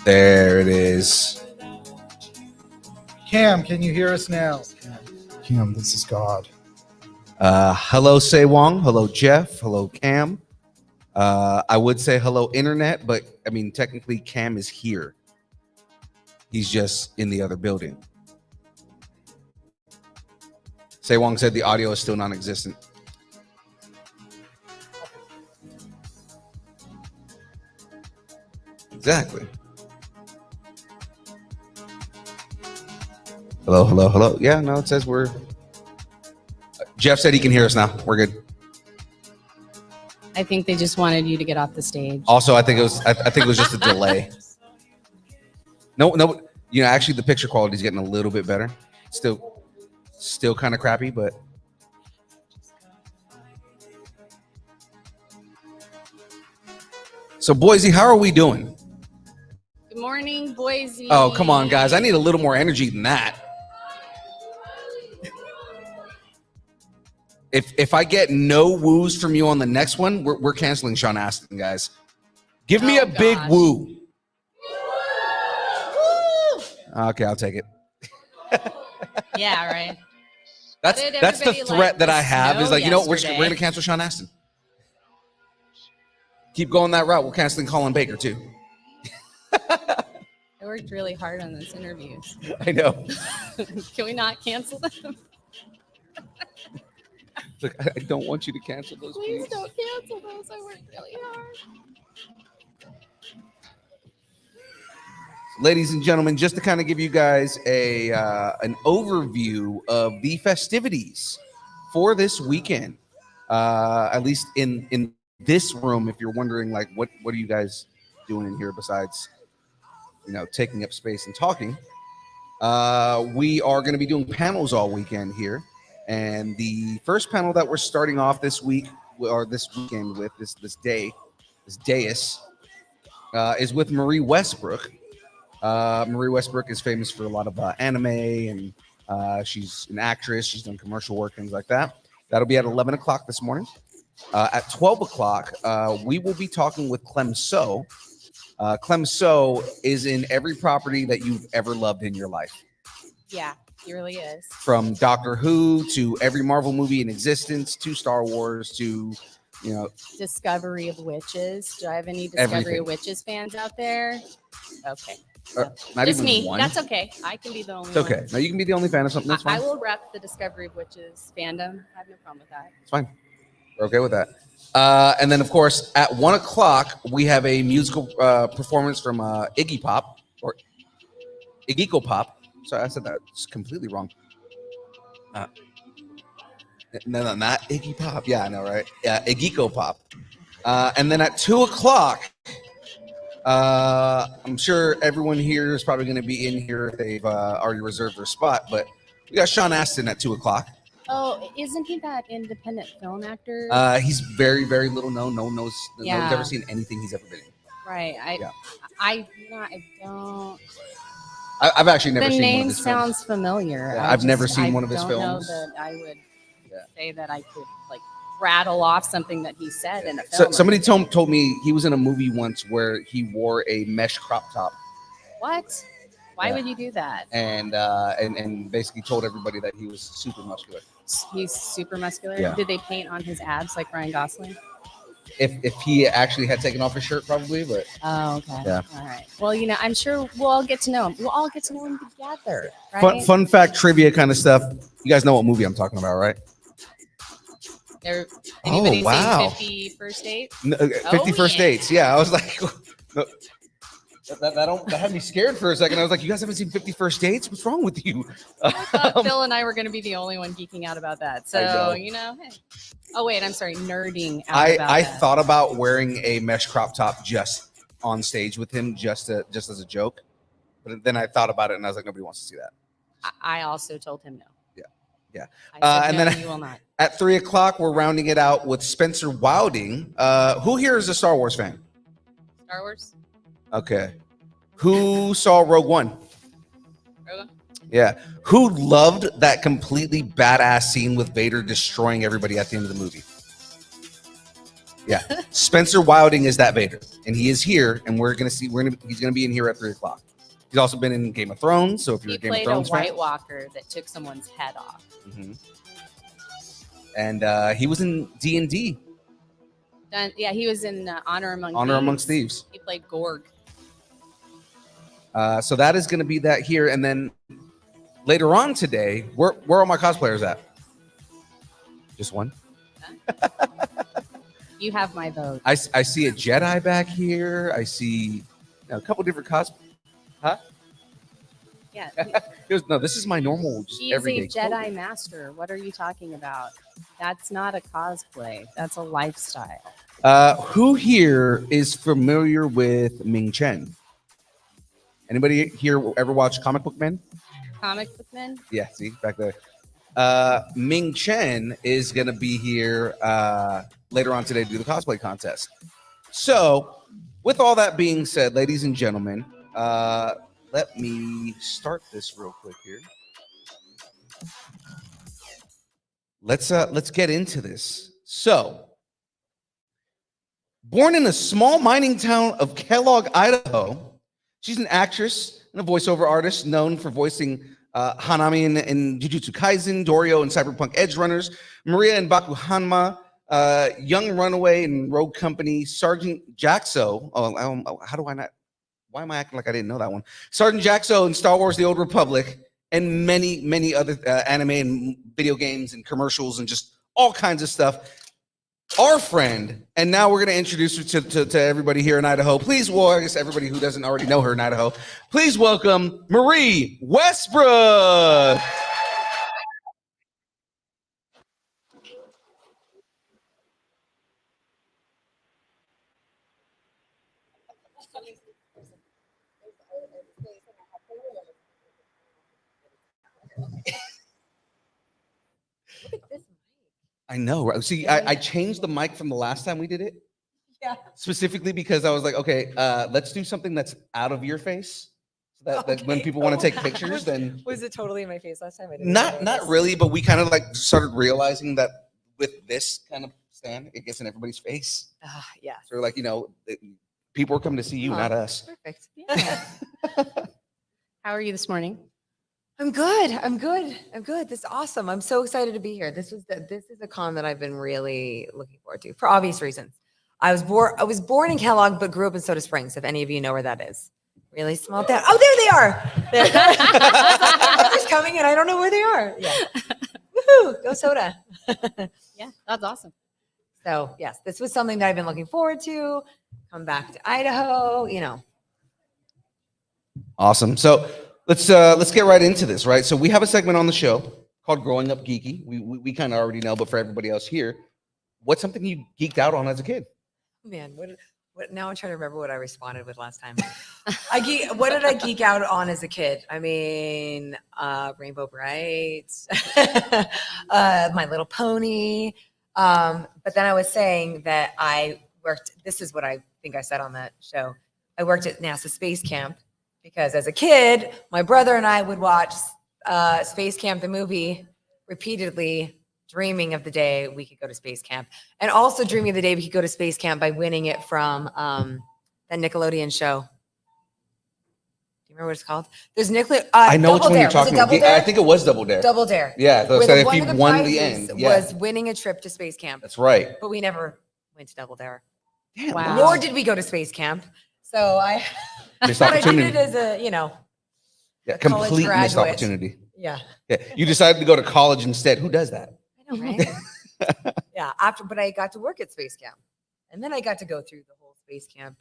There it is. Cam, can you hear us now? Cam, this is God. Hello, Say Wong. Hello, Jeff. Hello, Cam. I would say hello, internet, but I mean, technically, Cam is here. He's just in the other building. Say Wong said the audio is still non-existent. Exactly. Hello, hello, hello. Yeah, no, it says we're. Jeff said he can hear us now. We're good. I think they just wanted you to get off the stage. Also, I think it was. I think it was just a delay. No. You know, actually, the picture quality is getting a little bit better. Still kind of crappy, but. So, Boise, how are we doing? Good morning, Boise. Oh, come on, guys. I need a little more energy than that. If I get no woos from you on the next one, we're canceling Sean Astin, guys. Give me a big woo. Okay, I'll take it. Yeah, right. That's the threat that I have is like, you know, we're going to cancel Sean Astin. Keep going that route. We're canceling Colin Baker, too. I worked really hard on those interviews. I know. Can we not cancel them? Look, I don't want you to cancel those. Please don't cancel those. I worked really hard. Ladies and gentlemen, just to kind of give you guys an overview of the festivities for this weekend, at least in this room, if you're wondering, like, what are you guys doing in here besides, you know, taking up space and talking? We are going to be doing panels all weekend here. And the first panel that we're starting off this week or this weekend with this dais is with Marie Westbrook. Marie Westbrook is famous for a lot of anime, and she's an actress. She's done commercial work, things like that. That'll be at 11 o'clock this morning. At 12 o'clock, we will be talking with Clem So. Clem So is in every property that you've ever loved in your life. Yeah. He really is. From Doctor Who to every Marvel movie in existence to Star Wars to, you know, Discovery of Witches. Do I have any Discovery of Witches fans out there? Okay. Not just even me. one. That's okay. I can be the only It's okay. one. No, you can be the only fan of something. That's fine. I will rep the Discovery of Witches fandom. I have no problem with that. It's fine. We're okay with that. And then, of course, at 1 o'clock, we have a musical performance from Iggy Pop or Iggy Pop. Sorry, I said that completely wrong. No, not Iggy Pop. Yeah, I know, right? Yeah, Iggy Pop. And then at 2 o'clock, I'm sure everyone here is probably going to be in here if they've already reserved their spot, but we got Sean Astin at 2 o'clock. Oh, isn't he that independent film actor? He's very, very little known. No one knows. Yeah. No one's ever seen anything he's ever been in. Right. I don't. I've actually never seen one of his films. The name sounds familiar. Yeah, I've never seen one of his films. I don't know that I would say that I could like rattle off something that he said in a film. So somebody told me he was in a movie once where he wore a mesh crop top. What? Why would you do that? And basically told everybody that he was super muscular. He's super muscular. Yeah. Did they paint on his abs like Ryan Gosling? If he actually had taken off his shirt, probably, but oh, okay. Yeah. All right. Well, you know, I'm sure we'll all get to know him. We'll all get to know him together, right? Fun fact, trivia kind of stuff. You guys know what movie I'm talking about, right? Anybody wow. seen 50 First Dates? No, 50 First Dates. Yeah, I was like, no, that had me scared for a second. I was like, you guys haven't seen 50 First Dates? What's wrong with you? I thought Phil and I were going to be the only one geeking out about that. So, you know, hey. Oh, wait, I'm sorry. Nerding out about I that. thought about wearing a mesh crop top just on stage with him, just as a joke. But then I thought about it and I was like, nobody wants to see that. I also told him no. Yeah. I said, and no, then you will not. At 3 o'clock, we're rounding it out with Spencer Wilding. Who here is a Star Wars fan? Star Wars? Okay. Who saw Rogue One? Rogue One? Yeah. Who loved that completely badass scene with Vader destroying everybody at the end of the movie? Yeah, Spencer Wilding is that Vader, and he is here, and he's gonna be in here at 3:00. He's also been in Game of Thrones, so if you're He a Game of played a Thrones White fan, Walker that took someone's head off. And he was in D&D. Yeah, he was in Honor Among Honor Thieves. Amongst Thieves. He played Gorg. So that is going to be that here, and then later on today, where are all my cosplayers at? Just one. You have my vote. I see a Jedi back here. I see a couple different cosplays. Huh? Yeah. No, this is my normal, just He's a everyday Jedi clothing. Master. What are you talking about? That's not a cosplay. That's a lifestyle. Who here is familiar with Ming Chen? Anybody here ever watch Comic Book Men? Comic book men? Yeah, see, back there. Ming Chen is going to be here later on today to do the cosplay contest. So, with all that being said, ladies and gentlemen, let me start this real quick here. Let's get into this. So, born in a small mining town of Kellogg, Idaho, she's an actress and a voiceover artist known for voicing Hanami in Jujutsu Kaisen, Dorio in Cyberpunk Edge Runners, Maria in Bakuhanma, Young Runaway in Rogue Company, Sergeant Jaxo. How do I not? Why am I acting like I didn't know that one? Sergeant Jaxo in Star Wars: The Old Republic, and many other anime and video games and commercials and just all kinds of stuff. Our friend, and now we're going to introduce her to everybody here in Idaho. Please, well, I guess everybody who doesn't already know her in Idaho, please welcome Marie Westbrook. Look at this. I know, right? See, I changed the mic from the last time we did it. Yeah. Specifically because I was like, okay, let's do something that's out of your face. So that when people want to take pictures, then Was it totally in my face last time? I not really, but we kind of like started realizing that with this kind of stand, it gets in everybody's face. Yeah. So we're like, people are coming to see you, not us. Perfect. Yeah. How are you this morning? I'm good. This is awesome. I'm so excited to be here. This is a con that I've been really looking forward to for obvious reasons. I was born in Kellogg, but grew up in Soda Springs. If any of you know where that is, really small town. Oh, there they are. They're just coming, and I don't know where they are. Yeah. Woohoo! Go Soda. Yeah, that's awesome. So yes, this was something that I've been looking forward to. Come back to Idaho. Awesome. So let's get right into this, right? So we have a segment on the show called Growing Up Geeky. We kind of already know, but for everybody else here, what's something you geeked out on as a kid? Man, what? Now I'm trying to remember what I responded with last time. What did I geek out on as a kid? I mean, Rainbow Bright, My Little Pony. But then I was saying that I worked. This is what I think I said on that show. I worked at NASA Space Camp because as a kid, my brother and I would watch Space Camp the movie repeatedly, dreaming of the day we could go to space camp, and also dreaming of the day we could go to space camp by winning it from that Nickelodeon show. Do you remember what it's called? There's I know which one you're Was it talking about. Double Dare? I think it was Double Dare. Double Dare. Yeah, so Where if one you of the won the prizes end, yeah, was winning a trip to space camp. that's right. But we never went to Double Dare. Damn, Wow. Nor did we go to space camp. So Missed but I did opportunity. it as a, Yeah, college complete missed graduate. opportunity. yeah. Yeah, you decided to go to college instead. Who does that? I know, right? Yeah. But I got to work at space camp, and then I got to go through the whole space camp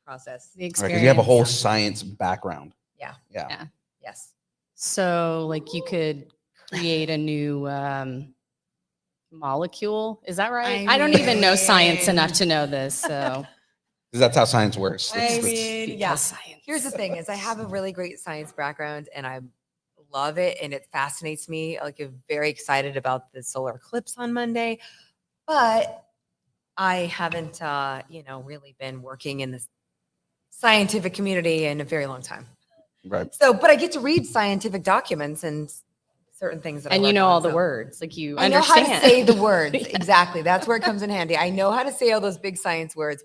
process. The Right, experience. because you have a whole science background. Yeah. Yeah. Yes. So, like, you could create a new molecule. Is that right? I I don't even know science mean- enough to know this. So, Because that's how science works. I mean, yeah. because science. Here's the thing: is I have a really great science background, and I love it, and it fascinates me. Like, I'm very excited about the solar eclipse on Monday, but I haven't, really been working in this scientific community in a very long time. Right. So, but I get to read scientific documents and certain things that And I you work know on, all the so. words, like you I know understand. how to say the words. Yeah. Exactly. That's where it comes in handy. I know how to say all those big science words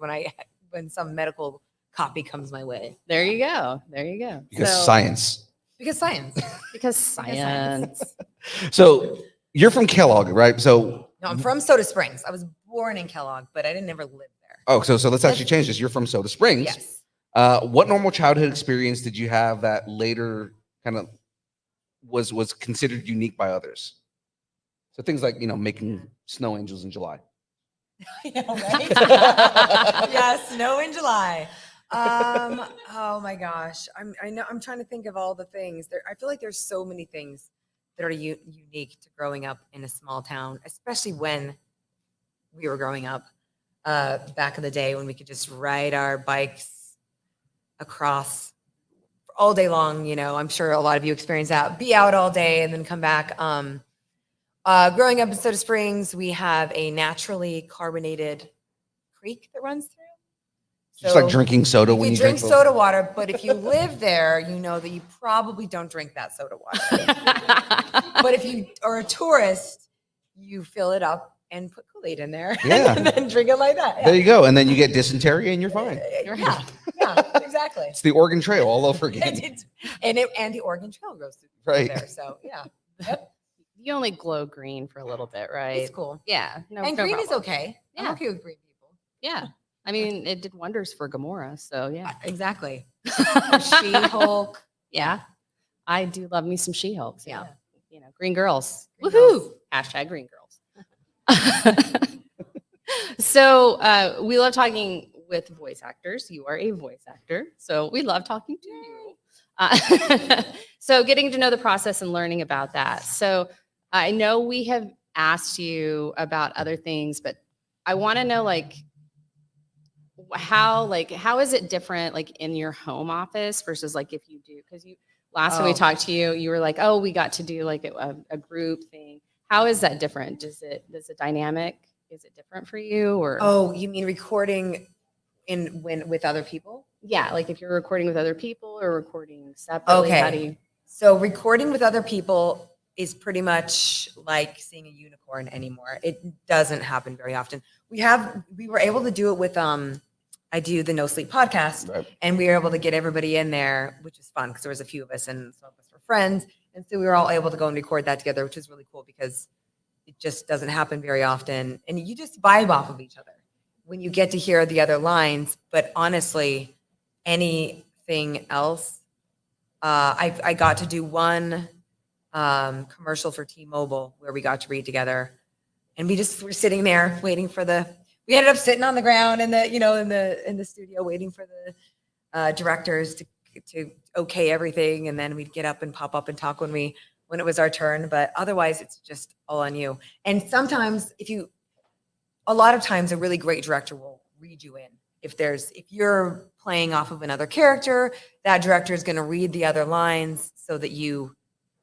when some medical copy comes my way. There you go. There you go. Because So- science. Because science. Because science. So you're from Kellogg, right? So No, I'm from Soda Springs. I was born in Kellogg, but I didn't ever live there. oh, so let's actually change this. You're from Soda Springs. Yes. What normal childhood experience did you have that later kind of was considered unique by others? So things like, making snow angels in July. I know, right? Yes, snow in July. Oh my gosh. I'm trying to think of all the things. I feel like there's so many things that are unique to growing up in a small town, especially when we were growing up back in the day when we could just ride our bikes across all day long. I'm sure a lot of you experience that. Be out all day and then come back. Growing up in Soda Springs, we have a naturally carbonated creek that runs through. Just like drinking soda when you drink those. soda water, but if you live there, you know that you probably don't drink that soda water. But if you are a tourist, you fill it up and put Kool-Aid in there Yeah. and then drink it like that. Yeah. There you go. And then you get dysentery and you're fine. Yeah, exactly. It's the Oregon Trail all over again. And the Oregon Trail goes through Right. there. So yeah. Yep. You only glow green for a little bit, right? It's cool. Yeah. No, And no green is problem. okay. I'm Yeah. okay with green people. Yeah. I mean, it did wonders for Gamora. So yeah. Exactly. She-Hulk. Yeah. I do love me some She-Hulks. Yeah. Green girls. Green Woohoo. girls. Hashtag green girls. So we love talking with voice actors. You are a voice actor. So we love talking to you. So getting to know the process and learning about that. So I know we have asked you about other things, but I want to know how is it different in your home office versus if you do, because last time we talked to you, you were like, oh, we got to do a group thing. How is that different? Does it dynamic? Is it different for you or? Oh, you mean recording with other people? Yeah, if you're recording with other people or recording separately. Okay. How do you? So recording with other people is pretty much like seeing a unicorn anymore. It doesn't happen very often. We were able to do it with I do the No Sleep podcast, Right. and we were able to get everybody in there, which was fun because there was a few of us and some of us were friends. And so we were all able to go and record that together, which is really cool because it just doesn't happen very often. And you just vibe off of each other when you get to hear the other lines. But honestly, anything else, I got to do one commercial for T-Mobile where we got to read together, and we just were sitting there waiting for we ended up sitting on the ground in the studio waiting for the directors to okay everything, and then we'd get up and pop up and talk when it was our turn. But otherwise, it's just all on you. And sometimes a lot of times a really great director will read you in. If you're playing off of another character, that director is going to read the other lines so that you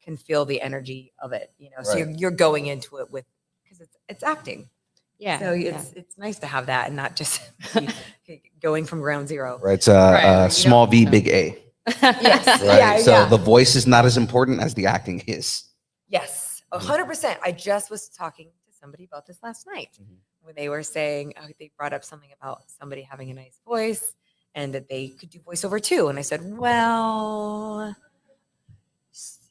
can feel the energy of it. So Right. you're going into it because it's acting. Yeah. So it's nice to have that and not just going from ground zero. Right. It's Right. small V, big A. Yes. Right. Yeah. So yeah. the voice is not as important as the acting is. Yes. 100%. I just was talking to somebody about this last night when they were saying, they brought up something about somebody having a nice voice and that they could do voiceover too. And I said, well,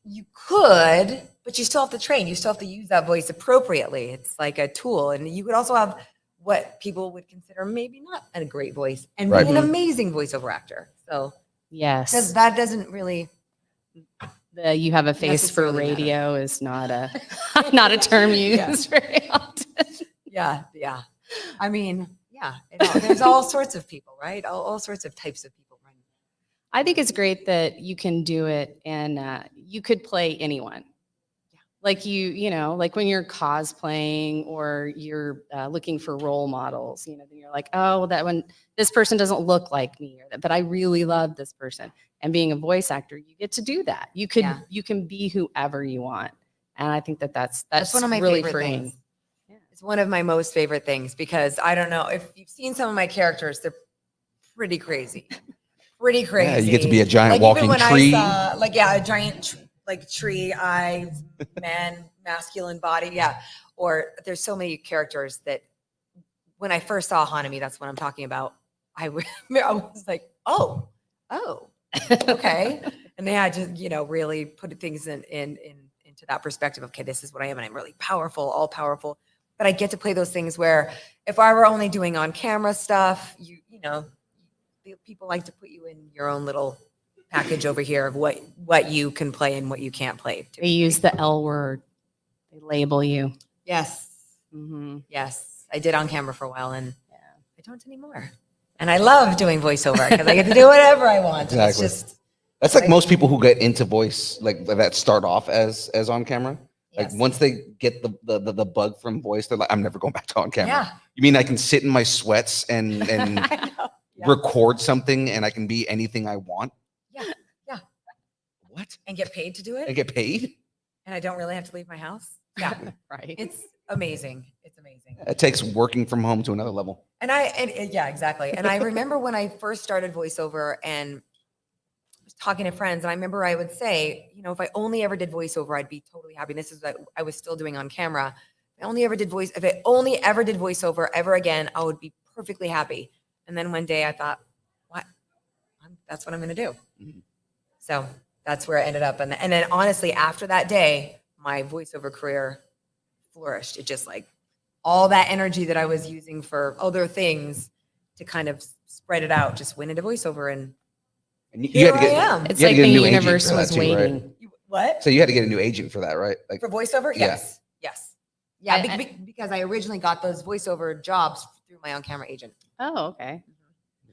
you could, but you still have to train. You still have to use that voice appropriately. It's like a tool. And you could also have what people would consider maybe not a great voice and Right. be an amazing voiceover actor. So Yes. because that doesn't really. You have a face for necessarily matter. radio is not a term used very often. Yeah. Yeah. I mean, yeah. There's all sorts of people, right? All sorts of types of people running. I think it's great that you can do it and you could play anyone. Yeah. Like when you're cosplaying or you're looking for role models, then you're like, oh, that one, this person doesn't look like me, but I really love this person. And being a voice actor, you get to do that. You can be whoever you want. And I think that's one of my really favorite freeing. things. It's one of my most favorite things because I don't know if you've seen some of my characters, they're pretty crazy. Pretty crazy. Yeah, you get to be a giant even walking when tree. I saw, a giant like tree eyes, man, masculine body. Yeah. Or there's so many characters that when I first saw Hanami, that's what I'm talking about. I was like, oh, okay. And they had to, really put things into that perspective. Okay, this is what I am, and I'm really powerful, all powerful. But I get to play those things where if I were only doing on camera stuff, people like to put you in your own little package over here of what you can play and what you can't play. They use the L word. They label you. Yes. Mm-hmm. Yes. I did on camera for a while, and I don't anymore. And I love doing voiceover because I get to do whatever I want. Exactly. It's just That's like most people who get into voice, like that start off as on camera. Like yes. once they get the bug from voice, they're like, I'm never going back to on camera. Yeah. You mean I can sit in my sweats and I know. Yeah. record something and I can be anything I want? Yeah. Yeah. What? And get paid to do it. I get paid? And I don't really have to leave my house. Yeah. Right. It's amazing. It's amazing. It takes working from home to another level. And yeah, exactly. And I remember when I first started voiceover and was talking to friends, and I remember I would say, if I only ever did voiceover, I'd be totally happy. And this is what I was still doing on camera. If I only ever did voiceover ever again, I would be perfectly happy. And then one day I thought, what? That's what I'm going to do. Mhm. So that's where I ended up. And then honestly, after that day, my voiceover career flourished. It just like all that energy that I was using for other things to kind of spread it out, just went into voiceover, and And you here had to get, I am. It's you had like to get the a new agent universe for that was too, right? waiting. What? So you had to get a new agent for that, right? Like For voiceover? Yeah. Yes. Yes. Yeah, I- because I originally got those voiceover jobs through my on-camera agent. Oh, okay.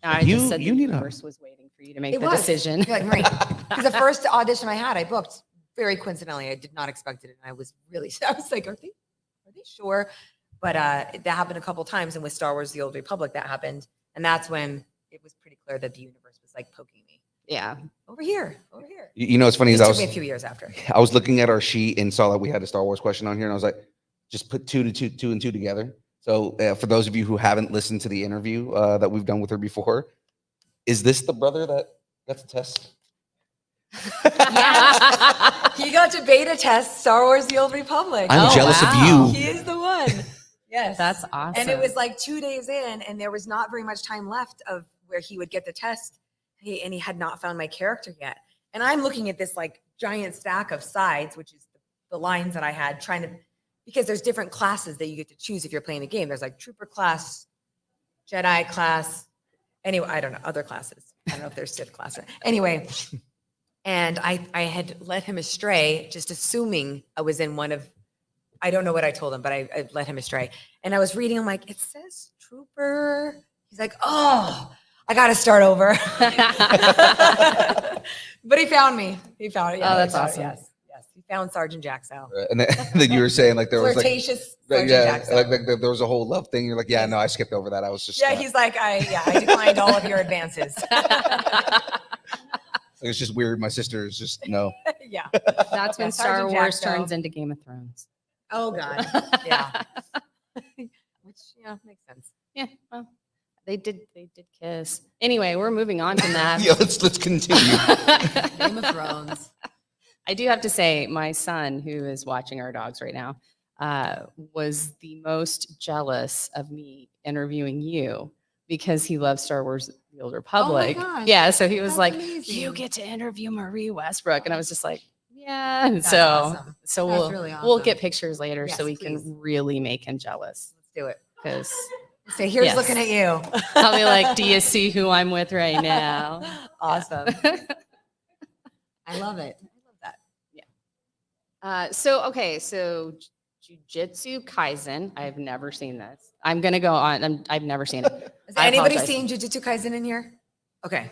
No, I You- just said you the need a- universe was waiting for you to make It the was. decision. You're like, right. Because the first audition I had, I booked very coincidentally. I did not expect it. And I was like, are they sure? But that happened a couple times. And with Star Wars: The Old Republic, that happened. And that's when it was pretty clear that the universe was like poking me. Yeah. Over here. You know, it's funny. It Is took me a few years after. I was looking at our sheet and saw that we had a Star Wars question on here, and I was like, just put two and two together. So for those of you who haven't listened to the interview that we've done with her before, is this the brother that got the test? Yes. He got to beta test Star Wars: The Old Republic. I'm Oh, jealous wow. of you. He is the one. Yes. That's awesome. And it was like 2 days in, and there was not very much time left of where he would get the test. And he had not found my character yet. And I'm looking at this like giant stack of sides, which is the lines that I had because there's different classes that you get to choose if you're playing the game. There's like trooper class, Jedi class. Anyway, I don't know, other classes. I don't know if there's Sith class. Anyway, and I had led him astray, just assuming I was in one of, I don't know what I told him, but I led him astray. And I was reading, I'm like, it says trooper. He's like, oh, I got to start over. But he found me. He found it. Yeah, Oh, that's he found it. awesome. Yes. He found Sergeant Jaxo. And then you were saying like there was like, Flirtatious Sergeant yeah, Jaxo. like there was a whole love thing. You're like, yeah, no, I skipped over that. I was just Yeah, he's like, I declined all of your advances. it's just weird. My sister is just no. Yeah. That's when Yeah, Star Sergeant Wars Jaxo. turns into Game of Thrones. Oh God. Yeah. Which makes sense. Yeah. Well, they did kiss. Anyway, we're moving on from that. Yeah, let's continue. Game of Thrones. I do have to say, my son, who is watching our dogs right now, was the most jealous of me interviewing you because he loves Star Wars: The Old Republic. gosh. Yeah, so he was That's like, amazing. "You get to interview Marie Westbrook," and I was just like, "Yeah." That's so, awesome. so That's we'll really we'll awesome. get pictures later Yes, so we please. can really make him jealous. Let's do it. Because So here's Yes. looking at you. I'll be like, "Do you see who I'm with right now?" Awesome. I love it. So Jujutsu Kaisen. I've never seen this. I'm gonna go on. I've never seen it. Has I anybody apologize. seen Jujutsu Kaisen in here? Okay.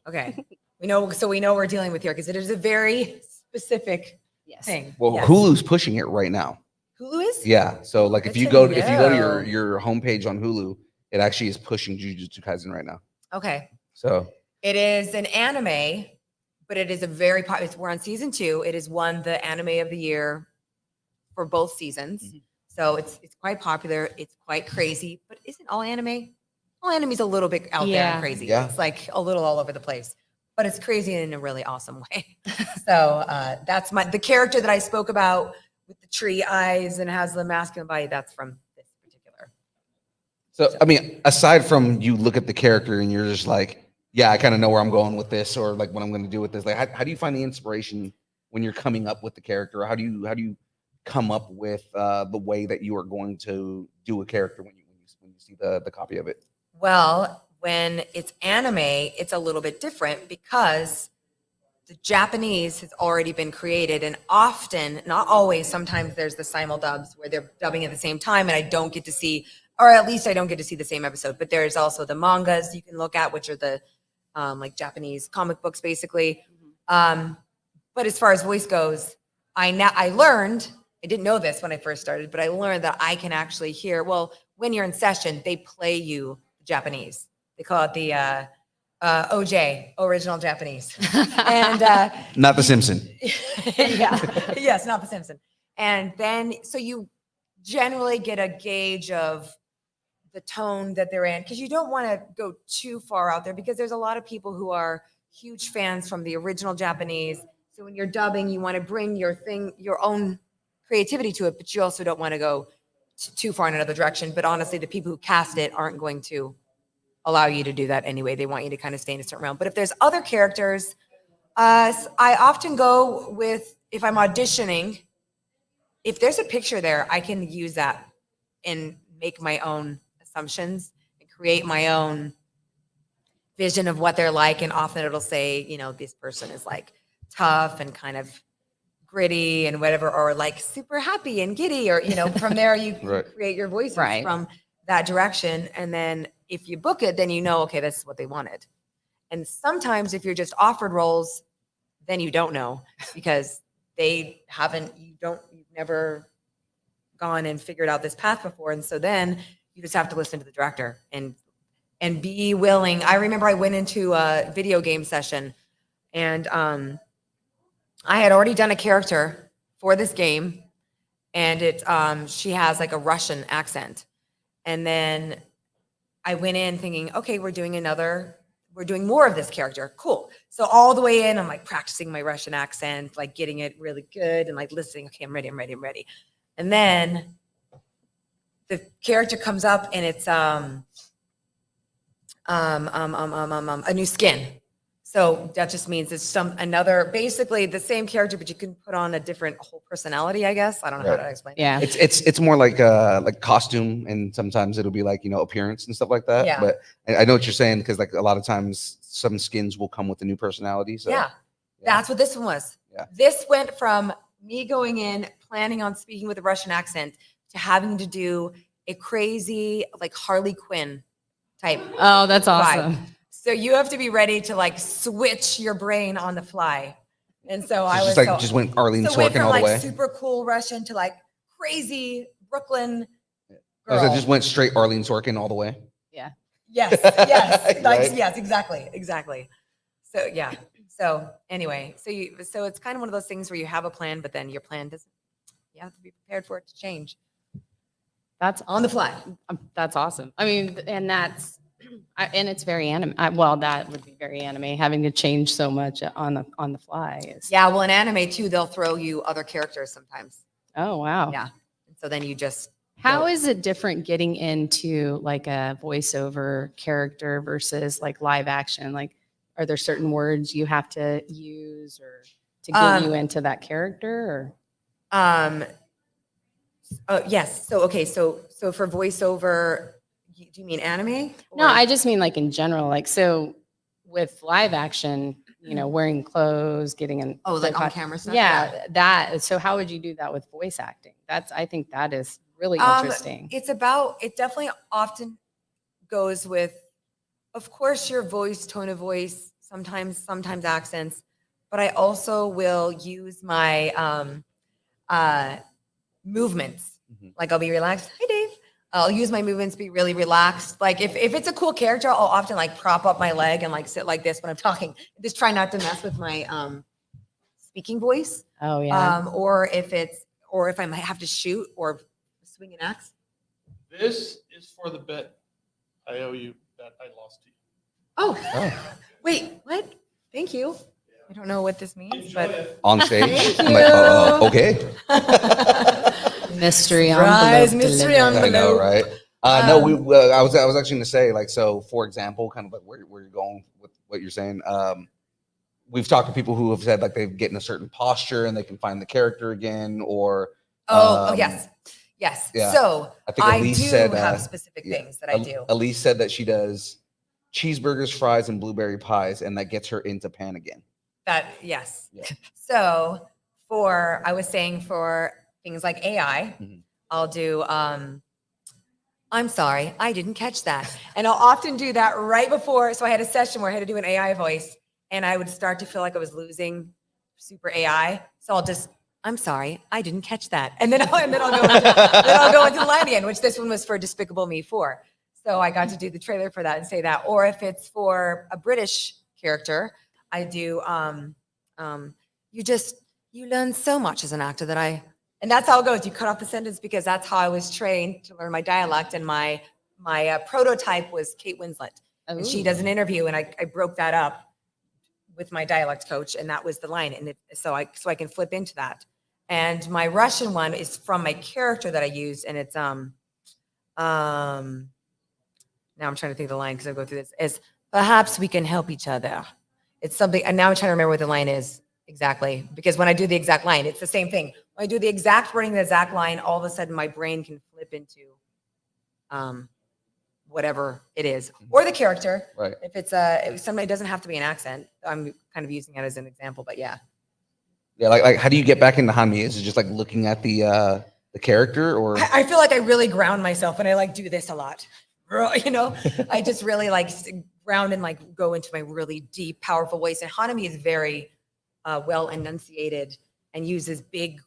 Okay. We know we're dealing with here because it is a very specific Yes. thing. Well, Yes. Hulu's pushing it right now. Hulu is? Yeah. So like if Good you to go to know. your homepage on Hulu, it actually is pushing Jujutsu Kaisen right now. Okay. So It is an anime, but it is a very popular. We're on season 2. It has won the anime of the year for both seasons. Mhm. So it's quite popular. It's quite crazy, but isn't all anime? All anime's a little bit out there Yeah. and crazy. Yeah. It's like a little all over the place. but it's crazy in a really awesome way. So that's the character that I spoke about with the tree eyes and has the masculine body. That's from this particular. So, I mean, aside from you look at the character and you're just like, yeah, I kind of know where I'm going with this, or like what I'm going to do with this. Like, how do you find the inspiration when you're coming up with the character? How do you come up with the way that you are going to do a character when you see the copy of it? Well, when it's anime, it's a little bit different because the Japanese has already been created, and often, not always, sometimes there's the simul dubs where they're dubbing at the same time, and I don't get to see, or at least I don't get to see the same episode. But there's also the mangas you can look at, which are the like Japanese comic books, basically. But as far as voice goes, I learned, I didn't know this when I first started, but I learned that I can actually hear. Well, when you're in session, they play you Japanese. They call it the OJ, original Japanese. And Not The Simpson. yeah, yes, not The Simpson. And then, so you generally get a gauge of the tone that they're in, because you don't want to go too far out there, because there's a lot of people who are huge fans from the original Japanese. So when you're dubbing, you want to bring your own creativity to it, but you also don't want to go too far in another direction. But honestly, the people who cast it aren't going to allow you to do that anyway. They want you to kind of stay in a certain realm. But if there's other characters, I often go with, if I'm auditioning, if there's a picture there, I can use that and make my own assumptions and create my own vision of what they're like. And often it'll say, this person is like tough and kind of gritty and whatever, or like super happy and giddy, or, from there you Right. create your voices Right. from that direction. And then if you book it, then okay, this is what they wanted. And sometimes if you're just offered roles, then you don't know, because you've never gone and figured out this path before. And so then you just have to listen to the director and be willing. I remember I went into a video game session, and I had already done a character for this game, and she has like a Russian accent. And then I went in thinking, okay, we're doing more of this character. Cool. So all the way in, I'm like practicing my Russian accent, like getting it really good and like listening. Okay, I'm ready. And then the character comes up, and it's a new skin. So that just means it's basically the same character, but you can put on a different whole personality, I guess. I don't know how to explain it. Yeah. It's more like costume, and sometimes it'll be like appearance and stuff like that. Yeah. But I know what you're saying, because like a lot of times some skins will come with a new personality. So Yeah. That's what this one was. Yeah. This went from me going in, planning on speaking with a Russian accent, to having to do a crazy, like Harley Quinn type. Oh, that's awesome. vibe. So you have to be ready to like switch your brain on the fly. And so I was just went Arlene so went Sorkin from all the like way. super cool Russian to like crazy Brooklyn So girl. it just went straight Arlene Sorkin all the way. Yeah. Yes. Like, Right. yes, exactly. So yeah. So anyway, so it's kind of one of those things where you have a plan, but then your plan doesn't. You have to be prepared for it to change That's on the fly. That's awesome. I mean, and it's very anime. Well, that would be very anime, having to change so much on the fly. Yeah. Well, in anime too, they'll throw you other characters sometimes. Oh, wow. Yeah. And so then you just. How is it different getting into like a voiceover character versus like live action? Like, are there certain words you have to use or to get you into that character? Or Yes. So okay. So for voiceover, do you mean anime? no, I just mean like in general. Like, so with live action, wearing clothes, getting an like on camera stuff. Yeah, that. So how would you do that with voice acting? I think that is really interesting. It definitely often goes with, of course, your voice, tone of voice, sometimes accents, but I also will use my movements. Mhm. Like I'll be relaxed. Hi, Dave. I'll use my movements to be really relaxed. Like if it's a cool character, I'll often like prop up my leg and like sit like this when I'm talking. Just try not to mess with my speaking voice. Oh yeah. Or if I might have to shoot or swing an axe. This is for the bet I owe you that I lost to you. Oh, wait, what? Thank you. I don't know what this means, but On stage. Thank I'm like, you. okay. Mystery Surprise, envelope mystery delivered. I know, envelope. right? No, I was actually going to say, like, so for example, kind of like where you're going with what you're saying. We've talked to people who have said like they get in a certain posture and they can find the character again, or Oh, yes. Yes. yeah. So I think I Elise do said have specific yeah, things that I do. Elise said that she does cheeseburgers, fries, and blueberry pies, and that gets her into pan again. Yes. Yeah. So I was saying for things like AI, Mhm. I'll do, I'm sorry, I didn't catch that. And I'll often do that right before. So I had a session where I had to do an AI voice and I would start to feel like I was losing super AI. So I'm sorry, I didn't catch that. And then I'll go into the line again, which this one was for Despicable Me 4. So I got to do the trailer for that and say that. Or if it's for a British character, I do, you learn so much as an actor and that's how it goes. You cut off the sentence because that's how I was trained to learn my dialect. And my prototype was Kate Winslet. And she does an interview and I broke that up with my dialect coach and that was the line. And so I can flip into that. And my Russian one is from my character that I used. And it's, now I'm trying to think of the line because I go through this is perhaps we can help each other. It's something, and now I'm trying to remember what the line is exactly, because when I do the exact line, it's the same thing. When I do the exact wording, the exact line, all of a sudden my brain can flip into whatever it is, or the character. Right. If it's somebody, it doesn't have to be an accent. I'm kind of using it as an example, but yeah. Yeah, like how do you get back into Hanmi? Is it just like looking at the character, or I feel like I really ground myself and I like do this a lot. You know, I just really like ground and like go into my really deep, powerful voice. And Hanami is very well enunciated and uses big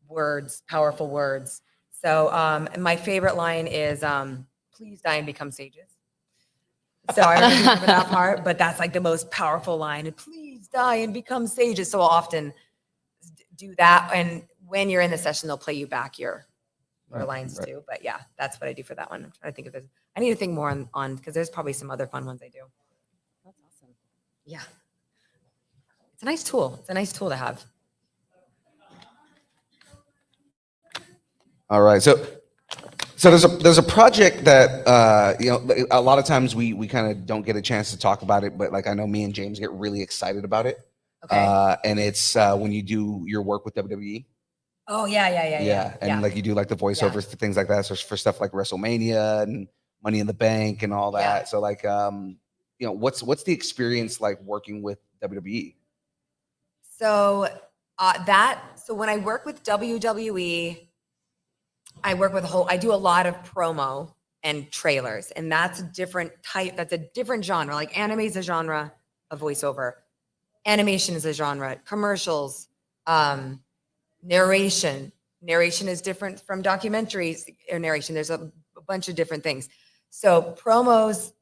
words, powerful words. So and my favorite line is please die and become sages. So I don't remember that part, but that's like the most powerful line. Please die and become sages. So I'll often do that. And when you're in the session, they'll play you back your lines too. But yeah, that's what I do for that one. I'm trying to think of this. I need to think more on because there's probably some other fun ones I do. That's awesome. Yeah. It's a nice tool. It's a nice tool to have. all right? So there's a project that a lot of times we kind of don't get a chance to talk about it, but like I know me and James get really excited about it. Okay. And it's when you do your work with WWE. Oh yeah. And like you do like the voiceovers for things like that. So for stuff like WrestleMania and Money in the Bank and all that. Yeah. So like what's the experience like working with WWE? So so when I work with WWE, I do a lot of promo and trailers, and that's a different type. That's a different genre. Like anime is a genre of voiceover. Animation is a genre. Commercials, narration is different from documentaries or narration. There's a bunch of different things. So promos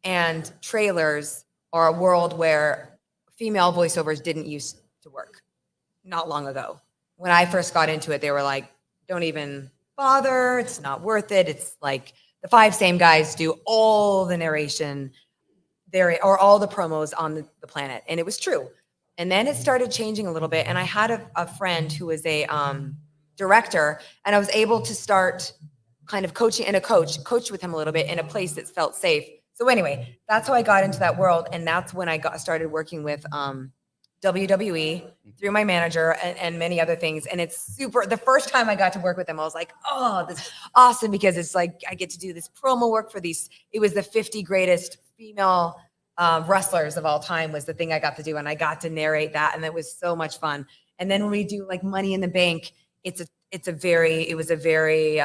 and trailers are a world where female voiceovers didn't used to work not long ago. When I first got into it, they were like, don't even bother. It's not worth it. It's like the 5 same guys do all the narration there or all the promos on the planet. And it was true. And then it started changing a little bit. And I had a friend who was a director, and I was able to start kind of coaching and coach with him a little bit in a place that felt safe. So anyway, that's how I got into that world. And that's when I started working with WWE through my manager and many other things. And it's super, the first time I got to work with them, I was like, oh, this is awesome, because it's like, I get to do this promo work for it was the 50 greatest female wrestlers of all time was the thing I got to do. And I got to narrate that. And it was so much fun. And then when we do like Money in the Bank, it was a very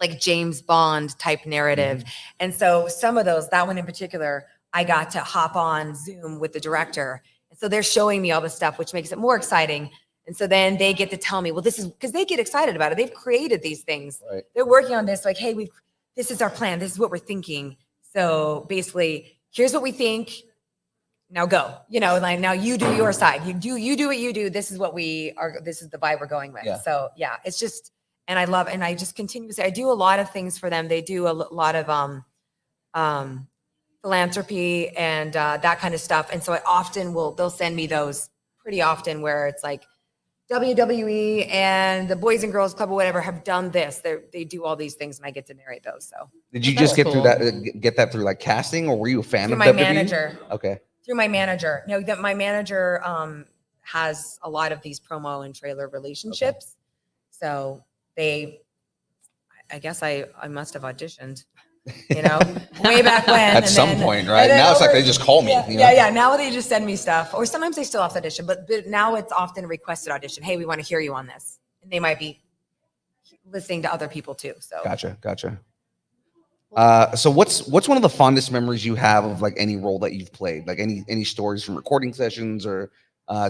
like James Bond type narrative. Mm-hmm. And so some of those, that one in particular, I got to hop on Zoom with the director. And so they're showing me all the stuff, which makes it more exciting. And so then they get to tell me, well, this is because they get excited about it. They've created these things. Right. They're working on this, like, hey, this is our plan. This is what we're thinking. So basically, here's what we think. Now go, like now you do your side. You do what you do. This is what this is the vibe we're going with. Yeah. So yeah, it's just, and I just continue to say, I do a lot of things for them. They do a lot of, philanthropy and that kind of stuff. And so I often they'll send me those pretty often where it's like WWE and the Boys and Girls Club or whatever have done this. They do all these things and I get to narrate those. So Did you That's just get cool. through that? Get that through like casting, or were you a fan through of my WWE? manager. Okay. Through my manager. No, that my manager has a lot of these promo and trailer relationships. So I guess I must have auditioned, way back when. At and some then- point, right? and then Now it's like over- they just call me. Yeah, you know? yeah. Now they just send me stuff, or sometimes they still have to audition, but now it's often a requested audition. Hey, we want to hear you on this, and they might be listening to other people too. So Gotcha. So what's one of the fondest memories you have of like any role that you've played? Like any stories from recording sessions or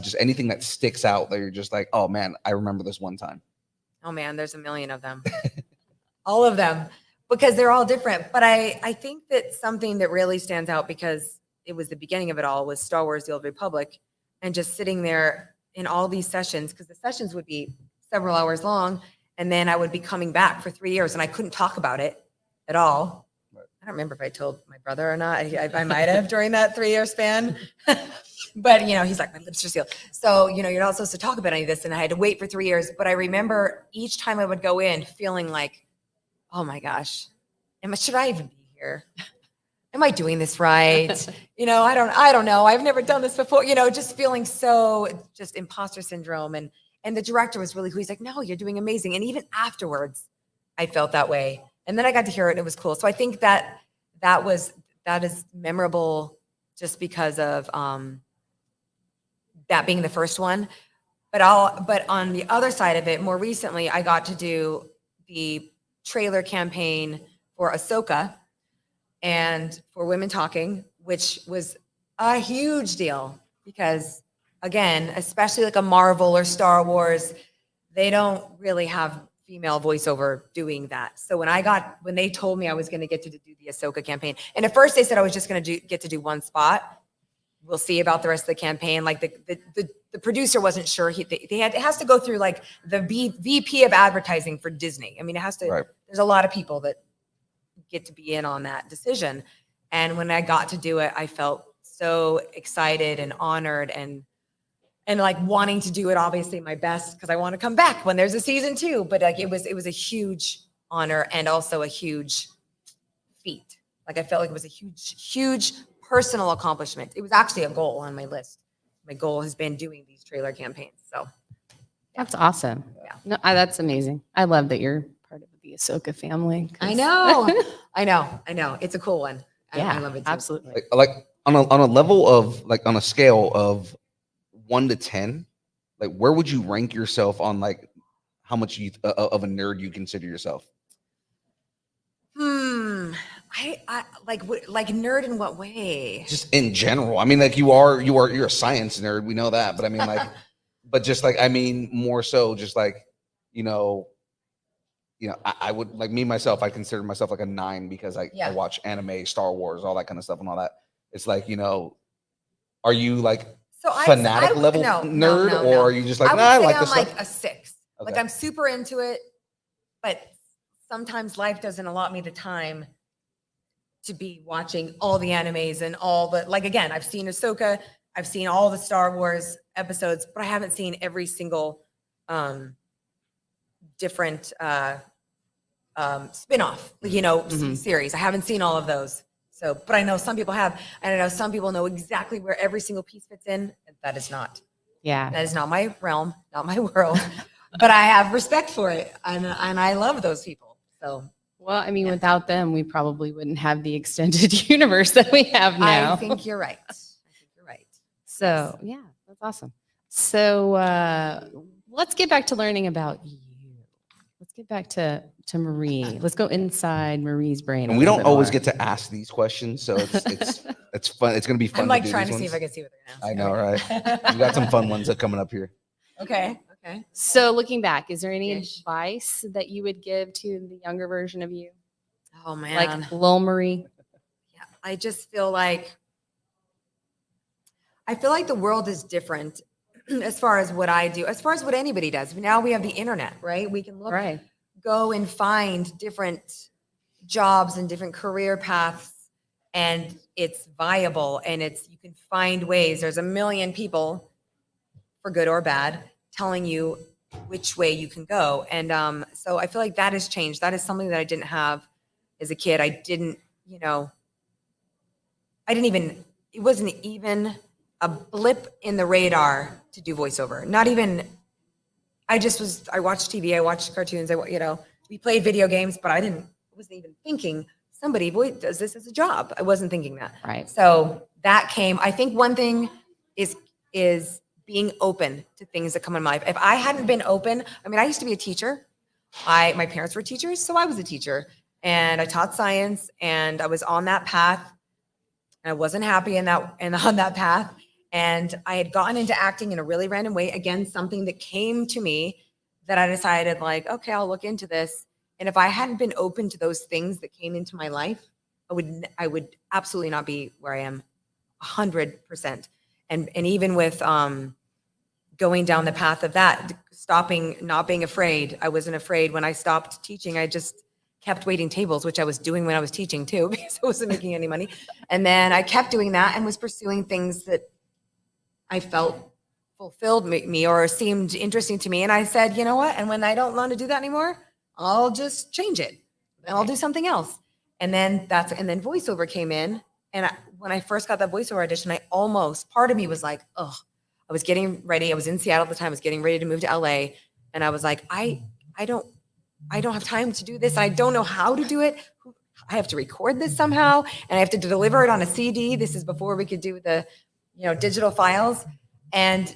just anything that sticks out that you're just like, oh man, I remember this one time. oh man, there's a million of them, all of them, because they're all different. But I think that something that really stands out because it was the beginning of it all was Star Wars: The Old Republic, and just sitting there in all these sessions, because the sessions would be several hours long, and then I would be coming back for 3 years, and I couldn't talk about it at all. Right. I don't remember if I told my brother or not. I might have during that 3-year span. But, he's like, my lips are sealed. So, you're not supposed to talk about any of this. And I had to wait for 3 years. But I remember each time I would go in feeling like, oh my gosh, should I even be here? Am I doing this right? I don't know. I've never done this before, just feeling so just imposter syndrome. And the director was really cool. He's like, no, you're doing amazing. And even afterwards, I felt that way. And then I got to hear it and it was cool. So I think that is memorable just because of that being the first one. But on the other side of it, more recently, I got to do the trailer campaign for Ahsoka and for Women Talking, which was a huge deal because, again, especially like a Marvel or Star Wars, they don't really have female voiceover doing that. So when they told me I was going to get to do the Ahsoka campaign, and at first they said I was just going to get to do one spot. We'll see about the rest of the campaign. Like the producer wasn't sure. It has to go through like the VP of advertising for Disney. I mean, it has to. Right. There's a lot of people that get to be in on that decision. And when I got to do it, I felt so excited and honored and like wanting to do it, obviously my best, because I want to come back when there's a season 2. But like it was a huge honor and also a huge feat. Like I felt like it was a huge personal accomplishment. It was actually a goal on my list. My goal has been doing these trailer campaigns. So That's awesome. Yeah. No, that's amazing. I love that you're part of the Ahsoka family. 'Cause- I know. I know. It's a cool one. Yeah, I love it too. absolutely. Like on a level of like on a scale of 1 to 10, like where would you rank yourself on like how much of a nerd you consider yourself? I like nerd in what way? Just in general. I mean, like you're a science nerd. We know that, but I mean, like, but just like I mean, more so, just like I would like me myself. I consider myself like a 9 because I watch anime, Star Wars, all that kind of stuff, and all that. It's like are you like fanatic level nerd, or are you just like I I would like say this I'm stuff? like a 6. Okay. Like I'm super into it, but sometimes life doesn't allot me the time to be watching all the animes and all the, like, again, I've seen Ahsoka, I've seen all the Star Wars episodes, but I haven't seen every single different spin-off, series. I haven't seen all of those. So, but I know some people have, and I know some people know exactly where every single piece fits in. And that is not my realm, not my world, but I have respect for it. And I love those people. So, Well, I mean, without them, we probably wouldn't have the extended universe that we have now. I think you're right. So, yeah, that's awesome. So, let's get back to learning about you. Let's get back to Marie. Let's go inside Marie's brain. And we don't always get to ask these questions, so it's fun. It's gonna be fun. I'm like to do trying these to see ones. if I can see what they're I gonna know, right? We got some fun ones that coming up here. Okay. So, looking back, is there any Ish. advice that you would give to the younger version of you? Oh man. Like Lil Marie? Yeah, I just feel like the world is different as far as what I do, as far as what anybody does. Now we have the internet, right? We can go and find different jobs and different career paths and it's viable, and you can find ways. There's a million people, for good or bad, telling you which way you can go. And so I feel like that has changed. That is something that I didn't have as a kid. It wasn't even a blip in the radar to do voiceover. Not even, I watched TV, I watched cartoons, we played video games, but I wasn't even thinking somebody does this as a job. I wasn't thinking that. Right. So that came, I think one thing is being open to things that come in my life. If I hadn't been open, I used to be a teacher. My parents were teachers, so I was a teacher. And I taught science, and I was on that path. And I wasn't happy on that path. And I had gotten into acting in a really random way. Again, something that came to me that I decided, like, okay, I'll look into this. And if I hadn't been open to those things that came into my life, I would absolutely not be where I am, 100%. And even with going down the path of that, stopping, not being afraid. I wasn't afraid when I stopped teaching. I just kept waiting tables, which I was doing when I was teaching too, because I wasn't making any money. And then I kept doing that and was pursuing things that I felt fulfilled me or seemed interesting to me. And I said, you know what? And when I don't want to do that anymore, I'll just change it and I'll do something else. And then voiceover came in. And when I first got that voiceover audition, part of me was like, oh, I was getting ready. I was in Seattle at the time. I was getting ready to move to LA. And I was like, I don't have time to do this. I don't know how to do it. I have to record this somehow, and I have to deliver it on a CD. This is before we could do the, digital files. And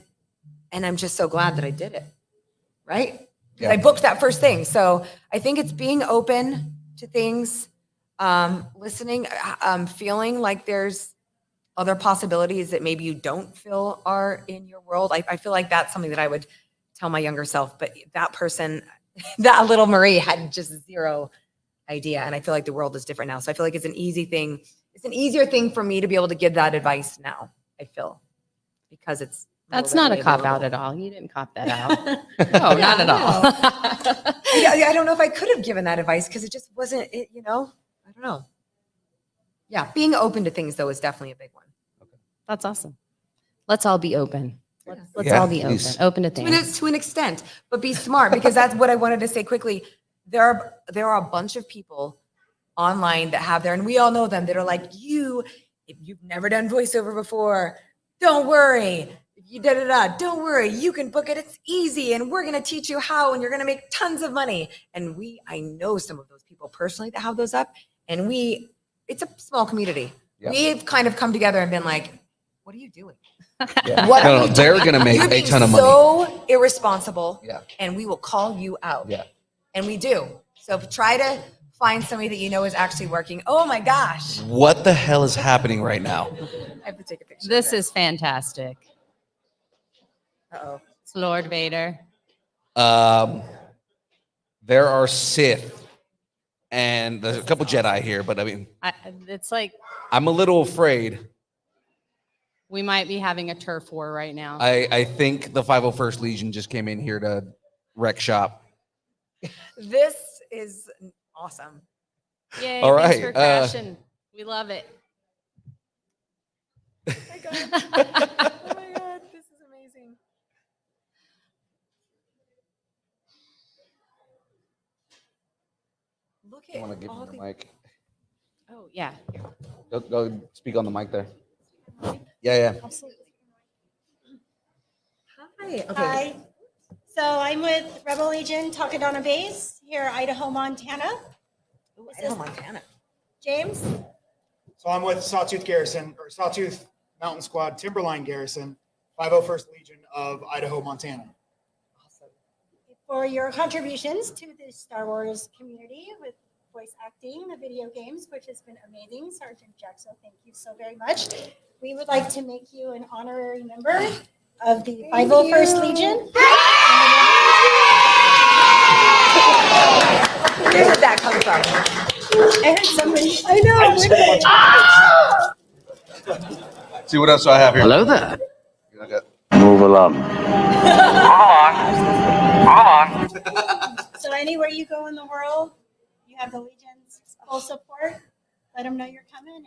I'm just so glad that I did it. Right? Yeah. I booked that first thing. So I think it's being open to things, listening, feeling like there's other possibilities that maybe you don't feel are in your world. I feel like that's something that I would tell my younger self, but that person, that little Marie, had just zero idea. And I feel like the world is different now. So I feel like it's an easy thing. It's an easier thing for me to be able to give that advice now, I feel, because it's. That's not a cop out at all. You didn't cop that out. No, not at all. I don't know if I could have given that advice because it just wasn't, I don't know. Yeah. Being open to things though is definitely a big one. That's awesome. Let's all be open. Let's Yeah, all be please. open to things. To an extent, but be smart, because that's what I wanted to say quickly. There are a bunch of people online that have and we all know them, that are like, if you've never done voiceover before, don't worry. If you don't worry. You can book it. It's easy. And we're going to teach you how, and you're going to make tons of money. And I know some of those people personally that have those up, and it's a small community. Yeah. We've kind of come together and been like, what are you doing? Yeah. What are you they're doing? going to make You're a being ton of money. so irresponsible. Yeah. And we will call you out. Yeah. And we do. So try to find somebody that you know is actually working. Oh my gosh. What the hell is happening right now? I have to take a picture. This is fantastic. Uh-oh. It's Lord Vader. There are Sith, and there's a couple Jedi here, but It's like I'm a little afraid. we might be having a turf war right now. I think the 501st Legion just came in here to wreck shop. This is awesome. Yay, All thanks right, for crashing. We love it. Oh my God. Oh my God. This is amazing. Look I at want to give all you the the mic. Oh, yeah. Go speak on the mic there. Yeah. Absolutely. Hi. Okay. Hi. So I'm with Rebel Legion Takadana Base here, Idaho, Montana. Ooh, Idaho, Montana. James? So I'm with Sawtooth Garrison, or Sawtooth Mountain Squad Timberline Garrison, 501st Legion of Idaho, Montana. Awesome. For your contributions to the Star Wars community with voice acting, the video games, which has been amazing. Sergeant Jackson, thank you so very much. We would like to make you an honorary member of the 501st Legion. Where did that come from? I heard somebody, I know. I just heard a bunch of See what else I have here. Hello there. Okay. Move along. So anywhere you go in the world, you have the Legion's full support. Let them know you're coming, and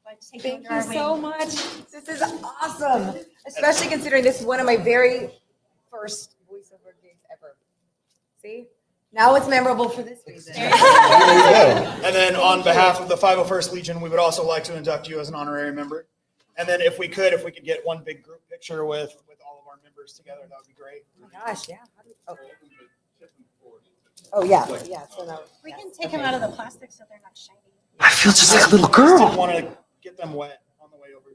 Glad to take Thank under you our so wing. much. This is awesome, especially considering this is one of my very first voiceover gigs ever. See? Now it's memorable for this reason. There you go. And then on behalf of the 501st Legion, we would also like to induct you as an honorary member. And then if we could get one big group picture with all of our members together, that would be great. Oh my gosh, yeah. Oh yeah, yeah. So now We can take them out of the plastic so they're not shiny. I feel just like a little I just didn't girl. want to get them wet on the way over.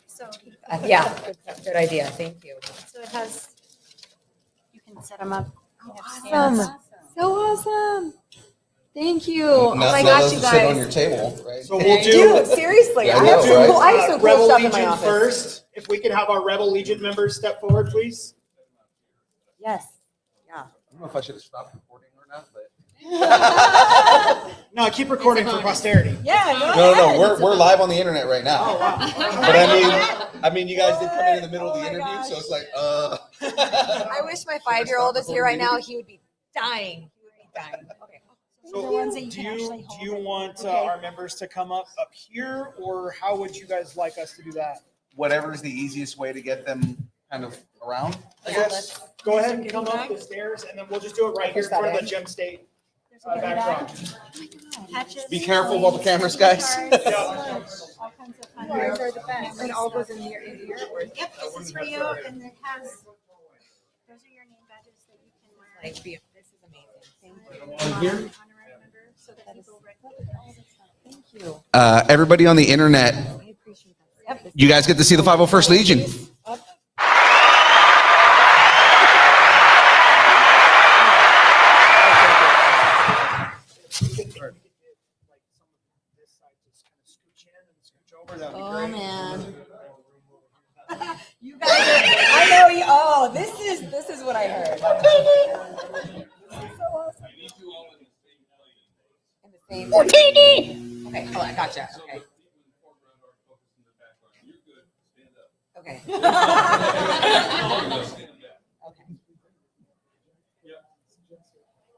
So, yeah, good idea. Thank you. so it has, you can set them up. You have Awesome. stands. So awesome. Thank you. Oh Now- my now gosh, those you will sit on guys. your table, right? So we'll do Dude, seriously, Yeah, I I have know, some right? cool, I have some cool Rebel stuff in my Legion office. first. If we could have our Rebel Legion members step forward, please. Yes. Yeah. I don't know if I should have stopped recording or not, but No, keep recording for posterity. Yeah. no, we're live on the internet right now. Oh, wow. But I mean, you guys did come in the middle of Oh the my interview, gosh. so it's like, I wish my 5-year-old is here right now. He would be dying. He would be dying. Okay. These are the ones that you Do can actually you hold. want our members to come up here, or how would you guys like us to do that? whatever is the easiest way to get them kind of around, I Yeah, guess. Go ahead and come up the stairs, and then we'll just do it right here in front of the Gem State There's a good backdrop. bag. Patches, Be careful about the cameras, guys. cards, all kinds of fun. Yours are the best. And all goes in here, or Yep, this is for you, and it has, those are your name badges that you can wear. like, this is amazing. Thank you. On here? Honorary member, so that people recognize all this stuff. Thank you. Everybody on the internet, I appreciate that. Yep. you guys get to see the 501st Legion. Oh man. You guys are, I know you, oh, this is what I heard. So awesome. In the same. Okay, oh, I gotcha, okay. Okay. Okay.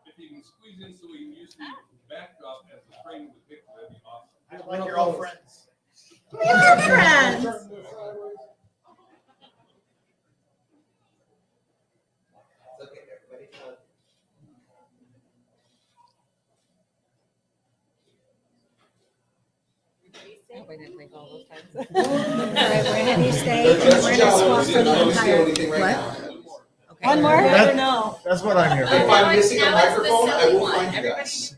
If you can squeeze in so we can use the backdrop as the frame of the picture, that'd be awesome. Act like you're all friends. We're friends. I hope I didn't blink all those times. All right, we're gonna have you stay, and we're gonna swap for the entire. Okay. One more? I don't know. That's what I'm here If I'm missing a microphone, I will find you guys.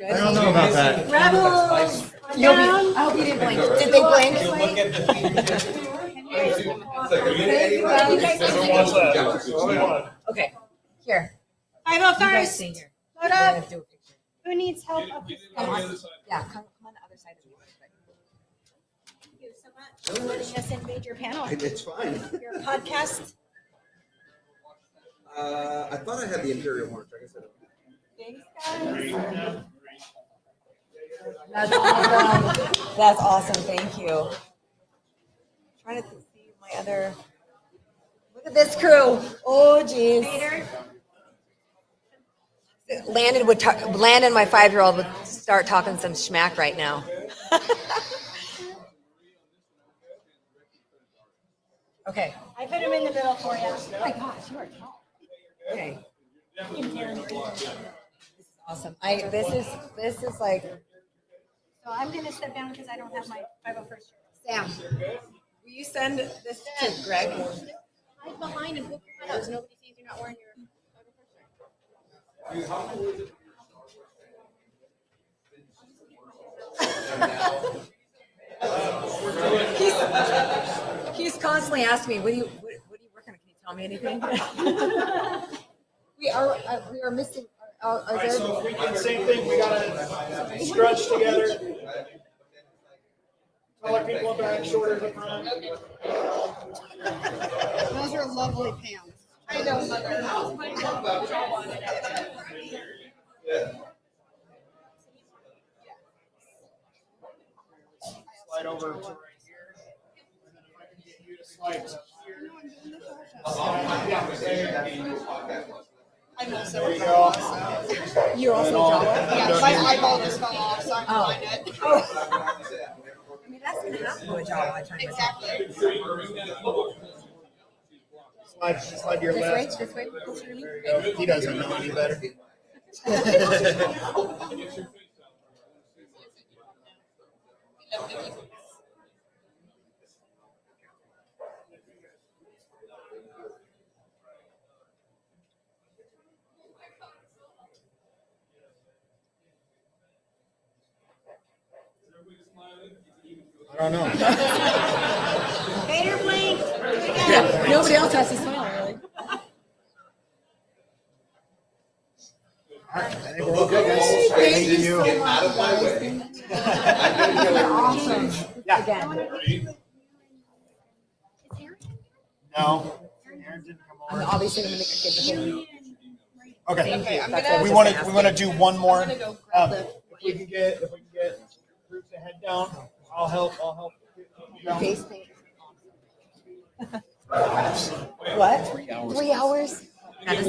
I don't know about that. Rebels, You'll be, down. I hope you didn't blink. Did they blink? Okay, here. I go You guys first. stay here. Load We're up. gonna do a picture. Who needs help up this? Come on. Yeah, come on the other side of me. Thank you so much for letting us invade your panel, It's fine. your podcast. I thought I had the Imperial Horn. Thanks, guys. That's awesome. That's awesome. Thank you. Trying to see my other. Look at this crew. Oh, geez. Vader, Landon, my 5-year-old, would start talking some schmack right now. Okay. I put him in the middle for you. Oh my gosh, you are tall. Okay. This is awesome. This is like So I'm gonna step down because I don't have my 501st shirt. Sam. Will you send this to Greg? Hide behind and poke your head out so nobody sees you're not wearing your 501st shirt. He's constantly asking me, what are you working on? Can you tell me anything? we are missing. All right, so if we can, same thing, we gotta stretch together. Taller people up back, shorter at the front. Those are lovely pants. I know. Slide over to right here. And then if I can get you to slide to here. I'm also There a you Jawa, go. so. You're also a Jawa? Yeah, my eyeball just fell off, so I'm Oh. behind it. I mean, that's gonna happen to a Jawa. I find myself. Slide, slide to your This way, left. this way, closer to me. There you go. He doesn't know any better. I don't know. Vader blink. Yeah, nobody else has to smile, really. All right, I think we're all good, guys. Thank you. Awesome. Yeah. Again, No. Aaron didn't come I'm over. obviously gonna get the whole. Okay. Okay, I'm That's gonna. what We I want was to just we want to do one more. I'm gonna go grab the. If we can get groups to head down, I'll help. Face paint. What? 3 hours. That is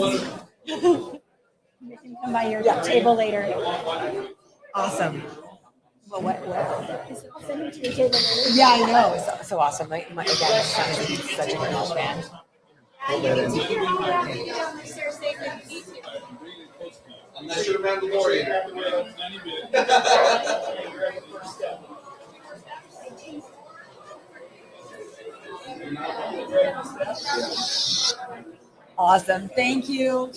You can come by your table later. awesome. Well, what? I'll send you to your table later. Yeah, I know. It's so awesome. Again, my son is such a huge fan. Take your home after you get down the stairs safely. I'm not sure about the Mandalorian. Awesome. Thank you.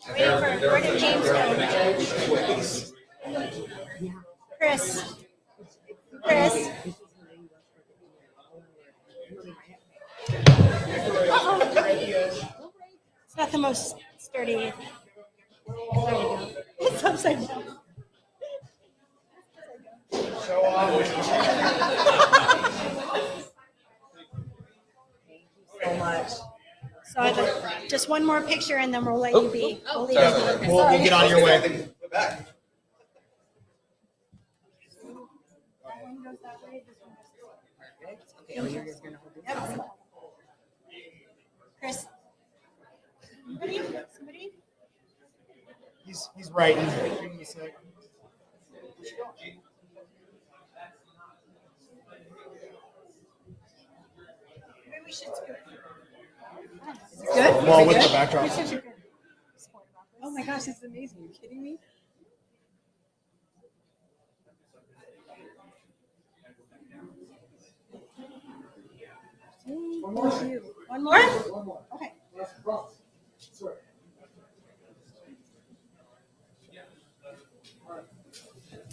Where did James go? Chris. Chris. It's not the most sturdy. There you go. It's upside down. So much. So I have just one more picture and then we'll let you be. We'll leave you be. We'll get on your way. Chris. Somebody? He's writing. Give him a sec. Maybe we should scoot. Good? Well, with the backdrop. You're such a good sport about this. Oh my gosh, this is amazing. Are you kidding me? One more? Okay.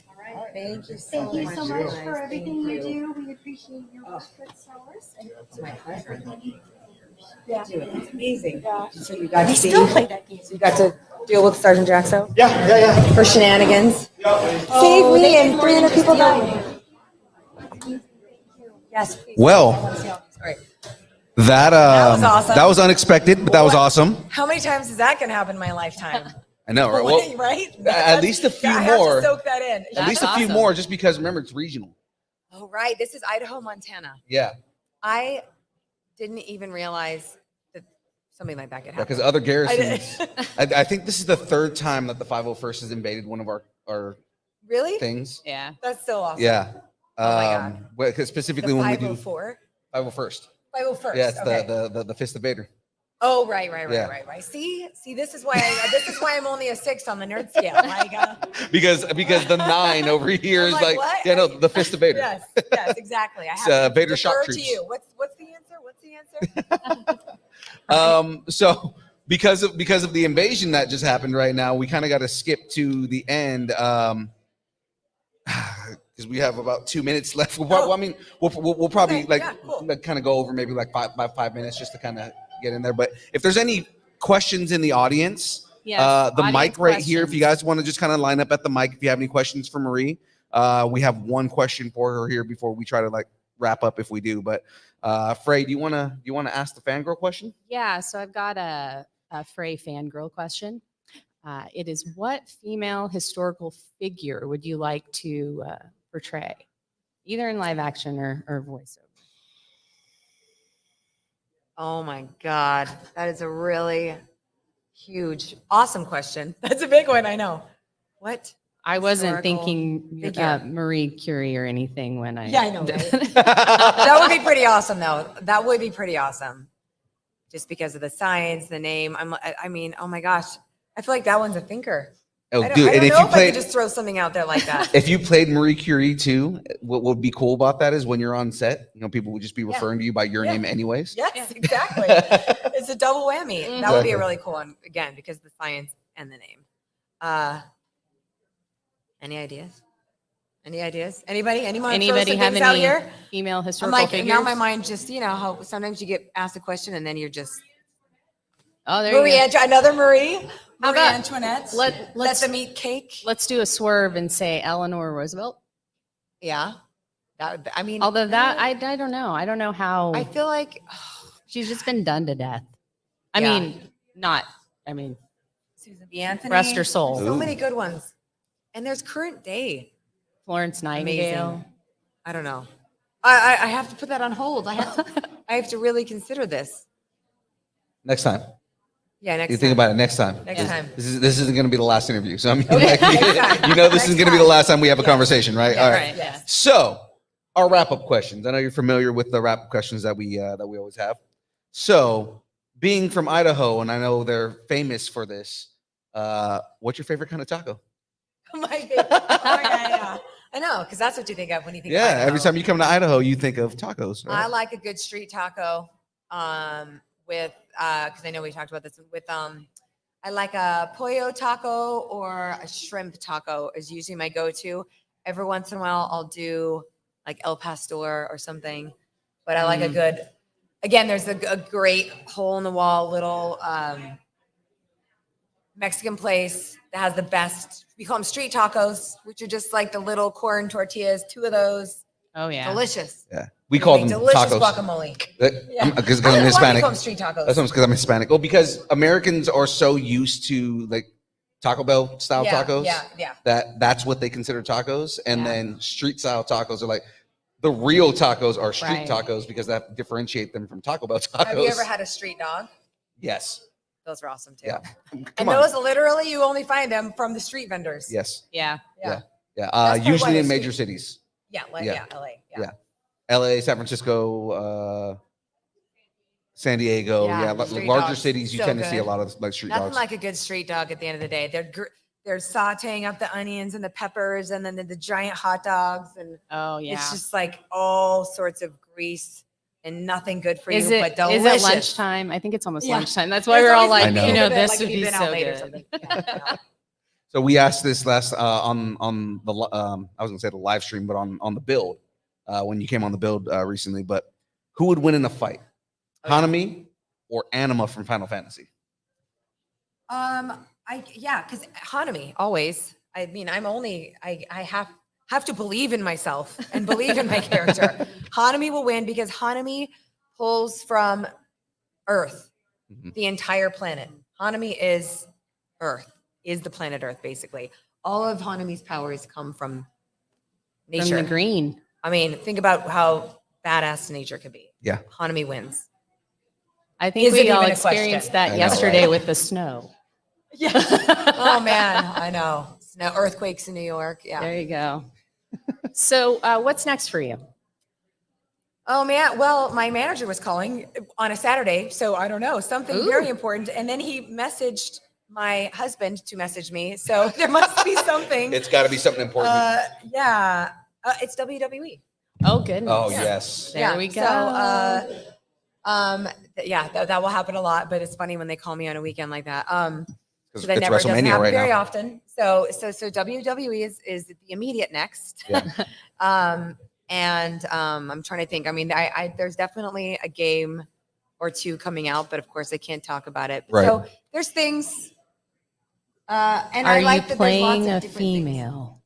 All right. Thank you so Thank you much. so much Thank for everything you do. We appreciate your Oh. good sellers. It's my pleasure. Yeah. Dude, it's amazing. Yeah. So you got We to see, still play that game. so you got to deal with Sergeant Jaxo Yeah. for shenanigans. Oh, Save me they did and more 300 than people just died. Yes. Please. Well. Sorry. That was awesome. that was unexpected, but that was awesome. How many times is that going to happen in my lifetime? I know, right? Well, right? at least a few I have more. to soak that in. At least a few awesome. more, just because remember it's regional. Oh, right. This is Idaho, Montana. Yeah, I didn't even realize that something like that could happen. because other I garrisons. did. I think this is the third time that the 501st has invaded one of our Really? things. Yeah. That's so awesome. Yeah. Oh my God. Because The specifically when we do 504? 501st. 501st. Yeah, it's okay. the Fist Invader. Oh, right. Yeah. See, this is why I'm only a 6 on the nerd scale. Like, Because the 9 over here I'm is like, like, what? yeah, no, the Fist Invader. yes, exactly. I It's, have to Vader shock defer to troops. you. What's the answer? So because of the invasion that just happened right now, we kind of got to skip to the end because we have about 2 minutes left. I mean, we'll probably Okay, yeah, cool. kind of go over maybe like five minutes just to kind of get in there. But if there's any questions in the audience, Yes, the mic audience right here, if you questions. guys want to just kind of line up at the mic, if you have any questions for Marie, we have one question for her here before we try to like wrap up if we do. But Frey, do you want to ask the fangirl question? Yeah, so I've got a Frey fangirl question. It is, what female historical figure would you like to portray, either in live action or voiceover? Oh my God. That is a really huge, awesome question. That's a big one. I know. What? I wasn't Historical thinking figure. Marie Curie or anything when I. Yeah, I know, right? That would be pretty awesome, though. That would be pretty awesome. Just because of the science, the name. I mean, oh my gosh. I feel like that one's a thinker. Oh, I don't, dude, I and don't if know you if I could played, just throw something out there like that. if you played Marie Curie too, what would be cool about that is when you're on set, people would just be referring to you by your Yeah. name anyways. Yes, exactly. It's a double whammy. That would be a really cool one, again, because of the science and the name. Any ideas? Any ideas? Anybody? Anyone? Anybody have out any here? female I'm historical like, figures? now my mind just, how sometimes you get asked a question and then you're just Oh, there Marie, you go. another Marie. How Marie about- Antoinette. Let, Let them eat cake. let's do a swerve and say Eleanor Roosevelt. Yeah. I mean, Although that, I don't know. I don't know how. I feel like She's just been done to death. I Yeah. mean, Susan B. Anthony. rest her soul. So Ooh. many good ones. And there's current day. Florence Nightingale. Amazing. I don't know. I have to put that on hold. I have to really consider this. Next time. Yeah, next You time. think about it next time. Next time. This isn't going to be the last interview. So I mean, Okay, like, next time. this Next is going to be the time. last time we have a conversation, right? Yeah, All right. Right. Yes. So our wrap-up questions. I know you're familiar with the wrap-up questions that we always have. So being from Idaho, and I know they're famous for this, what's your favorite kind of taco? My favorite. Oh, yeah. I know, because that's what you think of when you think of Yeah, Idaho. every time you come to Idaho, you think of tacos. I Right? like a good street taco with because I know we talked about this with I like a pollo taco or a shrimp taco is usually my go-to. Every once in a while I'll do like El Pastor or something, but I like a good, again, there's a great hole in the wall little Mexican place that has the best, we call them street tacos, which are just like the little corn tortillas, 2 of those, Oh yeah. delicious. Yeah, we call Make them delicious tacos. guacamole. Because I'm Why do you Hispanic. call them street tacos? That's because I'm Hispanic. Well, because Americans are so used to like Taco Bell style tacos Yeah. that's what they consider tacos, and Yeah. then street style tacos are like the real tacos are street Right. tacos because that differentiate them from Taco Bell tacos. Have you ever had a street dog? Yes. Those are awesome too. Yeah. And Come on. those literally you only find them from the street vendors. Yes. Yeah. Yeah. Yeah. That's probably why Usually they're in major street. cities, Yeah. Like, Yeah. LA. Yeah. LA, San Francisco, San Diego. Yeah, Yeah. street Larger dogs, cities, you so tend to see a good. lot of like street Nothing dogs. like a good street dog at the end of the day. They're sauteing up the onions and the peppers and then the giant hot dogs and Oh yeah. it's just like all sorts of grease and nothing good for Is you, it but is delicious. it lunchtime? I think it's almost Yeah. lunchtime. That's why There's we're all always like, the the I know. end of it, this like would if you've be been out so late or good. something. Yeah. So we asked this last on the I was gonna say the live stream, but on the build when you came on the build recently. But who would win in a fight, Oh, yeah. Hanami or Anima from Final Fantasy? Because Hanami always. I mean, I have to believe in myself and believe in my character. Hanami will win because Hanami pulls from Earth, Mhm. the entire planet. Hanami is Earth, is the planet Earth, basically. All of Hanami's powers come from nature. From the green. I mean, think about how badass nature could be. Yeah. Hanami wins. I think Is it we all even a question? experienced that I know, yesterday right? with the snow. Yeah. Oh man, I know. Snow, earthquakes in New York. Yeah. There you go. So what's next for you? Oh man, well, my manager was calling on a Saturday, so I don't know, something very important. And then he messaged my husband to message me, so there must be something. It's got to be something important. Yeah, it's WWE. Oh goodness. Oh yeah. yes. There we go. That will happen a lot, but it's funny when they call me on a weekend like that. Because That it's never doesn't WrestleMania happen right very now. often. So WWE is the immediate next. Yeah. I'm trying to think. I mean, I there's definitely a game or two coming out, but of course I can't talk about it. Right. So there's things. And Are I like you that playing there's lots a of different things. female?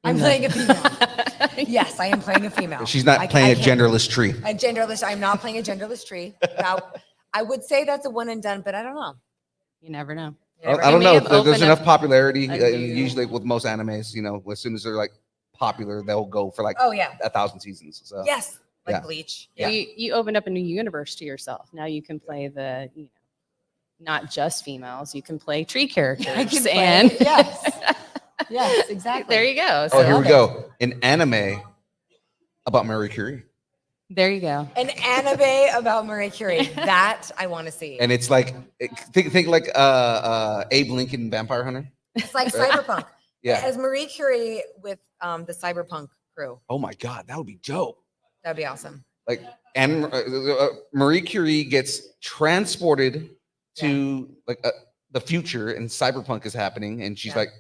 I'm in playing a female. the- Yes, I am playing a female. She's not I playing a can't- genderless tree. A genderless. I'm not playing a genderless tree. I would say that's a one and done, but I don't know. You never know. You never I don't may know. have There's opened enough up popularity. a new- Usually with most animes, as soon as they're like popular, they'll go for like Oh yeah. 1,000 seasons. So Yes. like Yeah. Bleach. Yeah. You opened up a new universe to yourself. Now you can play not just females. You can play tree characters. I can play- and yes. Yes, exactly. there you go. Oh, So here we go. An anime about Marie Curie. there you go. An anime about Marie Curie. That I want to see. And it's like think like Abe Lincoln Vampire Hunter. It's like Right? cyberpunk. Yeah. As Marie Curie with the cyberpunk crew. Oh my God, that would be dope. That'd be awesome. Like, and Marie Curie gets transported to like the future, and cyberpunk is happening, and she's Yeah. like,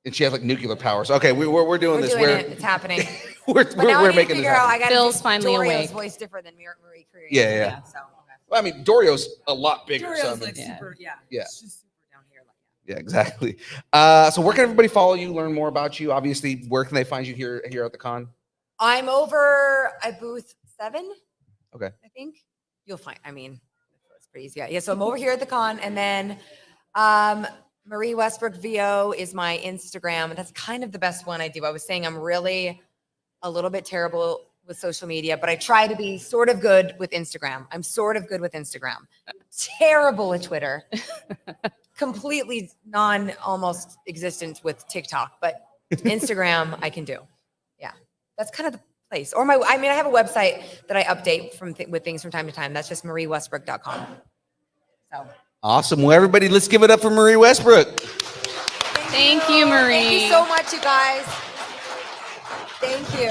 and she has like nuclear powers. Okay, we're doing We're this. doing it. It's happening. we're But now I we're need to making this figure out. happen. I got Phil's to finally Dorio's awake. voice different than Marie Curie. Yeah. So Well, I mean, Dorio's a lot bigger. Dorio's so I mean, like Yeah. super. Yeah. Yeah. It's just super down here. Like, yeah, exactly. So where can everybody follow you, learn more about you? Obviously, where can they find you here at the con? I'm over at booth 7. Okay. I think you'll find. I mean, it's pretty easy. Yeah. So I'm over here at the con, and then Marie Westbrook VO is my Instagram. That's kind of the best one I do. I was saying I'm really a little bit terrible with social media, but I try to be sort of good with Instagram. I'm sort of good with Instagram. Terrible with Twitter. Completely almost existent with TikTok, but Instagram I can do. Yeah. That's kind of the place. Or I have a website that I update with things from time to time. That's just mariewestbrook.com. So Awesome. Well, everybody, let's give it up for Marie Westbrook. Thank you, Marie. Thank you so much, you guys. Thank you.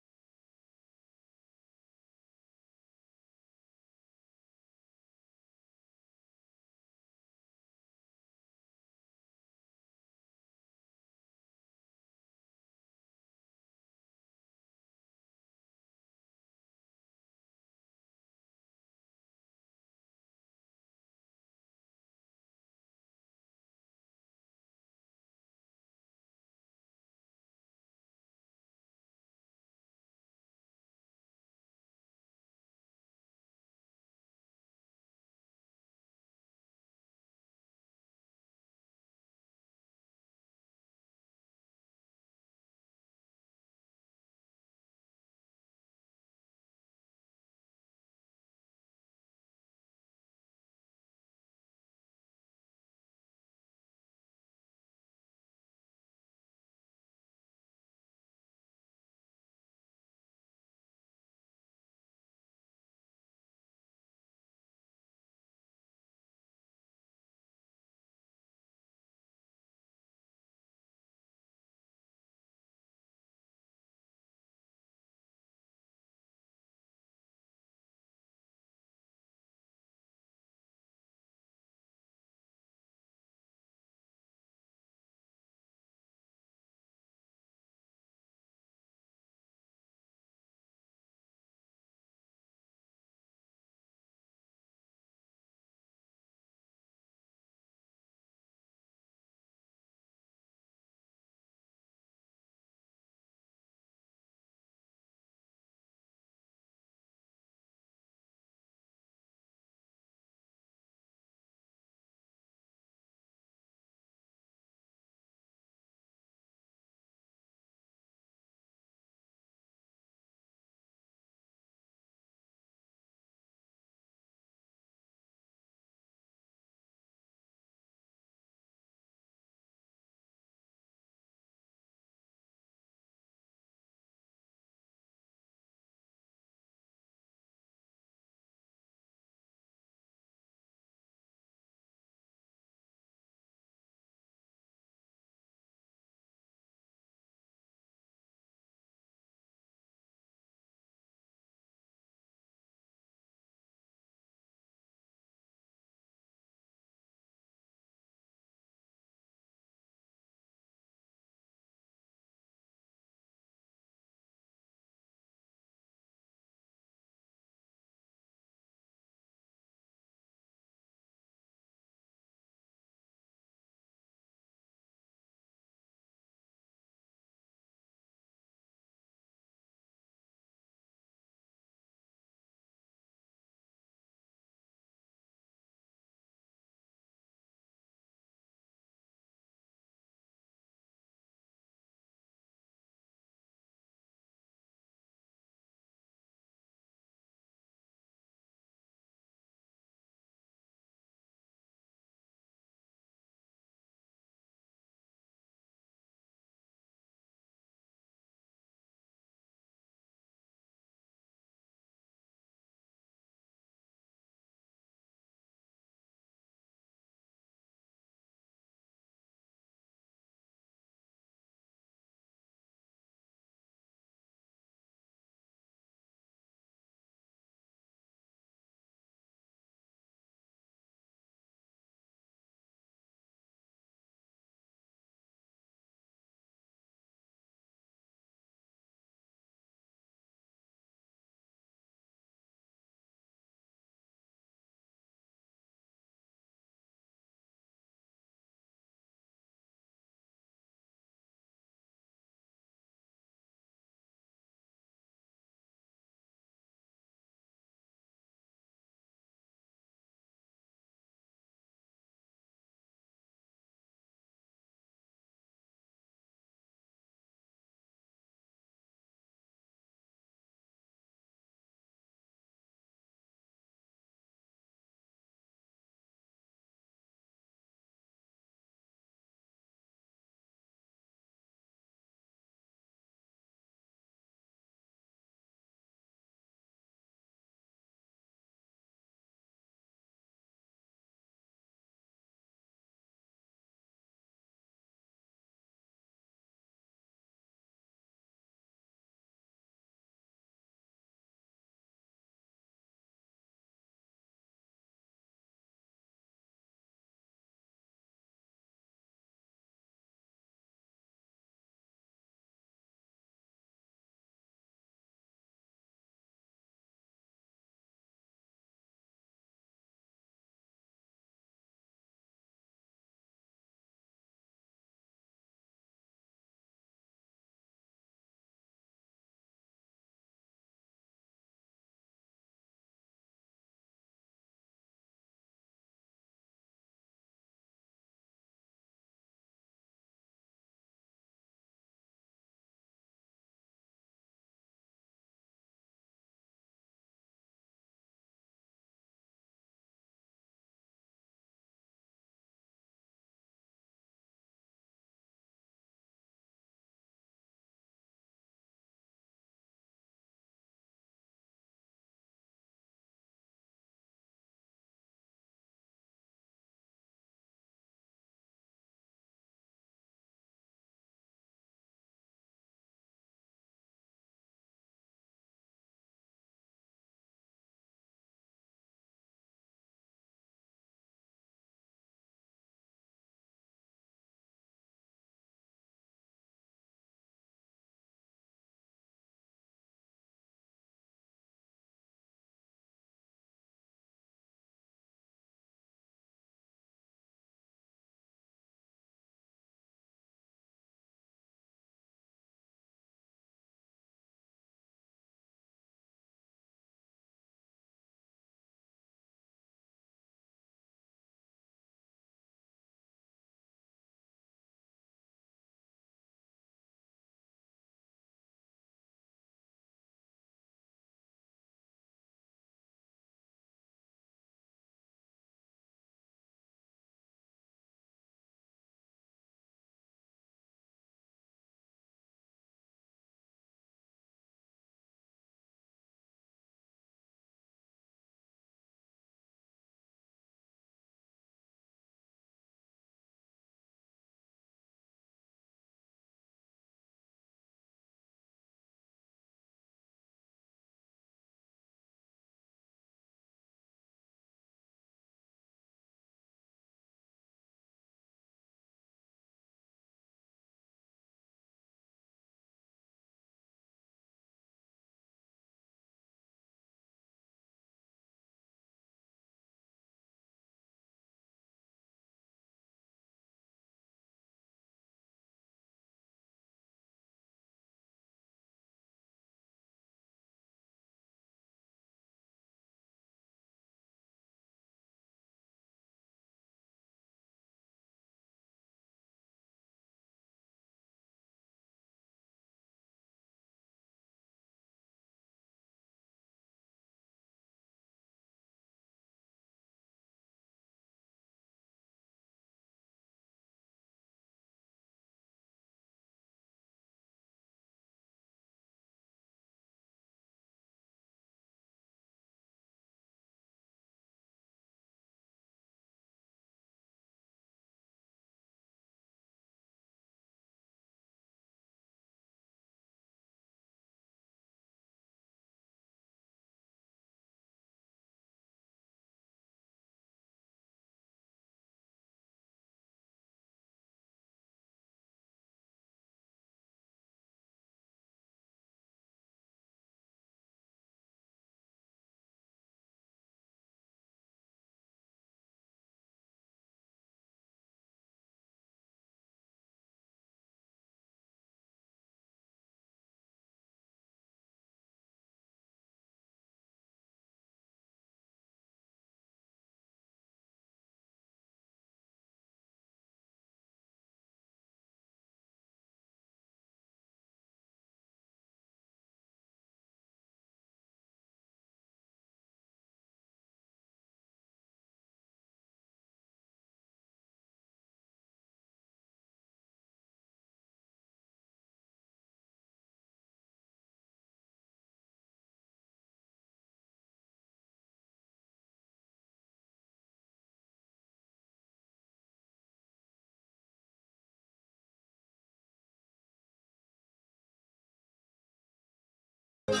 Make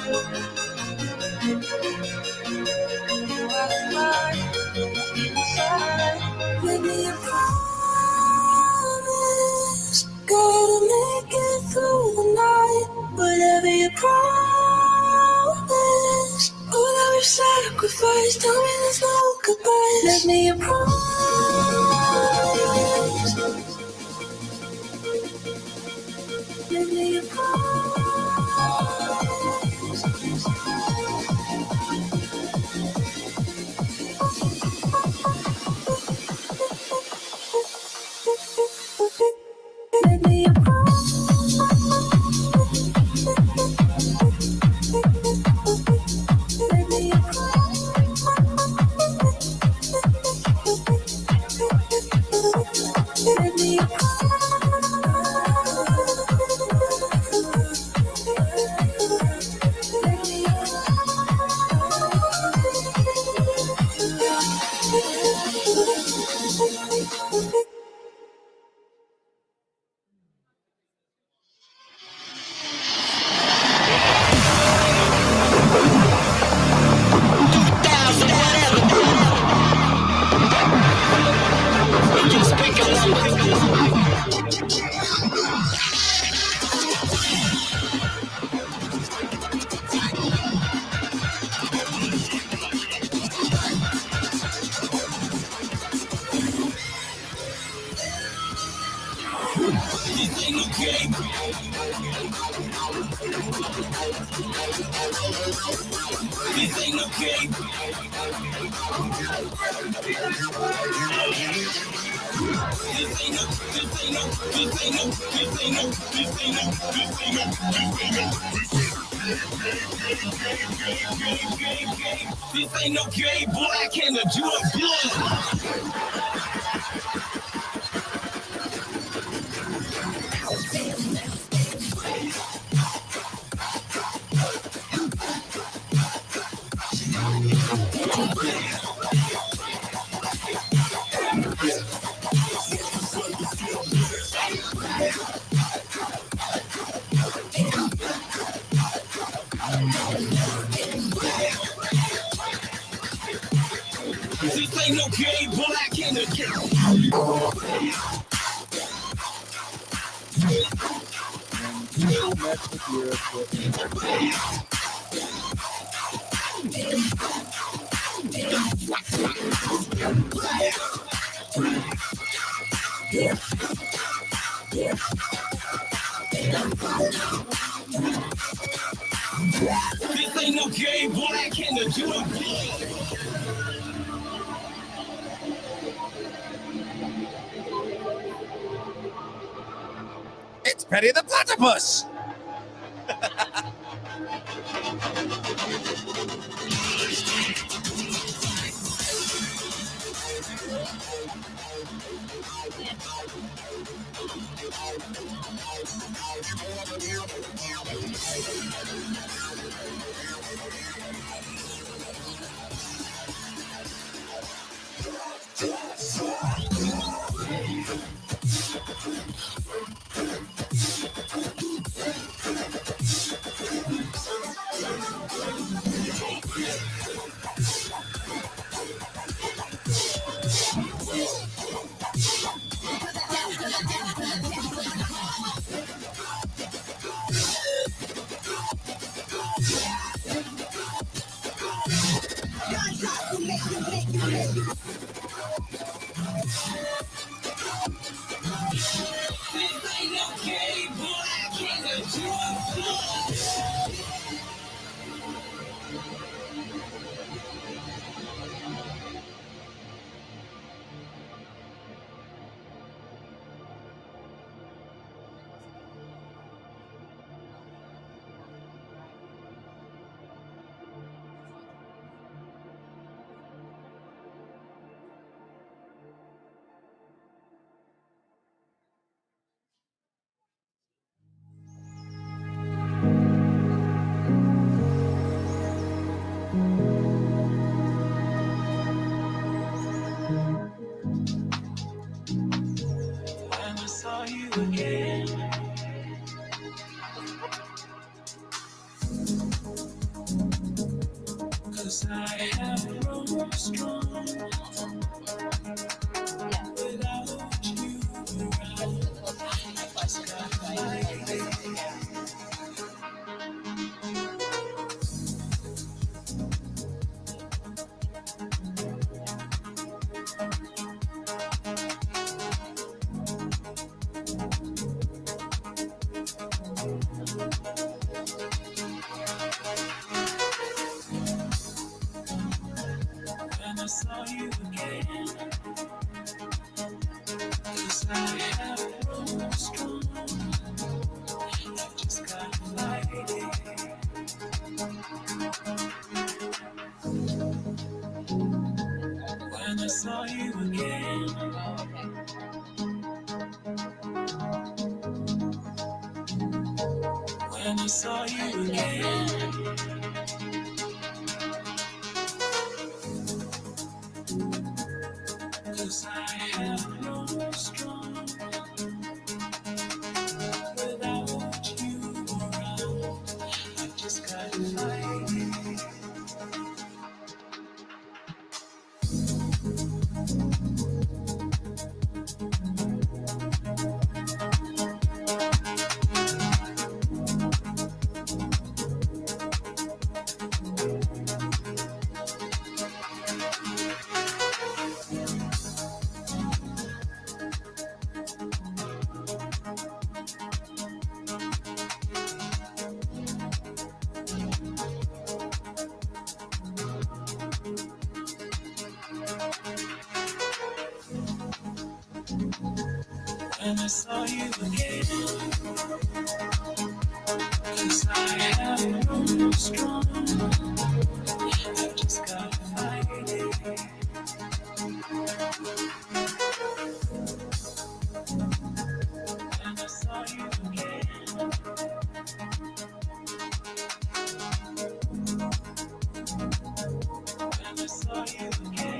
me a promise, gotta make it through the night. Whatever you promise, all our sacrifice. Tell me there's no goodbye. Make me a promise. Make me a promise. Make me a This ain't no gay black and the Jewish blood. This ain't no gay black and the This ain't no gay black and the Jewish blood. It's Petty the Platypus. when I saw you again. Cause I have no strong without you around. I just gotta fight it. When I saw you again, cause I have no strong, I just gotta fight it. When I saw you again, when I saw you again.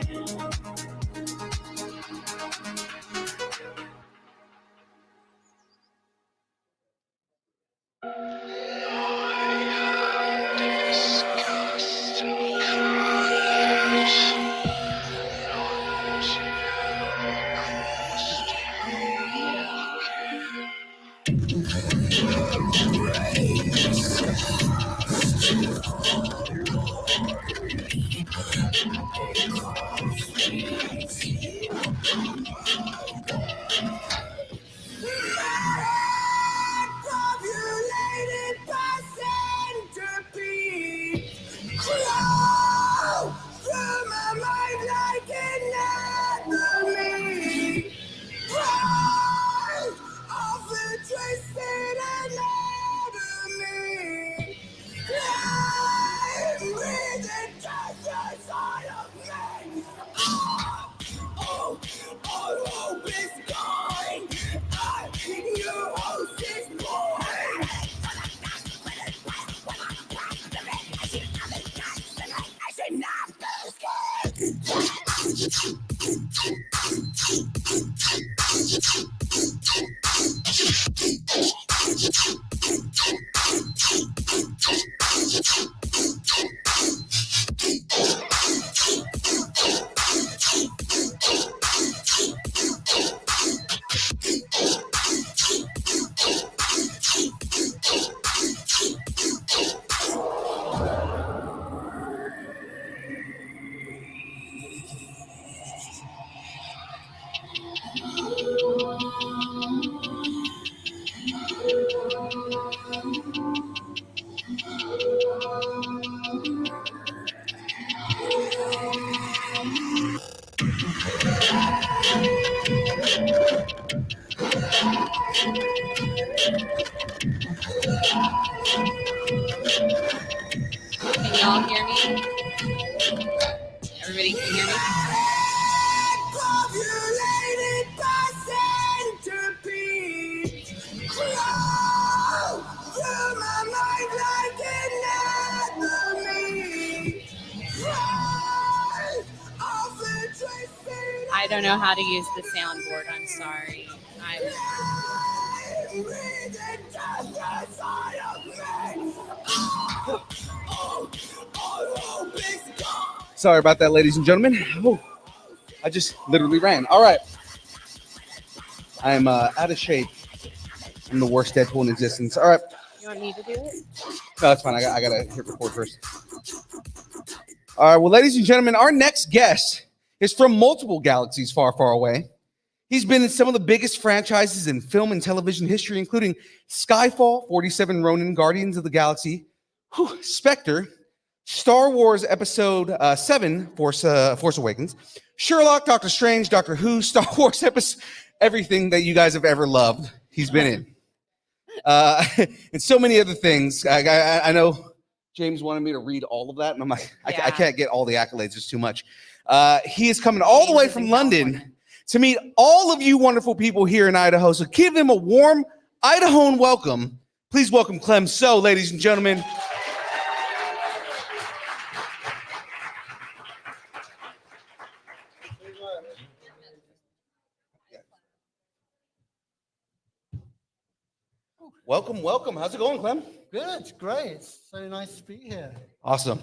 Populated by centipedes, crawl through my mind like anatomy. Rise of the twisted anatomy. Climb with the treasure side of me. Oh, all hope is gone. Your host is born. Can y'all hear me? Everybody can hear me? Populated by centipedes, crawl through my mind like anatomy. Rise of the twisted I don't know how to use the soundboard. I'm sorry. with the treasure side of me. All hope is gone. Sorry about that, ladies and gentlemen. Oh, I just literally ran. All right. I'm out of shape. I'm the worst Deadpool in existence. All right. You want me to do it? No, that's fine. I gotta hit record first. All right. Well, ladies and gentlemen, our next guest is from multiple galaxies far, far away. He's been in some of the biggest franchises in film and television history, including Skyfall, 47 Ronin, Guardians of the Galaxy, Spectre, Star Wars Episode 7, Force Awakens, Sherlock, Doctor Strange, Doctor Who, Star Wars episode, everything that you guys have ever loved, he's been in. And so many other things. I know James wanted me to read all of that, and I'm like, I can't get all the accolades. It's too much. He is coming all the way from London to meet all of you wonderful people here in Idaho. So give him a warm Idahoan welcome. Please welcome Clem So, ladies and gentlemen. Welcome, welcome. How's it going, Clem? Good, great. It's so nice to be here. Awesome.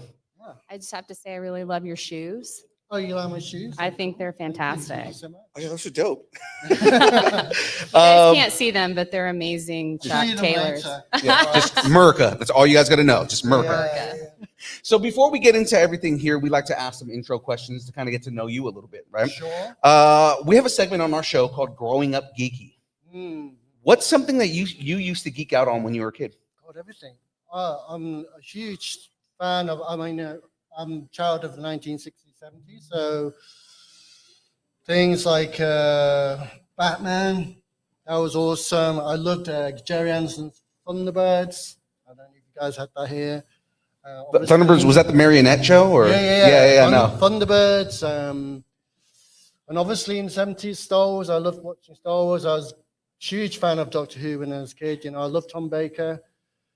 I just have to say, I really love your shoes. Oh, you like my shoes? I think they're Thank you fantastic. so much. Oh, yeah, those are dope. You guys can't see them, but they're amazing Show Chuck you them Taylors. later. Yeah, just Merca. That's all you guys got to know. Just Merca. Yeah, yeah, So before we get into everything here, we like to ask some intro questions to kind of get to know you a little bit, yeah. right? Sure. We have a segment on our show called Growing Up Geeky. Mm, What's something that you used to geek out on when you were a kid? God, everything. I'm a huge fan of, I'm a child of the 1960s, 70s, so things like Batman, that was awesome. I loved Jerry Anderson's Thunderbirds. I don't know if you guys had that here. Thunderbirds, was that the marionette show? Or Yeah, no. Thunderbirds. And obviously in the 70s, Star Wars. I loved watching Star Wars. I was a huge fan of Doctor Who when I was a kid. I loved Tom Baker.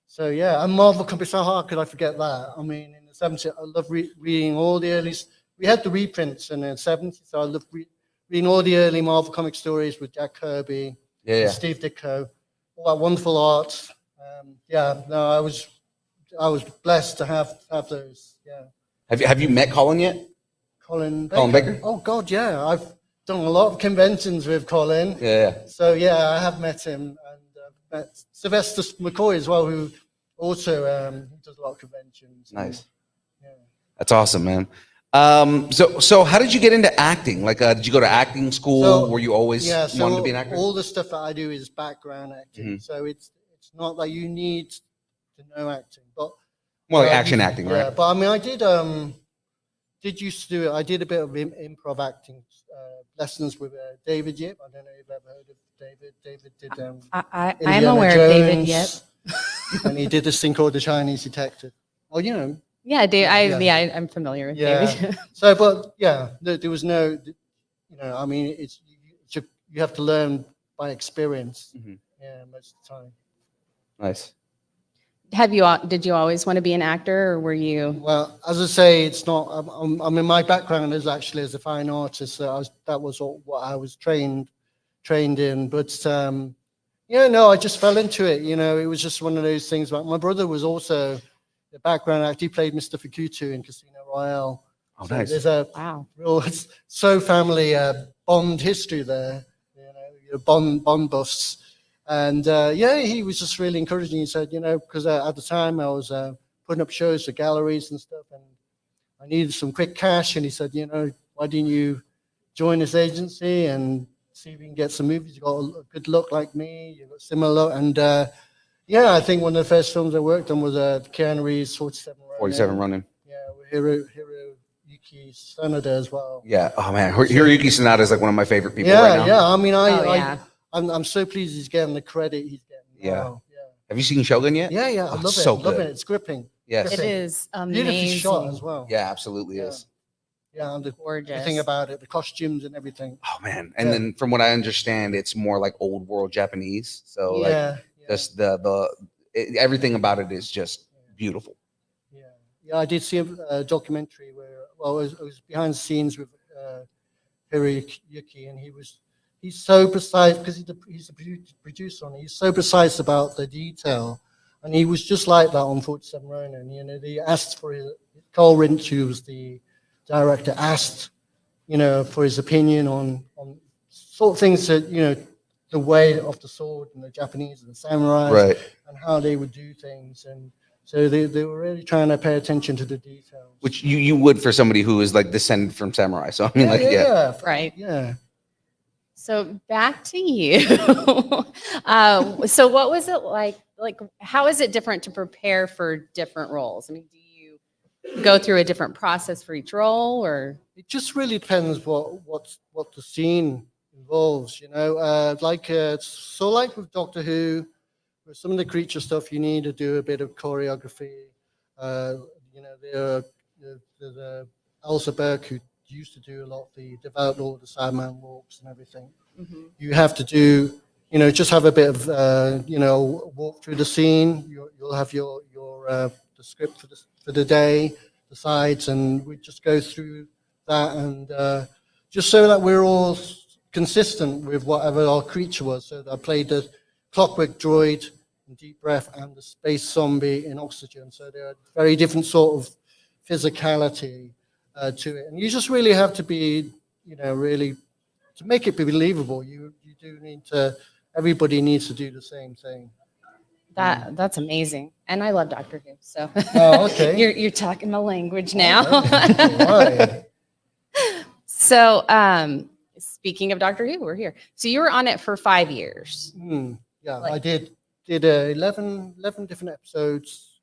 So yeah, and Marvel Comics. How could I forget that? I mean, in the 70s, I loved reading all the early. We had the reprints in the 70s, so I loved reading all the early Marvel comic stories with Jack Kirby, and Steve Ditko, all that wonderful art. No, I was blessed to have those. Yeah. Have you met Colin yet? Colin Baker? Oh God, yeah. I've done a lot of conventions with Colin. Yeah. So yeah, I have met him, and met Sylvester McCoy as well, who also does a lot of conventions. Nice. Yeah. That's awesome, man. So how did you get into acting? Like, did you go to acting school? So, Were you always so wanted to be an actor? all the stuff that I do is background acting. Mhm. So it's not that you need to know acting, but More like action acting, yeah. right? But I mean, I did used to do it. I did a bit of improv acting lessons with David Yip. I don't know if you've ever heard of David. David did. I am Indiana aware of David Yip. Jones, and he did this thing called The Chinese Detective. Oh, Yeah, Yeah. I'm familiar with Yeah. David. So, but yeah, there was no, I mean, you have to learn by experience. Mhm. Yeah, most of the time. Nice. Did you always want to be an actor, or were you? Well, as I say, it's not. I mean, my background is actually as a fine artist. So that was what I was trained in. But I just fell into it. It was just one of those things. But my brother was also the background actor. He played Mr. Fukutu in Casino Royale. Oh, So nice. there's a Wow. real family Bond history there. Your Bond buffs. And he was just really encouraging. He said, because at the time I was putting up shows for galleries and stuff, and I needed some quick cash. And he said, why didn't you join this agency and see if you can get some movies? You got a good look like me. You got similar look. And I think one of the first films I worked on was Keanu Reeves' 47 Ronin. 47 running. Yeah, with Hiroyuki Sanada as well. Yeah. Oh man, Hiroyuki Sanada is like one of my favorite people Yeah, right now. yeah. I mean, yeah. I'm so pleased he's getting the credit he's getting. Yeah. Now. Have you seen Shogun yet? Yeah, I Oh, love it. so Love good. it. It's gripping. Yes. It is Beautifully shot amazing. as well. Yeah, absolutely Yeah. is. Yeah, and Gorgeous. everything about it, the costumes and everything. Oh man. And Yeah. then from what I understand, it's more like old world Japanese. So like Yeah, just everything about it is just beautiful. yeah. I did see a documentary where, it was behind the scenes with Hiroyuki, and he's so precise because he's a producer on it. He's so precise about the detail, and he was just like that on 47 Ronin. They asked for Carl Rinch, who was the director, asked, for his opinion on sort of things that, the way of the sword and the Japanese and the samurais, Right. and how they would do things. And so they were really trying to pay attention to the details. Which you would for somebody who is like descended from samurai. So I mean, Right. Yeah. So back to you. So what was it like? Like, how is it different to prepare for different roles? I mean, do you go through a different process for each role, or? It just really depends what the scene involves, like with Doctor Who, with some of the creature stuff, you need to do a bit of choreography. There's Elsa Burke, who used to do a lot of the developed all the Sideman walks and everything. Mhm. You have to do, just have a bit of, walk through the scene. You'll have your the script for the day, the sides, and we just go through that, and just so that we're all consistent with whatever our creature was. So I played the clockwork droid in Deep Breath and the space zombie in Oxygen. So there are very different sort of physicality to it, and you just really have to be, really to make it believable. You do need to. Everybody needs to do the same thing. That's amazing, and I love Doctor Who. So Oh, okay. you're talking my language now. Right. So speaking of Doctor Who, we're here. So you were on it for 5 years. Yeah, Like- I did 11 different episodes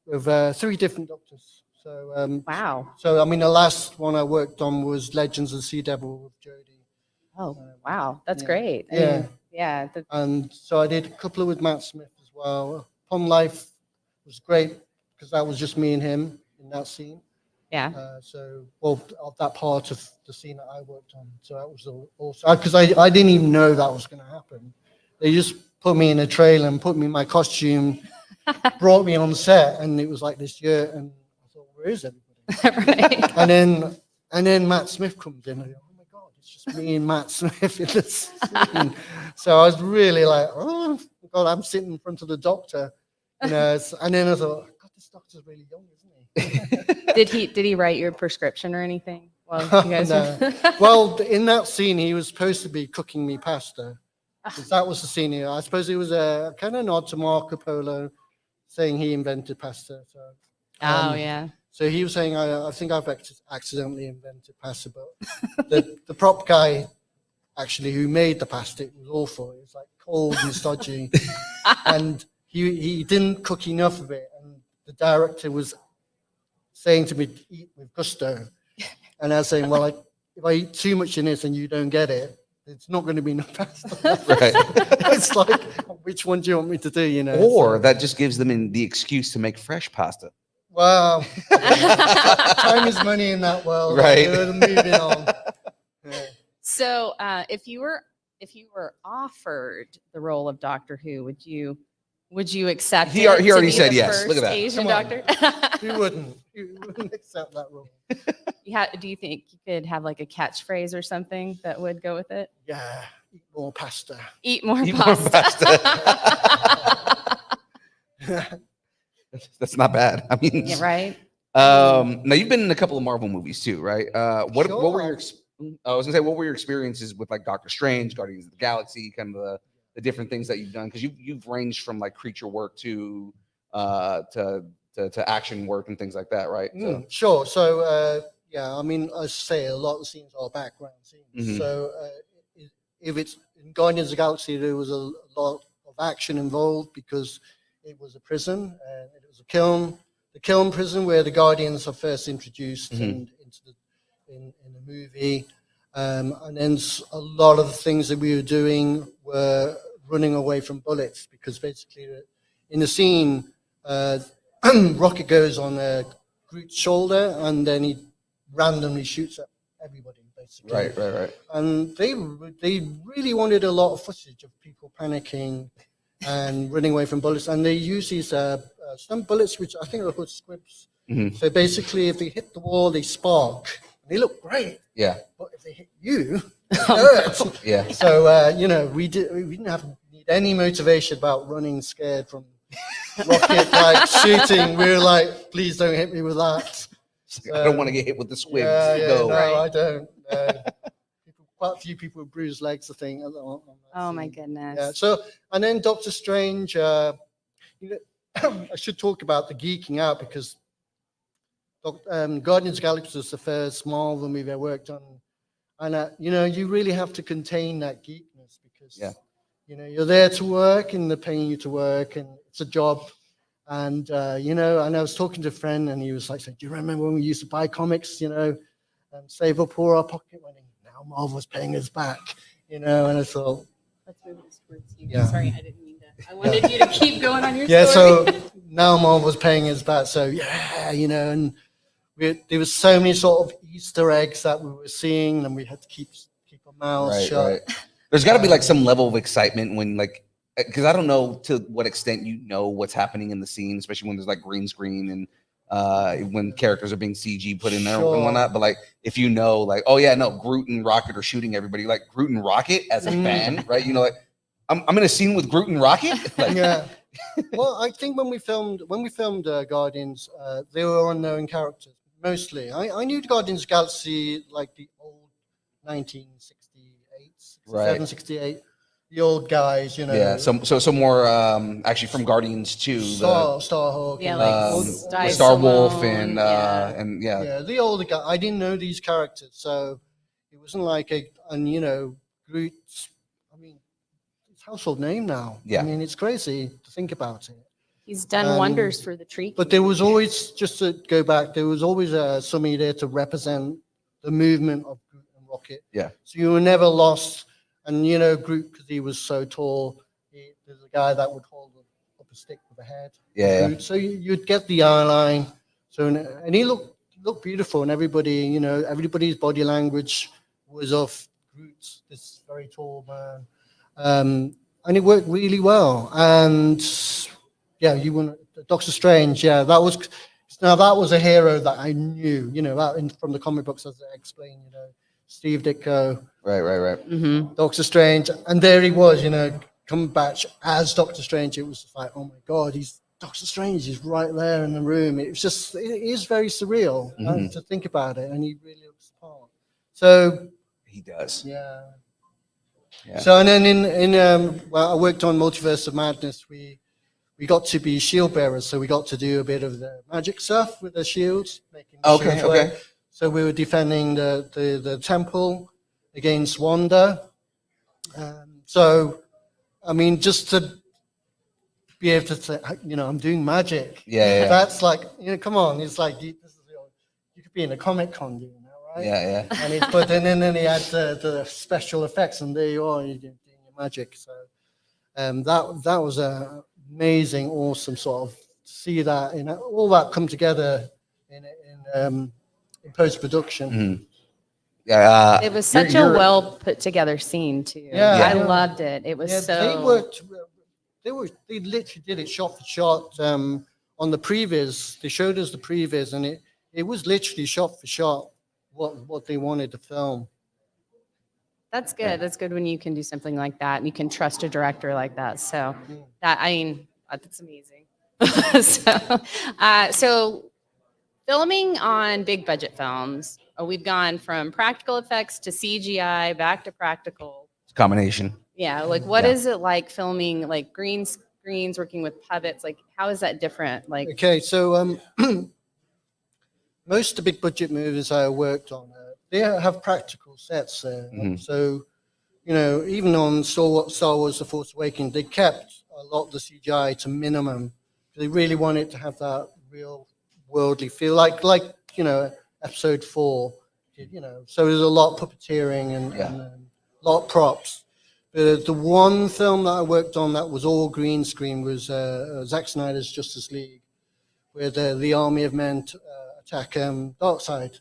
with 3 different doctors. So Wow. so I mean, the last one I worked on was Legends of the Sea Devil with Jodie. Oh, wow. That's yeah. great. I Yeah. mean, yeah. And so I did a couple with Matt Smith as well. Upon Life was great because that was just me and him in that scene. Yeah. Of that part of the scene that I worked on. So that was also because I didn't even know that was going to happen. They just put me in a trailer and put me in my costume, brought me on set, and it was like this year. And I thought, where is everybody? Right. And then Matt Smith comes in. And I go, oh my God, it's just me and Matt Smith in this scene. So I was really like, oh God, I'm sitting in front of the doctor. And then I thought, God, this doctor's really young, isn't he? Did he write your prescription or anything? Well, you guys No. Well, in that scene, he was supposed to be cooking me pasta. 'Cause that was the scene here. I suppose it was a kind of nod to Marco Polo saying he invented pasta. So, Oh, yeah. So he was saying, I think I've accidentally invented pasta, but the prop guy actually who made the pasta, it was awful. It was like cold and stodgy. And he didn't cook enough of it. And the director was saying to me, eat with gusto. And I was saying, well, if I eat too much in this and you don't get it, it's not going to be enough pasta. Right. It's like, which one do you want me to do, Or So- that just gives them the excuse to make fresh pasta. Wow. Time is money in that world. Right. Moving on. Yeah. So if you were offered the role of Doctor Who, would you accept He it already to be said the yes. Look at first that. Asian Come on. doctor? Who wouldn't? Who wouldn't accept that role? Do you think you could have like a catchphrase or something that would go with it? Yeah. Eat more pasta. Eat more Eat more pasta. That's not bad. I mean, Yeah, right? now you've been in a couple of Marvel movies too, right? What were Sure. your I was gonna say, what were your experiences with like Doctor Strange, Guardians of the Galaxy, kind of the different things that you've done? Because you've ranged from like creature work to action work and things like that, right? So, Sure. So, yeah, I mean, I say a lot of the scenes are background scenes. Mhm. So, if it's in Guardians of the Galaxy, there was a lot of action involved because it was a prison and it was a kiln, the kiln prison where the Guardians are first introduced Mhm. in the movie. And then a lot of the things that we were doing were running away from bullets because basically in the scene, Rocket goes on Groot's shoulder and then he randomly shoots at everybody, basically. right. And they really wanted a lot of footage of people panicking and running away from bullets. And they use these some bullets, which I think are called squibs. Mhm. So basically, if they hit the wall, they spark. They look great, Yeah, but if they hit you, it hurts. yeah. So we didn't need any motivation about running scared from rocket like shooting. We were like, please don't hit me with that. I don't want to get hit with the squibs. Yeah, Go. no, Right. I don't. Quite a few people with bruised legs, I think. On that Oh my scene. goodness. Yeah. So, and then Doctor Strange. I should talk about the geeking out because Guardians of the Galaxy was the first Marvel movie I worked on, and you really have to contain that geekness because Yeah. you're there to work and they're paying you to work and it's a job. And and I was talking to a friend and he was like, "Do you remember when we used to buy comics, and save up all our pocket money? Now Marvel's paying us back, And I thought, Let's move this towards you. Yeah. Sorry, I didn't mean to. I wanted you to keep going on your yeah. story. So now Marvel's paying us back. So yeah, and there was so many sort of Easter eggs that we were seeing, and we had to keep our mouths Right, shut. right. There's got to be like some level of excitement when like, because I don't know to what extent you know what's happening in the scene, especially when there's like green screen and when characters are being CG put in there and Sure. whatnot. But like, if you know, like, oh yeah, no, Groot and Rocket are shooting everybody. Like Groot and Rocket as a fan, right? You know, like I'm in a scene with Groot and Rocket. Like, Yeah. Well, I think when we filmed Guardians, they were unknown characters mostly. I knew Guardians of the Galaxy like the old 1968, 67, Right. 68, the old guys, you know. yeah, some more actually from Guardians 2, Starhawk, Yeah, and like um, Sty Star Wolf Stallone, and yeah. yeah, the older guy. I didn't know these characters, so it wasn't like Groot. I mean, it's a household name now. Yeah. I mean, it's crazy to think about it. He's done wonders for the tree. But there was always, just to go back, there was always somebody there to represent the movement of Groot and Rocket. Yeah. So you were never lost. And, Groot, because he was so tall, there's a guy that would hold up a stick with a head. Yeah, Groot. So you'd get the eye line. So, and he looked beautiful, and everybody, everybody's body language was of Groot, this very tall man. And it worked really well. And yeah, Doctor Strange. Yeah, that was a hero that I knew. From the comic books, as I explained. Steve Ditko, Right. Mm-hmm. Doctor Strange, and there he was. Coming back as Doctor Strange. It was like, oh my God, he's Doctor Strange. He's right there in the room. It is very surreal to think about it, and he really looks the part. So He does. yeah. Yeah. So and then I worked on Multiverse of Madness. We got to be shield bearers, so we got to do a bit of the magic stuff with the shields. Making the shields work. So we were defending the temple against Wanda. So, I mean, just to be able to say, I'm doing magic. Yeah. That's like, come on. It's like you could be in a Comic Con doing that, right? Yeah. But then he had the special effects, and there you are, you're doing your magic. So that was a amazing, awesome sort of see that all that come together in post production. Mhm. Yeah. It was such a well put together scene too. Yeah. I loved it. It was so. They literally did it shot for shot on the previs. They showed us the previs, and it was literally shot for shot what they wanted to film. That's good. That's good when you can do something like that and you can trust a director like that. So that's amazing. So filming on big budget films, we've gone from practical effects to CGI back to practical. It's a combination. Yeah. Like what is it like filming like green screens, working with puppets? Like how is that different? Like, okay. So most of the big budget movies I worked on, they have practical sets there. So, even on Star Wars: The Force Awakens, they kept a lot of the CGI to minimum. They really wanted to have that real worldly feel, like Episode 4. So there's a lot of puppeteering and a lot of props. But the one film that I worked on that was all green screen was Zack Snyder's Justice League, where the army of men attack Darkseid.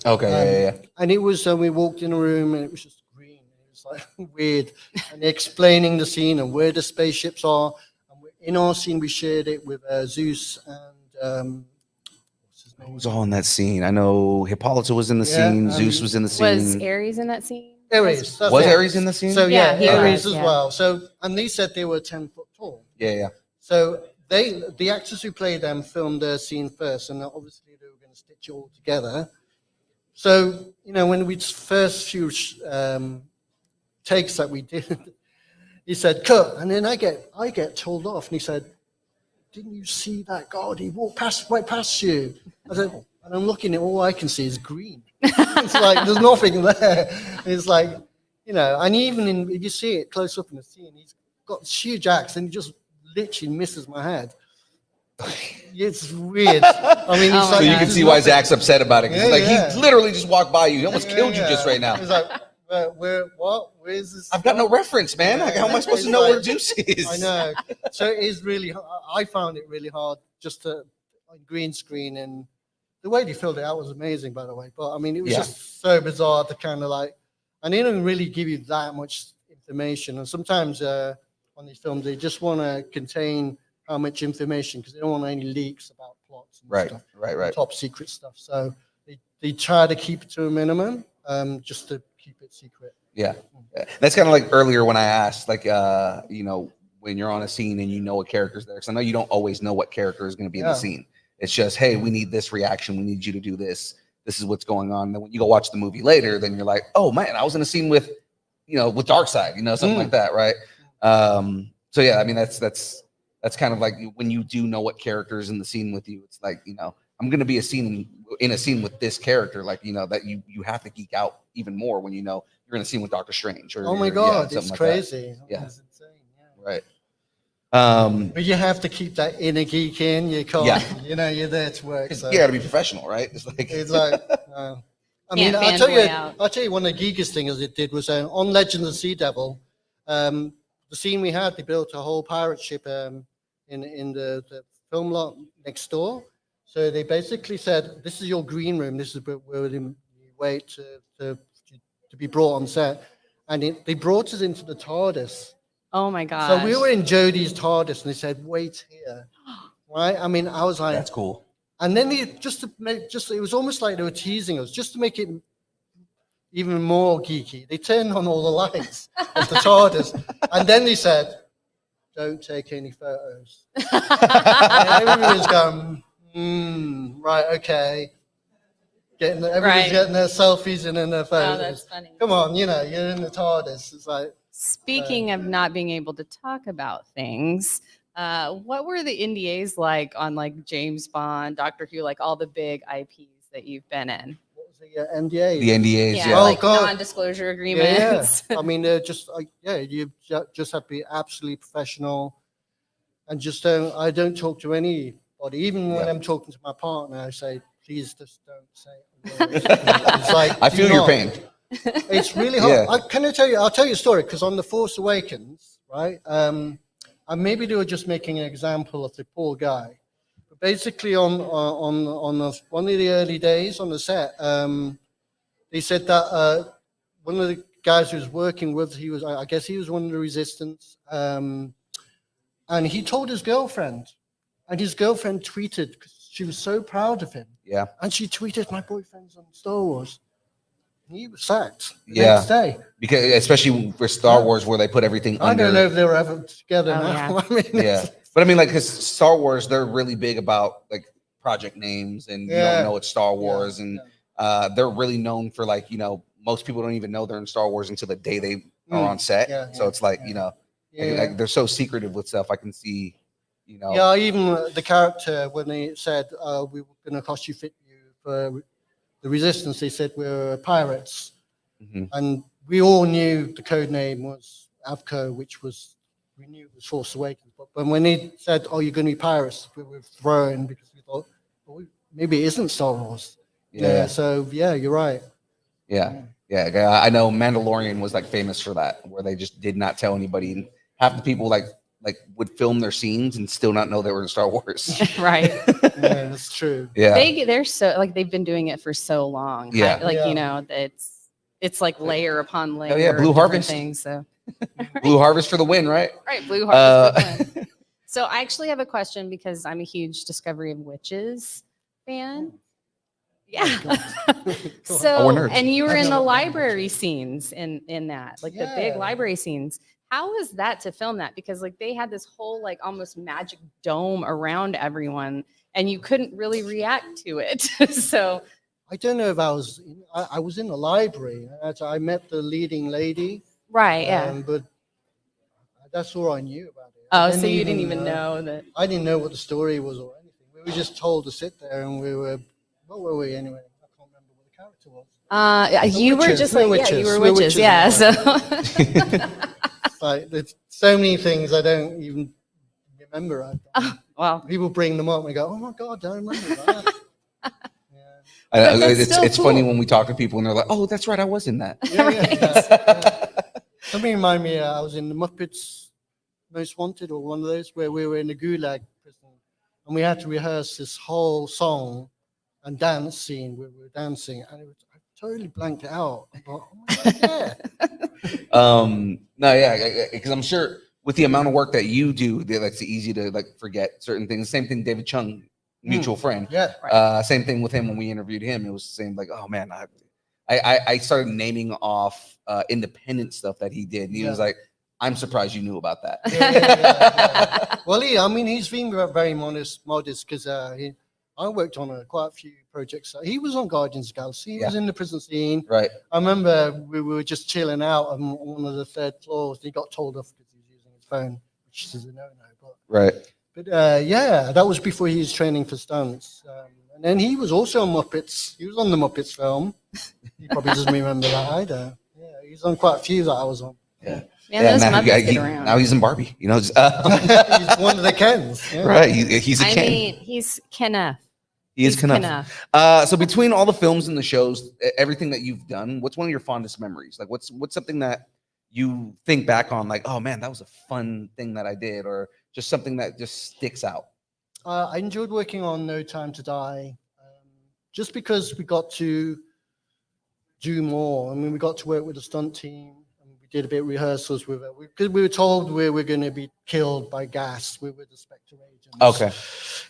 Okay. Yeah. And it was, we walked in a room and it was just green. It was like weird. And explaining the scene and where the spaceships are. And in our scene, we shared it with Zeus and what's his name? Who was all in that scene? I know Hippolyta was in the scene. Zeus was in the scene. was Ares in that scene? Ares. Was Ares in the scene? So Yeah, he Ares was, as well. So, and they said they were 10 foot tall. Yeah. So the actors who played them filmed their scene first, and obviously they were going to stitch it all together. So, when we first few takes that we did, he said, cut. And then I get told off. And he said, didn't you see that God? He walked right past you. I said, and I'm looking at all I can see is green. It's like, there's nothing there. It's like, and even if you see it close up in the scene, he's got this huge axe and he just literally misses my head. It's weird. I mean, Oh So you can see why Zach's upset about it. 'Cause Yeah, he literally just walked by you. He almost killed you just right now. He's like, where's this? I've got no reference, man. How am I supposed to know where Zeus is? I know. So it is really, I found it really hard just to on green screen, and the way they filled it out was amazing, by the way. But I mean, it was just so bizarre to kind of like, and they don't really give you that much information. And sometimes on these films, they just want to contain how much information because they don't want any leaks about plots and Right, stuff, right. top secret stuff. So they try to keep it to a minimum, just to keep it secret. Yeah. That's kind of like earlier when I asked, like, you know, when you're on a scene and you know a character's there. Because I know you don't always know what character is going to be in the Yeah. scene. It's just, hey, we need this reaction. We need you to do this. This is what's going on. Then when you go watch the movie later, then you're like, oh man, I was in a scene with, you know, with Darkseid, you know, something like that, right? So yeah, I mean, that's kind of like when you do know what character is in the scene with you. It's like, you know, I'm going to be in a scene with this character, like, you know, that you have to geek out even more when you know you're in a scene with Doctor Strange. Or Oh my yeah, God, something it's like crazy. Yeah. It's insane. Yeah. Right. But you have to keep that inner geek in. You can't, you know, you're there to work. So You got to be professional, right? it's like, I mean, Can't I'll fanboy out. tell you one of the geekiest things it did was on Legends of the Sea Devil, the scene we had, they built a whole pirate ship in the film lot next door. So they basically said, this is your green room. This is where you wait to be brought on set. And they brought us into the TARDIS. Oh my gosh. So we were in Jodie's TARDIS, and they said, "Wait here." Right? I mean, I was like, That's cool. And then they it was almost like they were teasing us, just to make it even more geeky. They turned on all the lights of the TARDIS, and then they said, "Don't take any photos." And everybody was going, right, okay. Everybody's getting their selfies and then their photos. Oh, that's funny. Come on, you know, you're in the TARDIS. It's like. Speaking of not being able to talk about things, what were the NDAs like on like James Bond, Doctor Who, like all the big IPs that you've been in? What was the NDA? The NDAs, Yeah, yeah. like God. non-disclosure Yeah, agreements. I mean, they're just like, you just have to be absolutely professional, and just I don't talk to anybody. Even when I'm talking to my partner, I say, please just don't say a word. It's like, I do feel your not. pain. It's really hard. Yeah. I'll tell you a story, because on The Force Awakens, right? And maybe they were just making an example of the poor guy. But basically, on one of the early days on the set, they said that one of the guys who was working with, I guess he was one of the Resistance, and he told his girlfriend, and his girlfriend tweeted, because she was so proud of him. Yeah. And she tweeted, "My boyfriend's on Star Wars." He was sacked the Yeah. next day. Because especially for Star Wars, where they put everything I under. don't know if they were ever together Oh, now. yeah. I mean, Yeah. But I mean, like, because Star Wars, they're really big about like project names, and you Yeah. don't know it's Star Wars, and they're really known for, like, you know, most people don't even know they're in Star Wars until the day they are on set. Yeah, So yeah, it's like, yeah. you know, Yeah. like they're so secretive with stuff. I can see, you know. Yeah, even the character, when they said, we were going to cost you for the Resistance, they said we're pirates. Mhm. And we all knew the code name was Avco, which we knew it was Force Awakens. But when they said, "Oh, you're going to be pirates," we were thrown, because we thought, well, maybe it isn't Star Wars. Yeah. So yeah, you're right. Yeah. Yeah. I know Mandalorian was like famous for that, where they just did not tell anybody. And half the people like would film their scenes and still not know they were in Star Wars. Right. Yeah, that's true. Yeah. They're so like they've been doing it for so long. Yeah. Like, Yeah. you know, it's like layer upon layer. yeah, Blue of different Harvest. things. So Blue Harvest for the win, right? right, Blue Harvest. Uh, for the win. So I actually have a question, because I'm a huge Discovery of Witches fan. Yeah. So, nerds. and you were in the library scenes in that, like the big Yeah. library scenes. How was that to film that? Because like they had this whole like almost magic dome around everyone, and you couldn't really react to it. So I don't know if I was in the library. I met the leading lady. right, yeah. But that's all I knew about it. Oh, so you didn't even know that. I didn't know what the story was or anything. We were just told to sit there, and what were we anyway? I can't remember what the character was. You were witches, just we're like, yeah, you witches, were we're witches, witches yeah. in So, Like, there's so many things I don't even remember. well, People bring them up and we go, "Oh my God, I remember that." But that's it's still it's funny cool. when we talk to people and they're like, "Oh, that's right, I was in that." Something remind me, I was in the Muppets Most Wanted, or one of those, where we were in the Gulag prison, and we had to rehearse this whole song and dance scene where we were dancing, and totally blanked it out. I thought, oh my God, yeah. No, yeah, because I'm sure with the amount of work that you do, it's easy to like forget certain things. Same thing, David Chung, mutual friend. Yeah. Same thing with him when we interviewed him. It was the same, like, oh man, I started naming off independent stuff that he did, and he was like, I'm surprised you knew about that. Yeah. Well, I mean, he's been very modest because I worked on quite a few projects. He was on Guardians of the Galaxy. He was in the prison scene. Right. I remember we were just chilling out on one of the third floors. He got told off because he was using his phone, which is a no-no. Right. But yeah, that was before he was training for stunts. And then he was also on Muppets. He was on the Muppets film. He probably doesn't remember that either. Yeah, he's on quite a few that I was on. Yeah. Man, those now, Muppets get around. now he's in Barbie. You know, He's one of the Kens. Yeah. right? He's a I Ken. mean, he's Kenneth. He is He's Kenneth. So between all the films and the shows, everything that you've done, what's one of your fondest memories? Like, what's something that you think back on, like, oh man, that was a fun thing that I did, or just something that just sticks out? I enjoyed working on No Time to Die, just because we got to do more. I mean, we got to work with the stunt team, and we did a bit of rehearsals with it. Because we were told we were going to be killed by gas. We were the Spectre agents. Okay.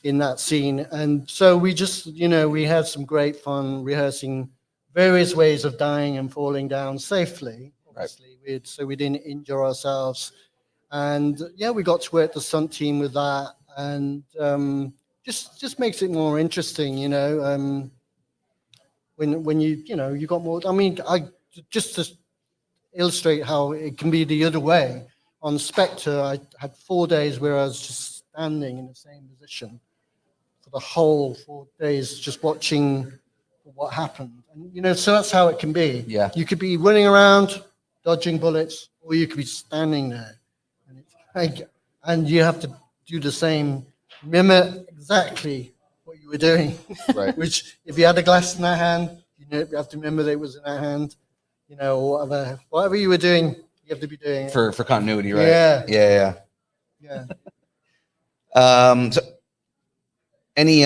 In that scene. And so we just, we had some great fun rehearsing various ways of dying and falling down safely, obviously, so we didn't injure ourselves. And yeah, we got to work the stunt team with that, and just makes it more interesting, when you got more. I mean, just to illustrate how it can be the other way. On Spectre, I had 4 days where I was just standing in the same position for the whole 4 days, just watching what happened. And, so that's how it can be. Yeah. You could be running around, dodging bullets, or you could be standing there. And it's like, and you have to do the same, mimic exactly what you were doing. Right. Which, if you had a glass in that hand, you have to remember that it was in that hand. Or whatever you were doing, you have to be doing it. For continuity, right? Yeah. So any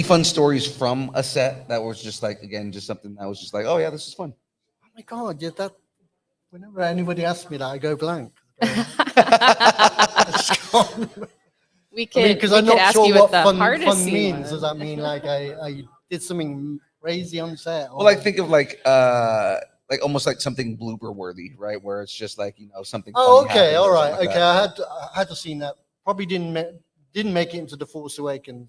fun stories from a set that was just like, again, just something that was just like, oh yeah, this is fun? Oh my God, yeah, that whenever anybody asks me that, I go blank. We could, because we I'm could not ask sure you what the fun hardest scene means. was. Does that mean like I did something crazy on set? Well, I think of like almost like something blooper worthy, right? Where it's just like, something. Oh, funny okay, happened all or right, something like okay. that. I had to see that. Probably didn't make it into The Force Awakens,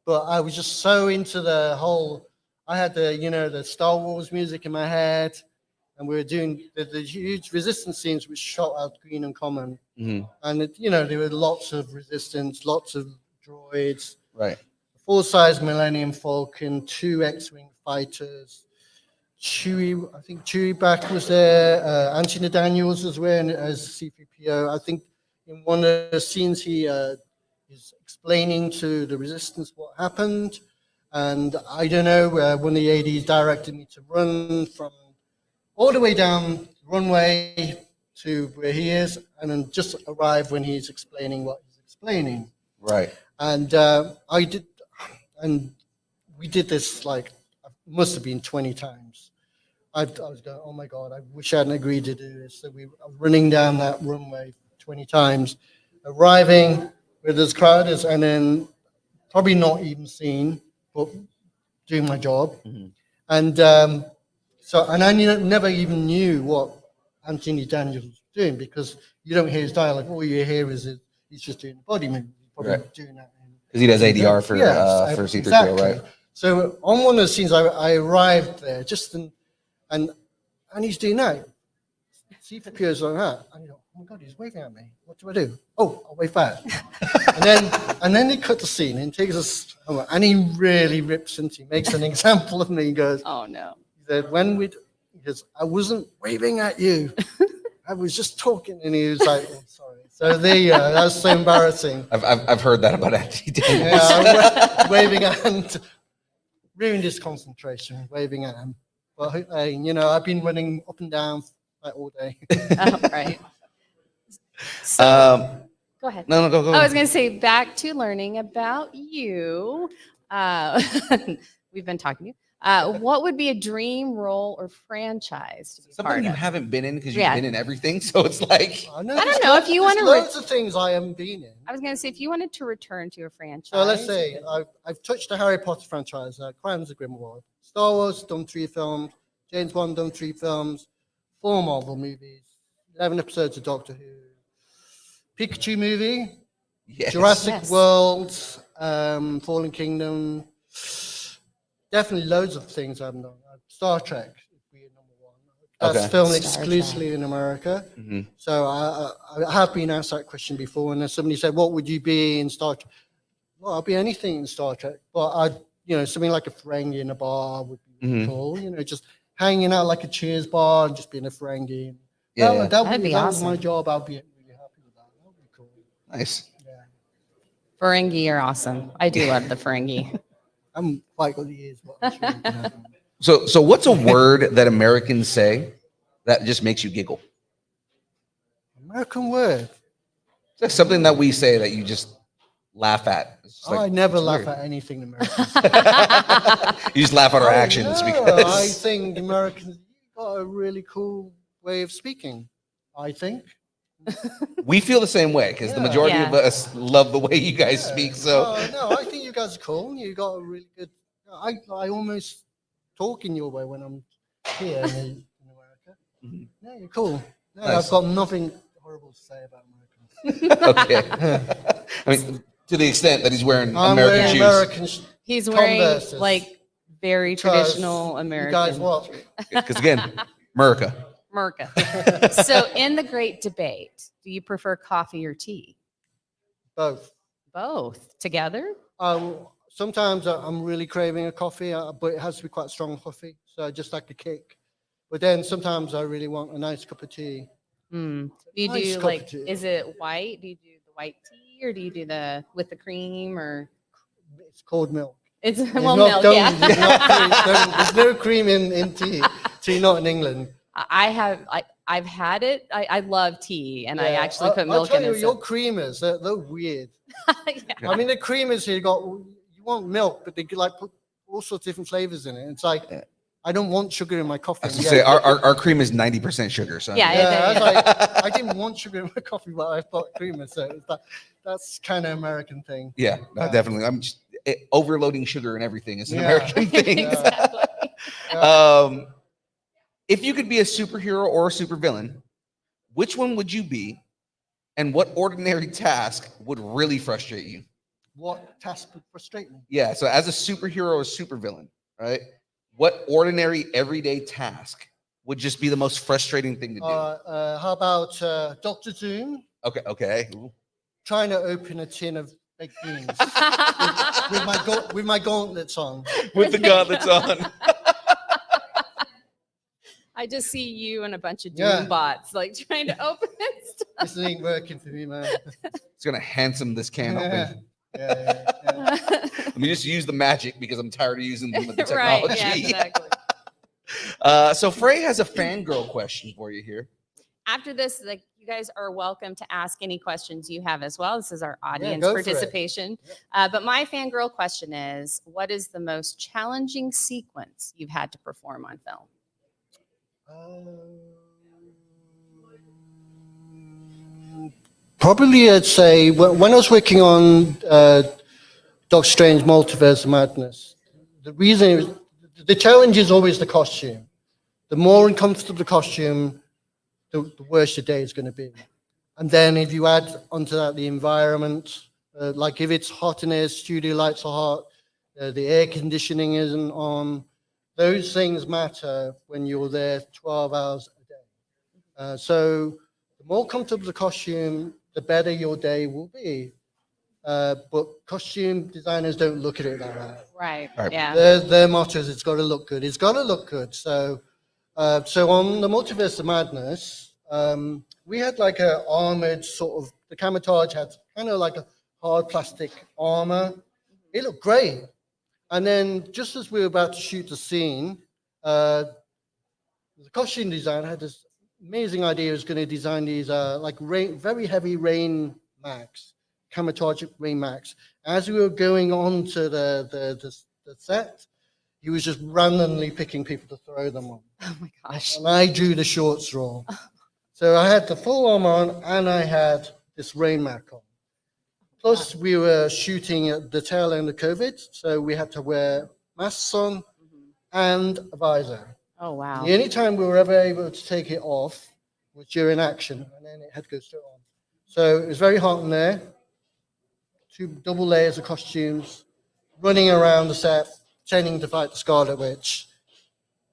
but I was just so into the whole. I had the Star Wars music in my head, and we were doing the huge resistance scenes, which shot out green and common, Mhm. and there were lots of resistance, lots of droids, Right. full-size Millennium Falcon, 2 X-wing fighters. I think Chewie back was there. Anthony Daniels was wearing it as C-3PO. I think in one of the scenes he is explaining to the Resistance what happened. And I don't know, one of the ADs directed me to run from all the way down the runway to where he is, and then just arrive when he's explaining what he's explaining. Right. And I did, and we did this like, must have been 20 times. I was going, oh my God, I wish I hadn't agreed to do this. So I was running down that runway 20 times, arriving where there's crowds, and then probably not even seen, but doing my job. Mm-hmm. And and I never even knew what Anthony Daniels was doing, because you don't hear his dialogue. All you hear is he's just doing the body movement. He's probably doing that. Because he does ADR for C-3PO, exactly. right? So on one of the scenes, I arrived there and he's doing that. C-3PO is like that. And you go, oh my God, he's waving at me. What do I do? Oh, I'll wave back. and then they cut the scene and takes us, and he really rips into, he makes an example of me. He goes, Oh no. he said, he goes, I wasn't waving at you. I was just talking. And he was like, oh, sorry. So there you go. That was so embarrassing. I've heard that about Anthony Daniels. Yeah, waving at him, ruined his concentration, waving at him. But I've been running up and down like all day. Oh, right. So, go ahead. No, go. I was going to say, back to learning about you. We've been talking to you. What would be a dream role or franchise to be Something part you of? haven't been in because you've Yeah. been in everything. So it's like, I don't know if you want to. Loads of things I haven't been in. I was going to say if you wanted to return to a franchise. So let's say I've touched the Harry Potter franchise, Crimes of Grindelwald. Star Wars, done 3 films. James Bond, done 3 films. 4 Marvel movies. 11 episodes of Doctor Who. Pikachu movie. yes. Jurassic Yes. World. Fallen Kingdom. Definitely loads of things I've done. Star Trek would be number 1. That's Okay. filmed Star exclusively in America. Mhm. So I have been asked that question before, and then somebody said, "What would you be in Star Trek?" Well, I'll be anything in Star Trek, but something like a Ferengi in a bar would be really Mhm. cool. Just hanging out like a Cheers bar and just being a Ferengi. Yeah, That, yeah. That'd be that was my awesome. job. I'll be really happy with that. That would be cool. Nice. Yeah, Ferengi are awesome. I do love the Ferengi. I'm quite good at years. But I'm sure you can have them. So what's a word that Americans say that just makes you giggle? American word. Just something that we say that you just laugh at. It's just I never it's laugh weird. at anything American. You just laugh at our actions I because think Americans got a really cool way of speaking. I think. we feel the same way because the Yeah. majority of Yeah. us love the way you guys Yeah. speak. So No, I think you guys are cool. You got a really good. I almost talk in your way when I'm here in America. Mhm. Yeah, you're cool. No, Nice. I've got nothing horrible to say about Americans. okay. I mean, to the extent that he's wearing I'm American wearing shoes. American He's wearing Converses. like very because traditional American. You guys what? Because again, America. America. So in the great debate, do you prefer coffee or tea? Both. Both together? Sometimes I'm really craving a coffee, but it has to be quite strong coffee. So I just like a kick. But then sometimes I really want a nice cup of tea. Hmm. Do you Nice do cup of like, tea. is it white? Do you do the white tea or do you do the with the cream or? It's called milk. It's There's well, not- milk, don't- yeah. there's not cream- there's no cream in tea. Tea not in England. I've had it. I love tea and I Yeah, actually put I'll milk tell in you, it. your creamers, they're weird. Yeah. I mean, the creamers here you want milk, but they like put all sorts of different flavors in it. It's like, I don't want sugar in my coffee. I was and gonna yet- say our cream is 90% sugar. So Yeah, Yeah, I was yeah. like, I didn't want sugar in my coffee, but I thought creamer. So it's like, that's kind of American thing. yeah, no, Yeah. definitely. I'm just overloading sugar and everything is an Yeah. American thing. Exactly. If you could be a superhero or a supervillain, which one would you be, and what ordinary task would really frustrate you? What task would frustrate me? Yeah. So as a superhero or supervillain, right? What ordinary everyday task would just be the most frustrating thing to do? How about Dr. Zoom Okay. Okay. Ooh. trying to open a tin of baked beans with my gauntlets on? With the gauntlets on. I just see you and a bunch of doom Yeah. bots like trying to open it. This ain't working for me, man. It's gonna handsome this can open. Yeah. Let me just use the magic because I'm tired of using the Right. technology. Yeah, exactly. So Frey has a fangirl question for you here. After this, like you guys are welcome to ask any questions you have as well. This is our audience go for it. participation. But my fangirl question is, what is the most challenging sequence you've had to perform on film? Probably I'd say when I was working on Doctor Strange Multiverse of Madness, the challenge is always the costume. The more uncomfortable the costume, the worse your day is going to be. And then if you add onto that the environment, like if it's hot in there, studio lights are hot, the air conditioning isn't on, those things matter when you're there 12 hours a day. So the more comfortable the costume, the better your day will be. But costume designers don't look at it that way. Right. Right. Yeah. Their motto is it's got to look good. It's got to look good. So on the Multiverse of Madness, we had like a armored sort of, the camouflage had kind of like a hard plastic armor. It looked great. And then just as we were about to shoot the scene, the costume designer had this amazing idea. He was going to design these very heavy rain max, camouflage rain max. As we were going on to the set, he was just randomly picking people to throw them on. Oh my gosh. And I drew the short straw. So I had the full arm on and I had this rain mac on. Plus, we were shooting at the tail end of COVID, so we had to wear masks on and a visor. Oh wow. The only time we were ever able to take it off was during action, and then it had to go straight on. So it was very hot in there. 2 double layers of costumes, running around the set, pretending to fight the Scarlet Witch.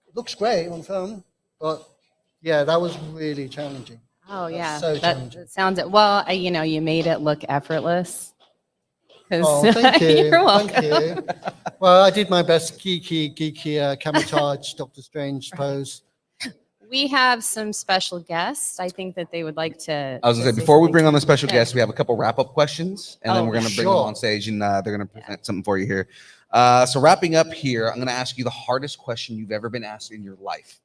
It looks great on film, but yeah, that was really challenging. Oh yeah. so that, challenging. that sounds well. You know, you made it look effortless. 'Cause- Oh, thank you. You're welcome. Thank you. Well, I did my best geeky camouflage Doctor Strange pose. We have some special guests. I think that they would like to. I was gonna to say before we something. bring on the special Yeah. guests, we have a couple wrap up questions, and then Oh, we're gonna bring them sure. on stage, and they're gonna present something for you here. So wrapping up here, I'm gonna ask you the hardest question you've ever been asked in your life.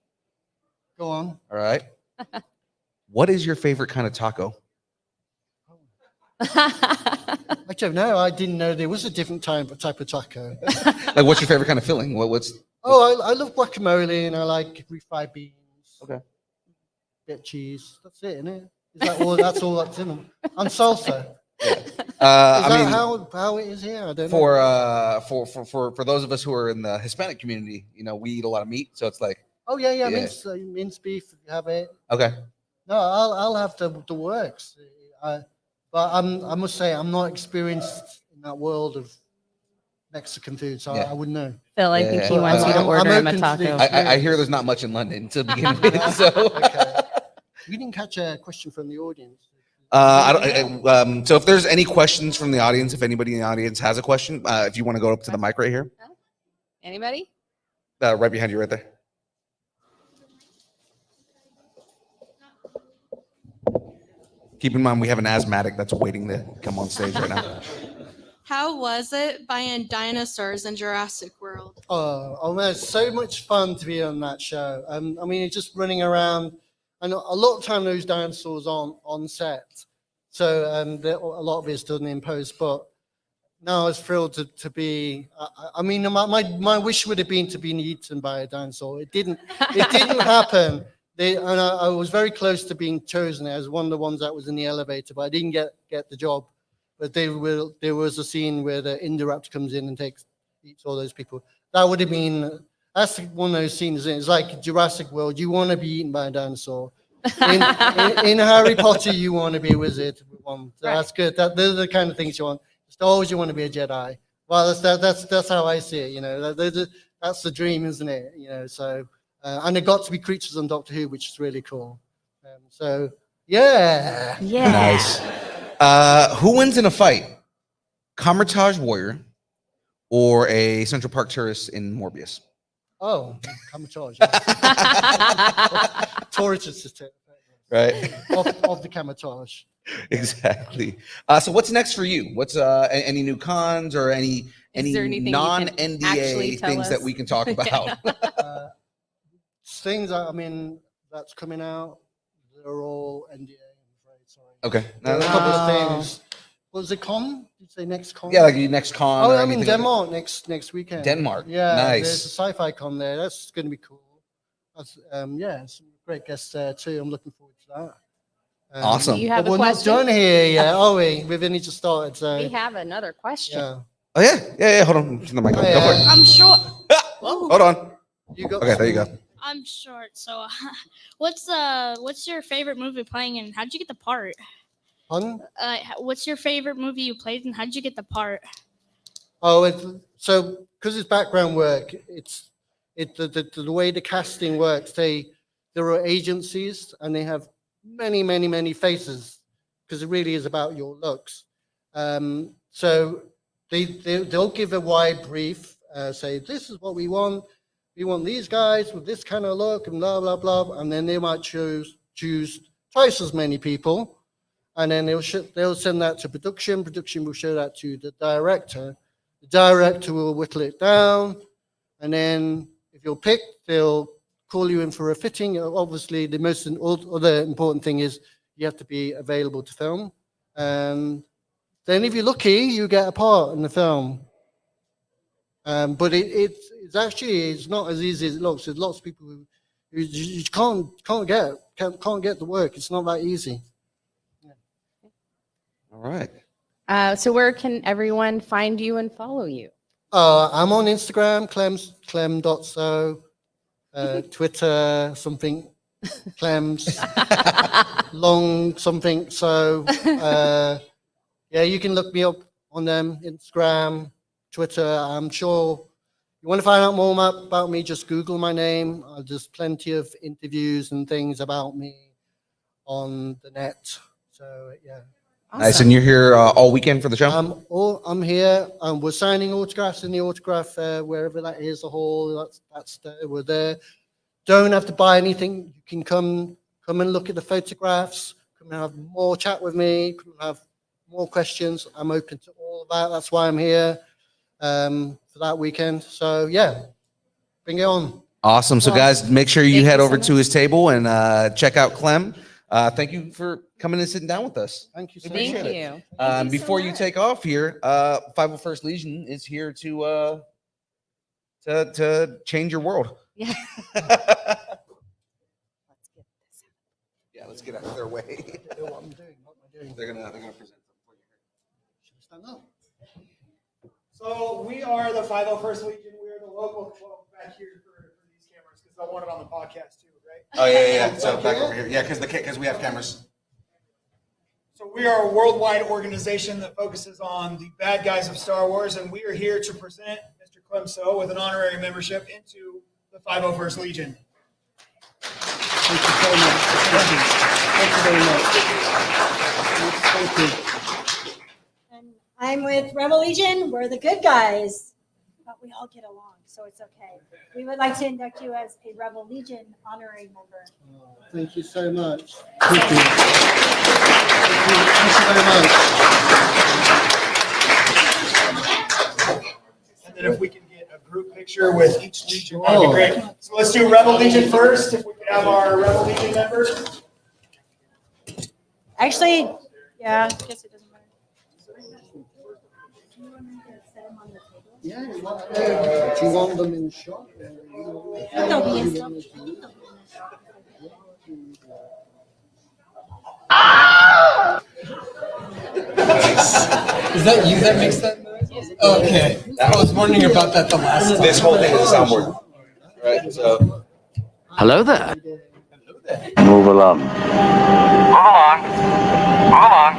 Go on. All right. What is your favorite kind of taco? I don't know. I didn't know there was a different type of taco. Like, what's your favorite kind of filling? What's Oh, I love guacamole and I like refried beans. Okay. Bit of cheese. That's it, isn't it? Is that all? That's all that's in them. And salsa. Is I that mean, how it is here? I don't know. for those of us who are in the Hispanic community, you know, we eat a lot of meat, so it's like, Oh yeah, yeah. mince beef. If you have it. okay, No, I'll have the works. But I must say I'm not experienced in that world of Mexican food, so Yeah. I wouldn't know. Phil, I Yeah, think yeah. he wants you to I'm order him a open to the taco. I hear there's not much in London to begin with, so. Okay. We didn't catch a question from the audience. So if there's any questions from the audience, if anybody in the audience has a question, if you want to go up to the mic right here, Anybody? right behind you, right there. Keep in mind, we have an asthmatic that's waiting to come on stage right now. How was it buying dinosaurs in Jurassic World? Oh man, it's so much fun to be on that show. I mean, it's just running around, and a lot of time those dinosaurs on set. So a lot of it's done in post. But no, I was thrilled to be. I mean, my wish would have been to be eaten by a dinosaur. It didn't. It didn't happen. I was very close to being chosen as one of the ones that was in the elevator, but I didn't get the job. But there was a scene where the Indoraptor comes in and eats all those people. That would have been, that's one of those scenes. It's like Jurassic World. You want to be eaten by a dinosaur. In Harry Potter, you want to be a wizard. So that's good. Those are the kind of things you want. Star Wars, you want to be a Jedi. Well, that's how I see it. You know, that's the dream, isn't it? You know, so and it got to be creatures on Doctor Who, which is really cool. So yeah. Yeah. Nice. Who wins in a fight? Camouflage Warrior or a Central Park tourist in Morbius? Oh, camouflage. Tourist Right. of the camouflage. Exactly. So what's next for you? What's any new cons or any there anything you can non-NDA actually tell things that us? we can talk about? Things that's coming out, they're all NDA, I'm afraid. Sorry. Okay. There are a No, couple of Oh. things. What was it, con? Did you say next con? yeah, like your next con. Oh, or I'm in anything. Denmark next weekend. Denmark. Yeah, Nice. there's a sci-fi con there. That's going to be cool. That's, yeah, some great guests there too. I'm looking forward to that. Awesome. Do you have But a we're question? not done here yet, are we? We've only just started, so We have another question. yeah. Oh yeah. Hold on. Turn the mic on. Oh, Go for yeah. it. I'm short. Hold on. You got Okay, there you go. I'm short, so what's your favorite movie playing and how'd you get the part? Pardon? What's your favorite movie you played and how'd you get the part? Oh, so because it's background work, the way the casting works. There are agencies and they have many faces because it really is about your looks. So they'll give a wide brief, say this is what we want. We want these guys with this kind of look and blah blah blah, and then they might choose twice as many people. And then they'll send that to production. Production will show that to the director. The director will whittle it down. And then if you're picked, they'll call you in for a fitting. Obviously, the most other important thing is you have to be available to film. And then if you're lucky, you get a part in the film. But it's actually it's not as easy as it looks. There's lots of people who you can't get the work. It's not that easy. All right. So where can everyone find you and follow you? I'm on Instagram, clem.so, Twitter, something, Clems, long something. So, yeah, you can look me up on them, Instagram, Twitter. I'm sure you want to find out more about me, just Google my name. There's plenty of interviews and things about me on the net. So, yeah. Nice. And you're here all weekend for the show? I'm here. We're signing autographs in the autograph fair, wherever that is, the hall. We're there. Don't have to buy anything. You can come and look at the photographs. Come and have more chat with me. Come and have more questions. I'm open to all of that. That's why I'm here for that weekend. So yeah, bring it on. Awesome. So guys, make sure you Thank head you so over much. to his table and check out Clem. Thank you for coming and sitting down with us. Thank you so Thank much. you. Thank you so Before you much. take off here, 501st Legion is here to change your world. Yeah. Yeah, let's get out of their way. What I'm doing, what am I doing? They're gonna present them for you. Should we stand up? So we are the 501st Legion. We are the local club back here for these cameras because I want it on the podcast too, right? Oh yeah. So back over here. Yeah, because we have cameras. So we are a worldwide organization that focuses on the bad guys of Star Wars, and we are here to present Mr. Clem So with an honorary membership into the 501st Legion. Thank you so much. Thank you very much. Thank you. And I'm with Rebel Legion. We're the good guys, but we all get along, so it's okay. We would like to induct you as a Rebel Legion honorary member. Oh, thank you so much. Thank you. Thank you very much. And then if we can get a group picture with each Legion, that would be great. So let's do Rebel Legion first. If we could have our Rebel Legion members. Actually, yeah, I guess it doesn't matter. Yeah, do you want them in shot? They'll be in shot. Is that you that makes that noise? Okay. I was wondering about that the last time. This whole thing is a soundboard. Right. So Hello there. Move along. Move along. Move along.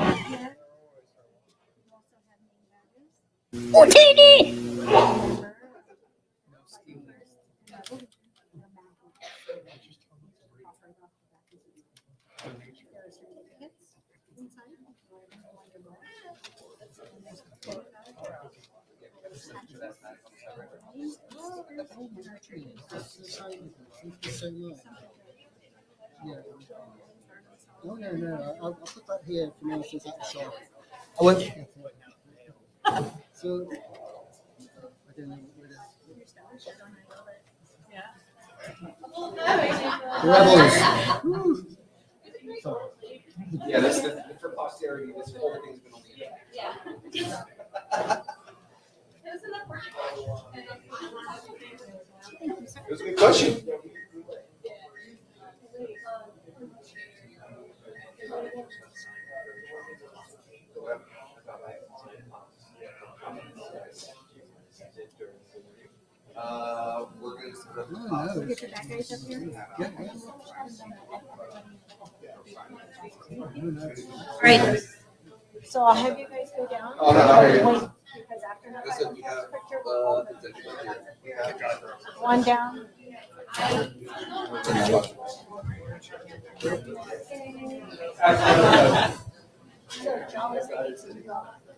Thank you so much. Yeah. No. I'll put that here for now since that's the shop. I won't. So, I don't know where it is. Rebels. yeah, that's for posterity. This whole thing's been on the internet. It was a good question. We're gonna Get your back raised up here. All right. So I'll have you guys go down. Oh, no. Wait, because after that Listen, we have picture, we'll hold it. yeah. One down.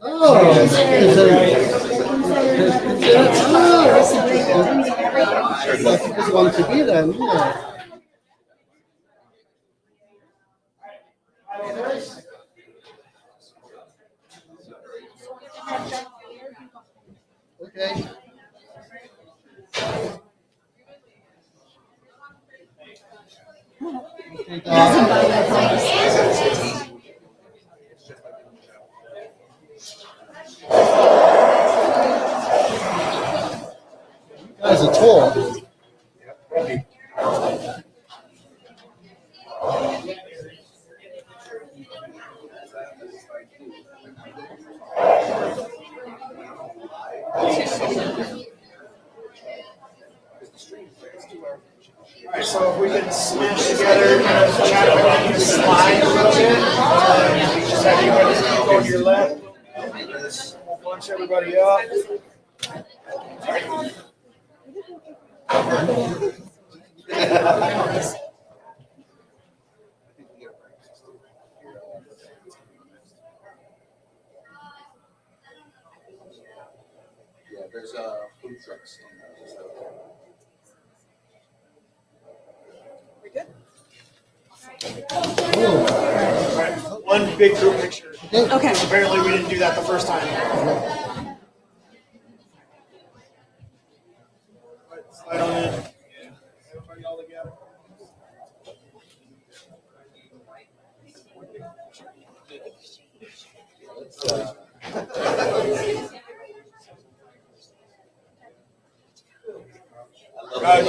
Oh, I just want to be there. Yeah. Okay. as a tour. All right, so if we can smash together, chat about the slide a little bit. Just have you guys go to your left. We'll bunch everybody up. Yeah, there's food trucks. We good? All right, one big group picture. Okay. Apparently, we didn't do that the first time. Slide on in. Everybody all together.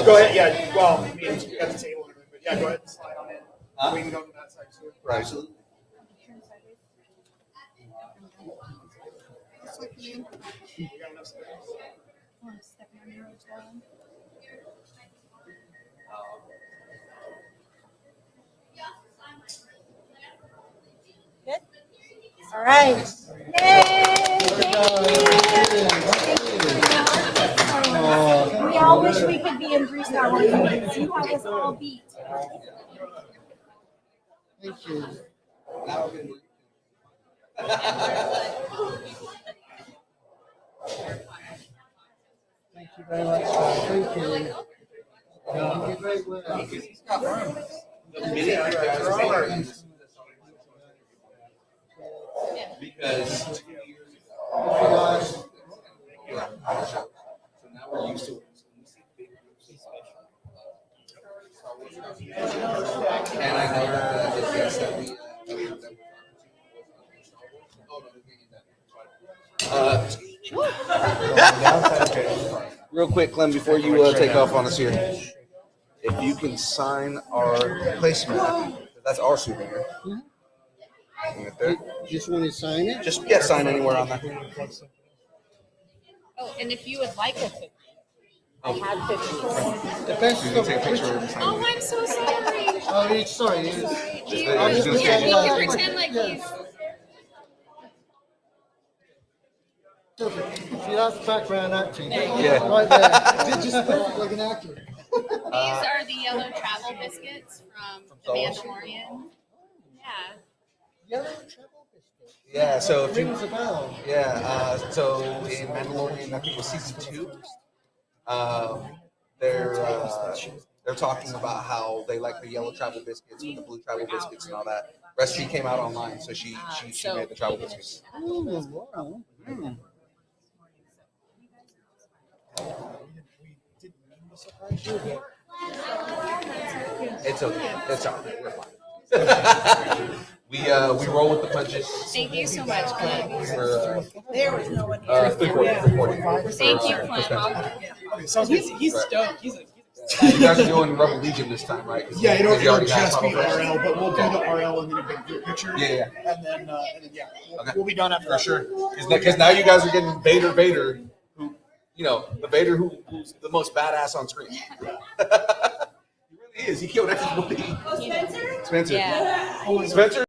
Go ahead. Yeah. Well, I mean, you got the table and everything, but yeah, go ahead and slide on in. We can go to that side too. Right. We got enough space. Good? All right. Yay! We all wish we could be in 3 Star Wars movies. You have us all beat. Thank you. Thank you very much. Thank you. You did great work. Because 2 years ago, so now we're used to it. And I know that the guests that we real quick, Clem, before you take off on us here, if you can sign our placemat, that's our souvenir. Right there. You just want to sign it? Just sign anywhere on there. Oh, and if you would like a picture, I have pictures. The best You can take a picture of the Oh, I'm so sorry. Oh, it's sorry. Do you, I was gonna we say- can pretend like he's. See, that's background acting. Yeah. Right there. Did just look like an actor. These are the yellow travel biscuits from The Mandalorian. Yeah. Yellow travel biscuit. Yeah, so if you, Rings a bell. so in Mandalorian, I think it was season 2, they're talking about how they like the yellow travel biscuits with the blue travel biscuits and all that. Recipe came out online, so she made the travel biscuits. Oh, wow. It's okay. It's all right. We're fine. We roll with the punches. Thank you so much, Clem. There was no one here. Recording. Thank you, Clem. So He's stoked. You guys are doing Rebel Legion this time, right? yeah, it'll You already just be got RL, but we'll do the RL and then a big group picture. Yeah. And then yeah, Okay. we'll be done after For that. sure. Because now you guys are getting Vader, who, the Vader who's the most badass on screen. He really is. He killed everybody. Spencer? Yeah. Spencer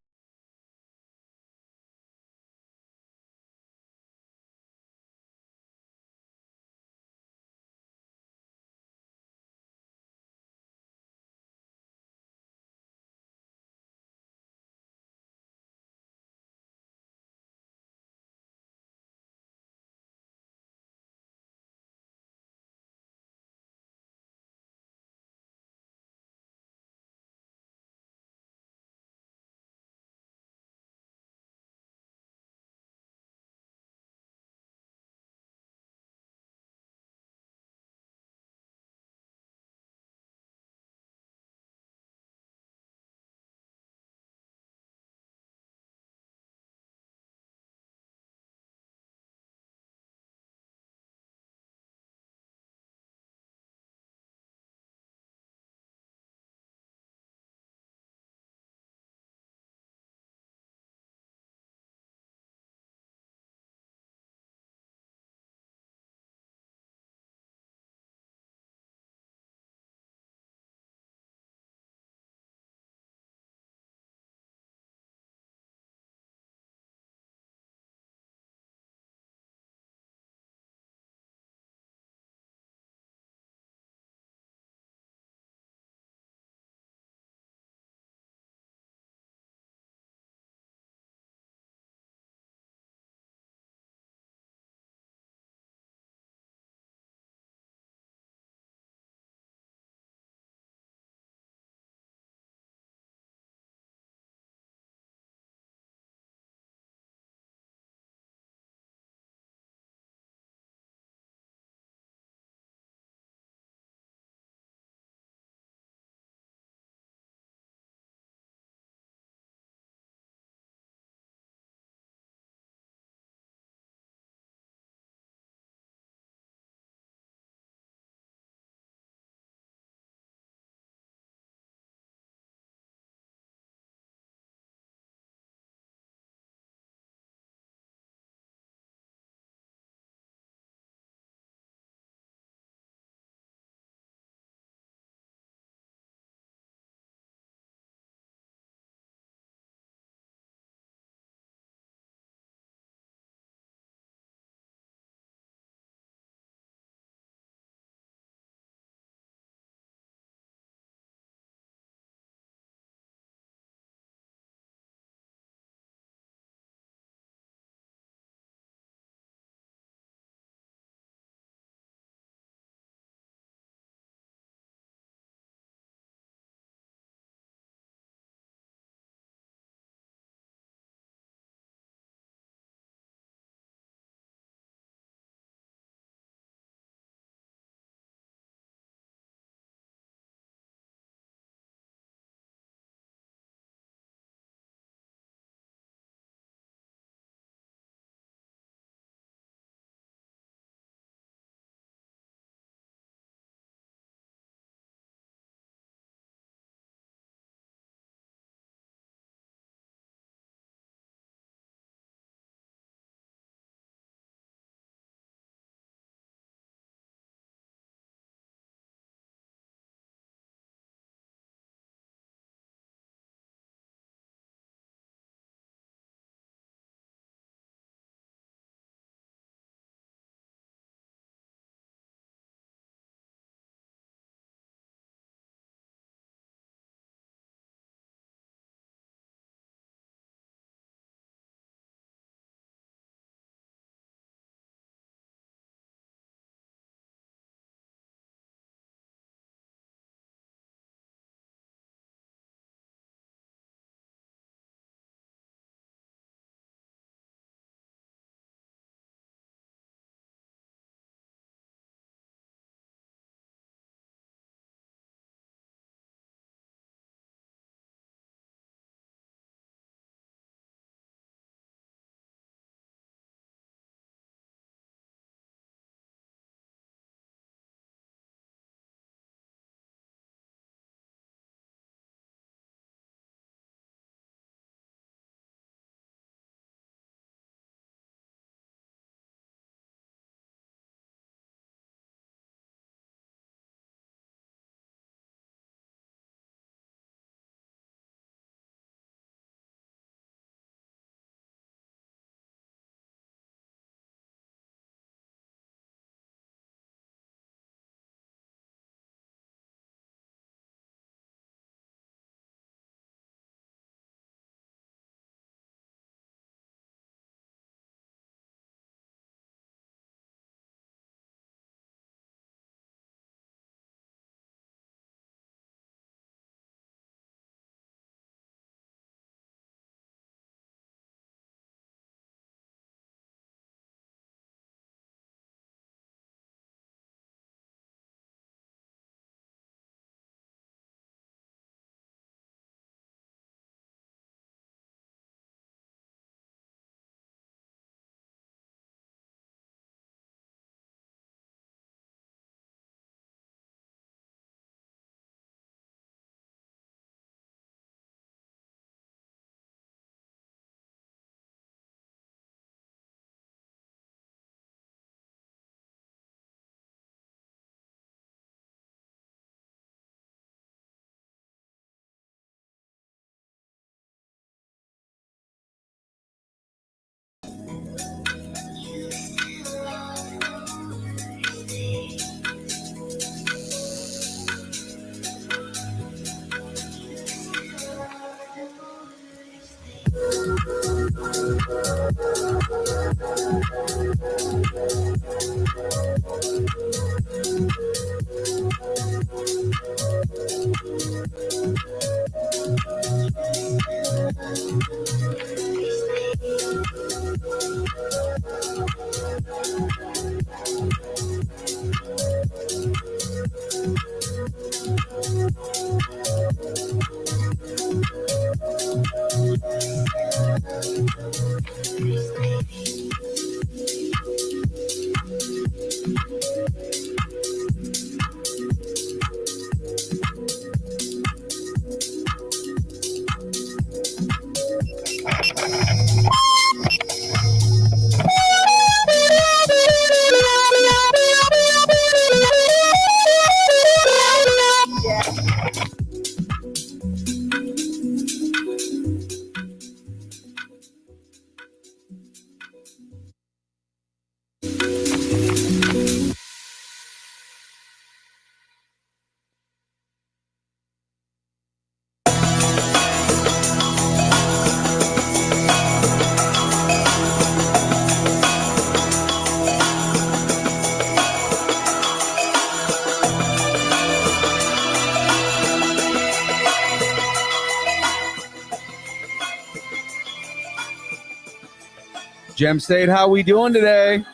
Gem State, how we doing today?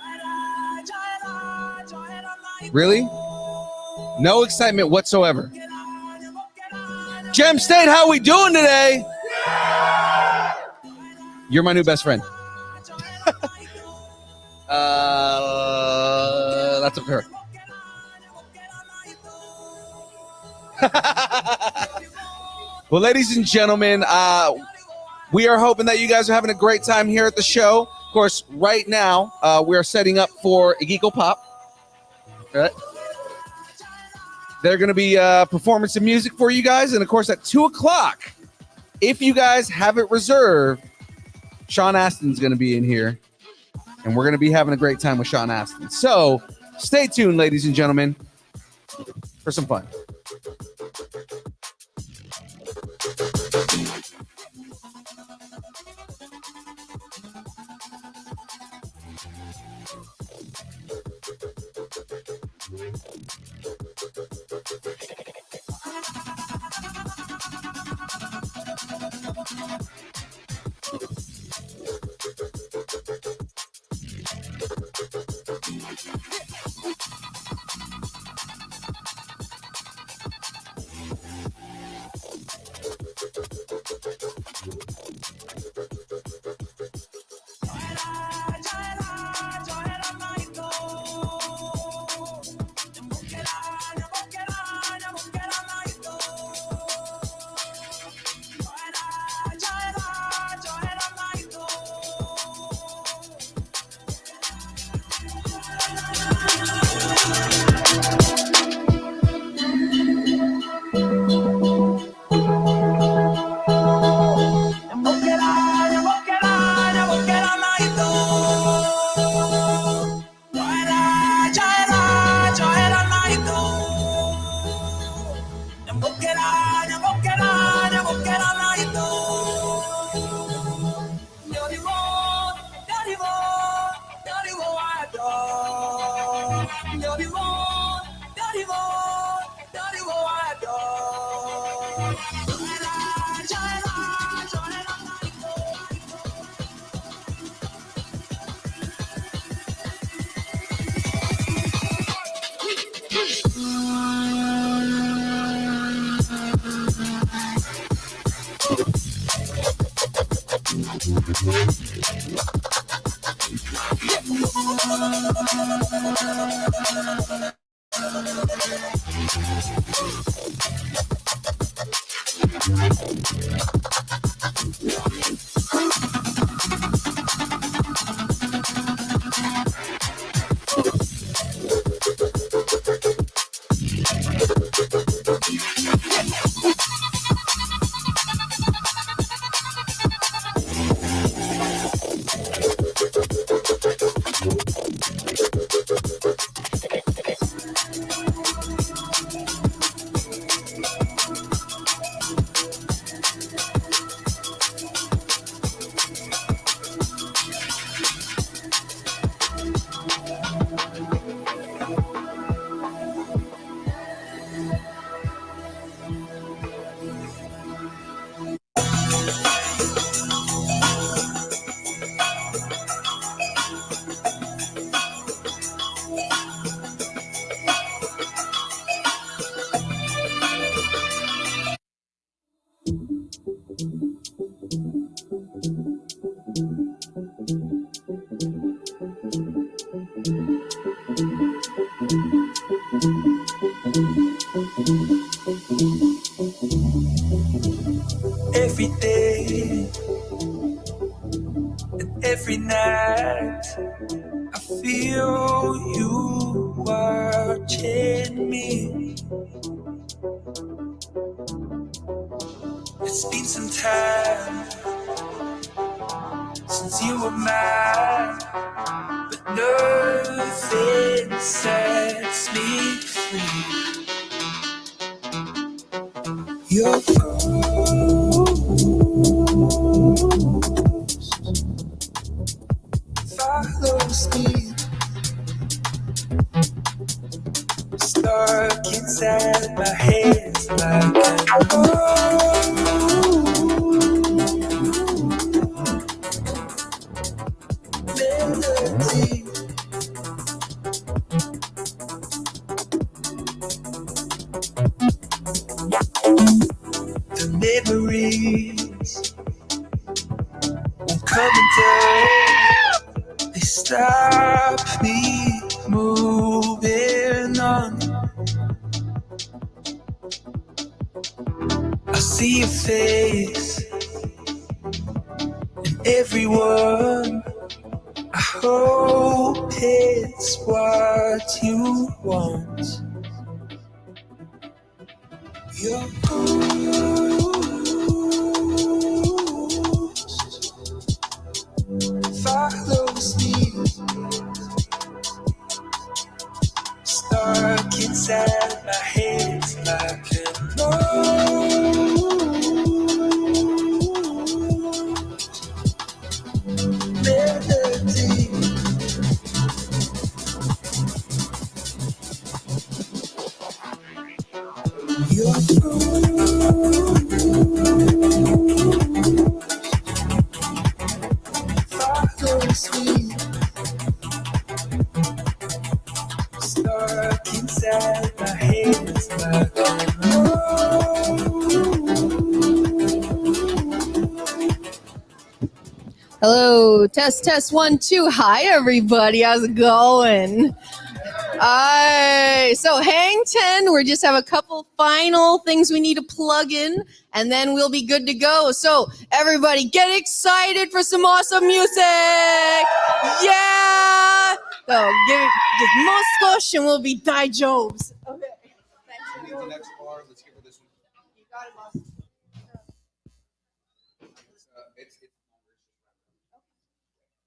Really? No excitement whatsoever. Gem State, how we doing today? You're my new best friend. That's up to her. Well, ladies and gentlemen, we are hoping that you guys are having a great time here at the show. Of course, right now, we are setting up for Geeko Pop. Right. They're going to be performing some music for you guys. And, of course, at 2 o'clock, if you guys have it reserved, Sean Astin's going to be in here. And we're going to be having a great time with Sean Astin. So stay tuned, ladies and gentlemen, for some fun. Every day and every night, I feel you watching me. It's been some time since you were mine, but nothing sets me free. Your follows me, stuck inside my hands like see your face in every word. I hope it's what you want. Your ghost follows me, stuck inside my head like an old melody. Your follows me, stuck inside my head like an Hello, test 1 2. Hi everybody, how's it going? So hang 10, we just have a couple final things we need to plug in and then we'll be good to go. So everybody get excited for some awesome music. Yeah. So give it just most and we'll be daijobs. Okay. The next bar, let's give her this one. You got it, boss.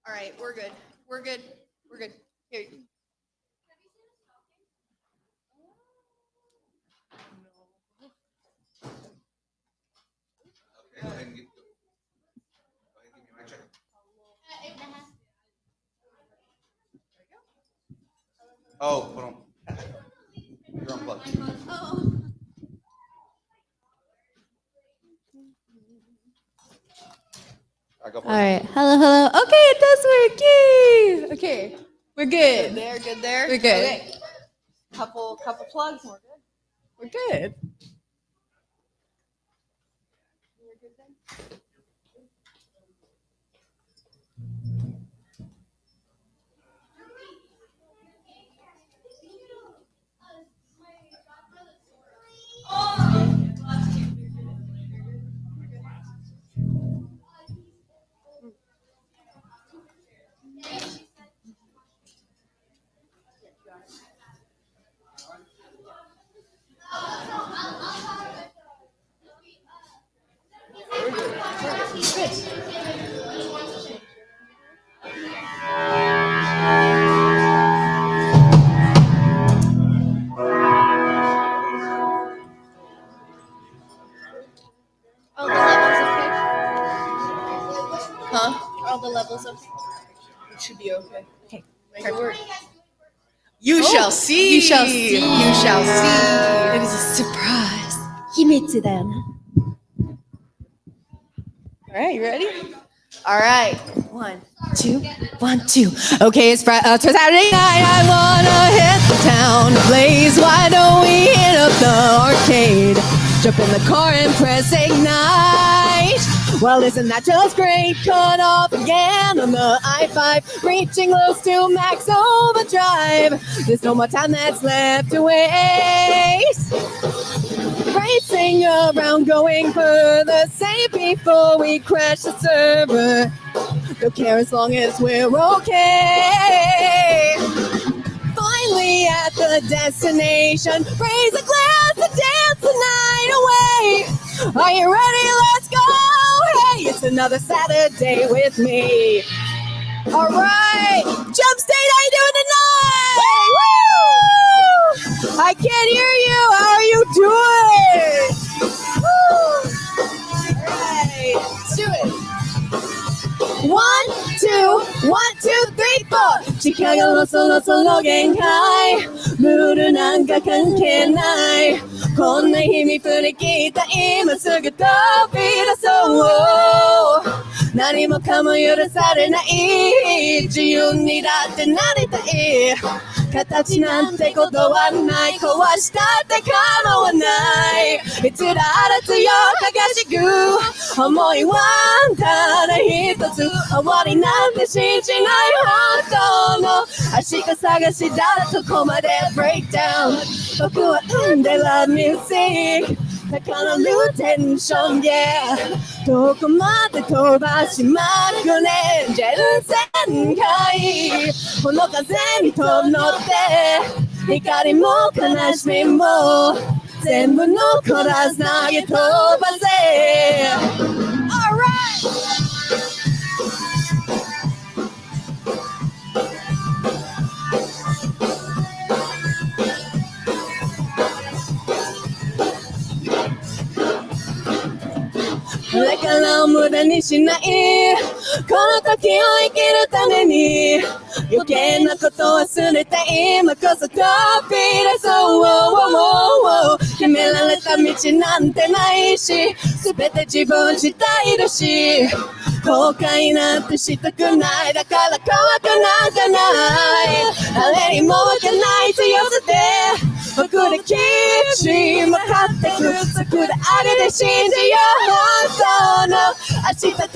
All right, we're good. We're good. We're good. Here. Okay, go ahead and give me my check. Oh, hold on. You're unplugged. All right. Hello. Okay, it does work. Yay. Okay, we're good. Good there. We're good. Okay. Couple plugs. And we're good. We're good. All the levels okay? It should be okay. Okay. You shall see. You shall see. You shall see. It is a surprise. 秘密だよね. All right, you ready? All right. 1, 2, 1, 2. Okay, it's Saturday night. I wanna hit the town. Blaze, why don't we hit up the arcade? Jump in the car and press ignite. Well, isn't that just great? Cut off again on the I-5, reaching close to max overdrive. There's no more time that's left to waste. Racing around, going further, save before we crash the server. Don't care as long as we're okay. Finally at the destination, raise a glass to dance the night away. Are you ready? Let's go! Hey, it's another Saturday with me. All right, Jump State, how you doing tonight? Woo! I can't hear you. How are you doing? Woo! All right, let's do it. 1, 2, 1, 2, 3, 4. 時間がそろそろ限界。ルールなんか関係ない。こんな日に振り切った今すぐ飛び出そう。何もかも許されない。自由にだってなりたい。形なんてことはない。壊したって構わない。いつだって強激しく思いはただ一つ。終わりなんて信じない本当の明日探しだとこまで break down。僕は生んで love music。高鳴るテンション Yeah どこまで飛ばしまくね全然開この風に飛ぶのって光も悲しみも全部のコーラス投げ飛ばせ Alrightこれからを無駄にしないこの時を生きるために余計なことを忘れて今こそ飛び出そう決められた道なんてないし全て自分次第だし後悔なんてしたくないだから怖くなんかない誰にもわかんない強さで僕できち向かってくそこで上げて信じよう本当の明日必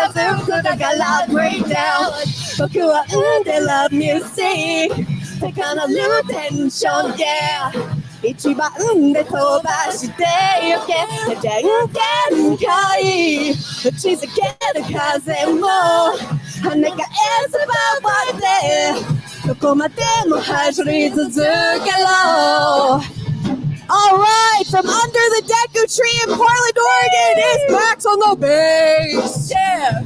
ず来るから Break down 僕は生んで Love Music 高鳴るテンション Yeah 一番で飛ばしてゆけ全限界打ちつける風も跳ね返すままでどこまでも走り続けろ Alright, from under the Deku tree in Portland, Oregon, is Max on the bass. Yeah.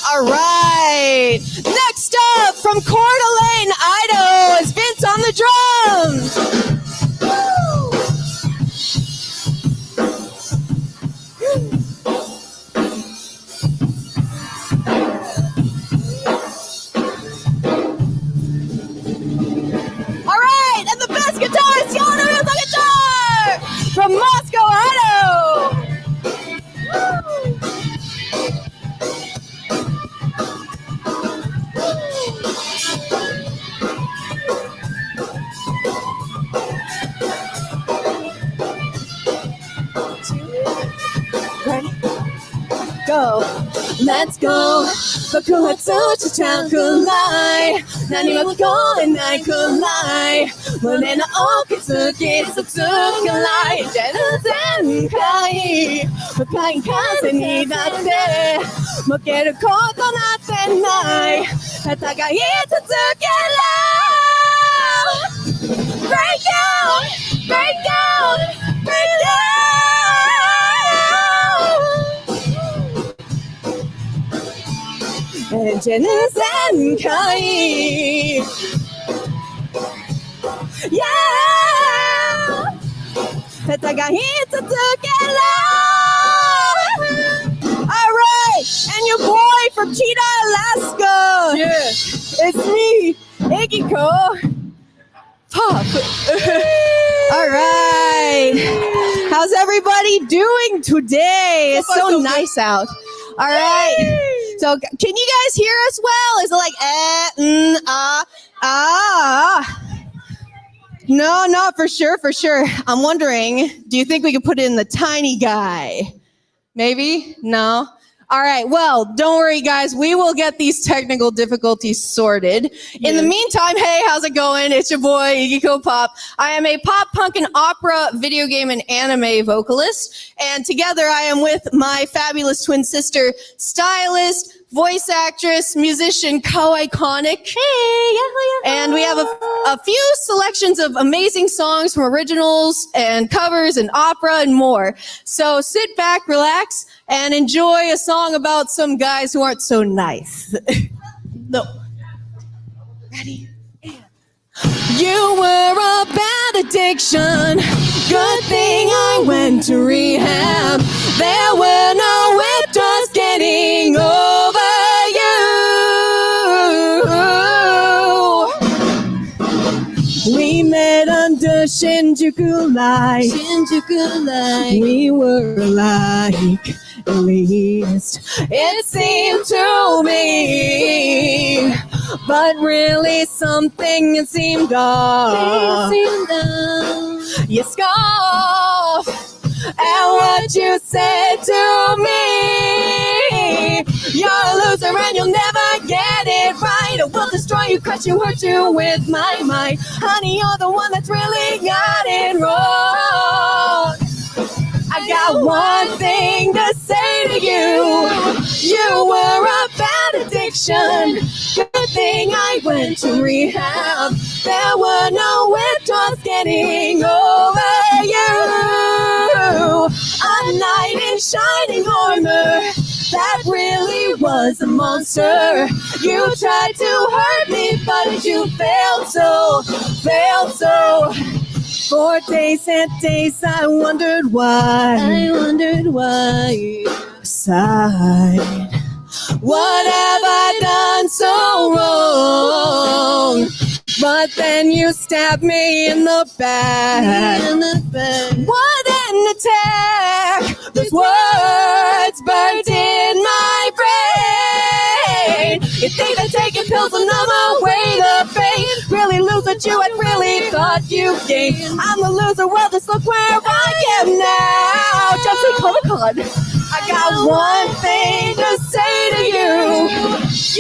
All right. Next up from Coeur d'Alene, Idaho, is Vince on the drums. All right, and the best guitarist, Yana on the guitar from Moscow, Idaho. Ready? Go. Let's go. 爆発しちゃうくらい何も聞こえないくらい胸の奥突き刺すくらい全然開深い風にだって負けることなんてない戦い続けろ Break down! Break down! Break down! 全然開 Yeah 戦い続けろ Alright, and your boy from Kita, Alaska. Yeah, it's me, Egiko. Pop. All right. How's everybody doing today? It's so nice out. All right. So can you guys hear us well? Is it like No, for sure. I'm wondering, do you think we could put in the tiny guy? Maybe? No? All right, well, don't worry, guys. We will get these technical difficulties sorted. In the meantime, hey, how's it going? It's your boy, Igiko Pop. I am a pop, punk, and opera, video game, and anime vocalist. And together I am with my fabulous twin sister, stylist, voice actress, musician, co-iconic. Hey, and we have a few selections of amazing songs from originals and covers and opera and more. So sit back, relax, and enjoy a song about some guys who aren't so nice. No. Ready? You were a bad addiction. Good thing I went to rehab. There were no witnesses getting over you. We met under Shinjuku light. We were like, at least it seemed to me. but really something it seemed off. You scoff at what you said to me. You're a loser and you'll never get it right. I will destroy you, crush you, hurt you with my might. Honey, you're the one that's really got it wrong. I got one thing to say to you. You were a bad addiction. Good thing I went to rehab. There were no withdrawals getting over you. A knight in shining armor that really was a monster. You tried to hurt me, but you failed so. For days and days I wondered why. Sighed. What have I done so wrong? But then you stabbed me in the back. What an attack! Those words burned in my brain. You think that taking pills will numb away the pain? Really lose what you had really thought you gained. I'm the loser, well just look where I am now. Just say Comic-Con. I got one thing to say to you.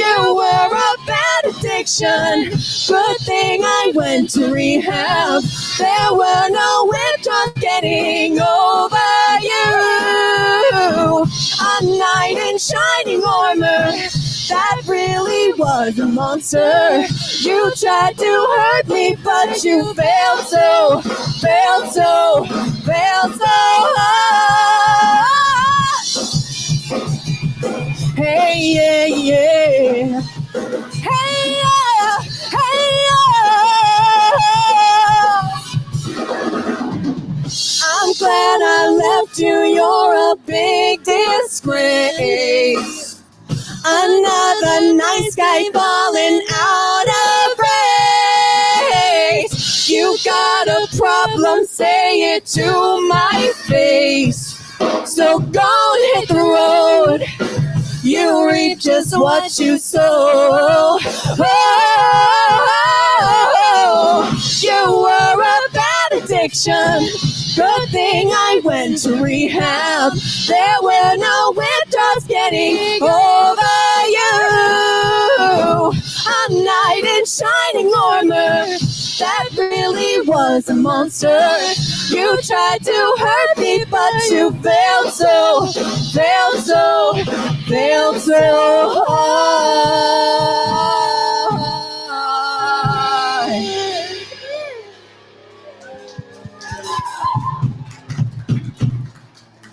You were a bad addiction. Good thing I went to rehab. There were no withdrawals getting over you. A knight in shining armor that really was a monster. You tried to hurt me, but you failed so. Hey, yeah, yeah. Hey, yeah, hey, yeah. I'm glad I left you, you're a big disgrace. Another nice guy falling out of grace. You got a problem, say it to my face. So go and hit the road. You reap just what you sow. Oh, you were a bad addiction. Good thing I went to rehab. There were no withdrawals getting over you. A knight in shining armor that really was a monster. You tried to hurt me, but you failed so hard.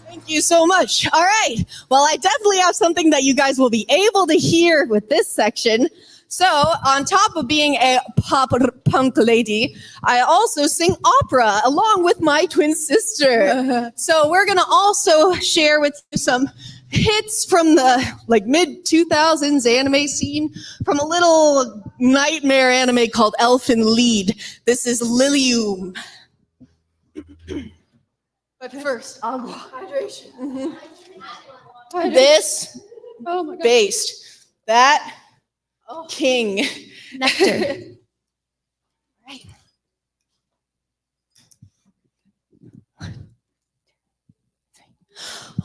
Thank you so much. All right. Well, I definitely have something that you guys will be able to hear with this section. So, on top of being a pop punk lady, I also sing opera along with my twin sister. So, we're going to also share with you some hits from the mid 2000s anime scene from a little nightmare anime called Elfen Lied. This is Lilium. But first, hydration. Mm-hmm. This based that king nectar. Right.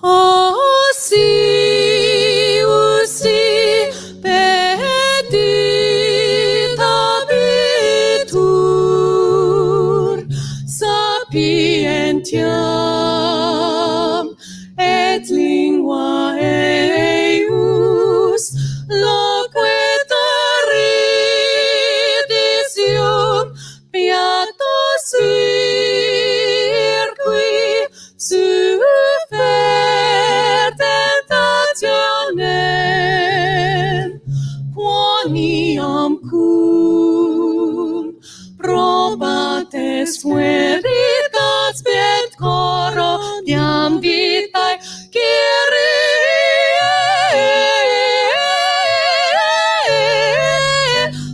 Oh, si, petita vetur, sapientiam, et lingua eius, loquet ridicium, beatus cirqui, sufer tentationem, quoniam cum probates veritas bet coro diam vitae Kyrie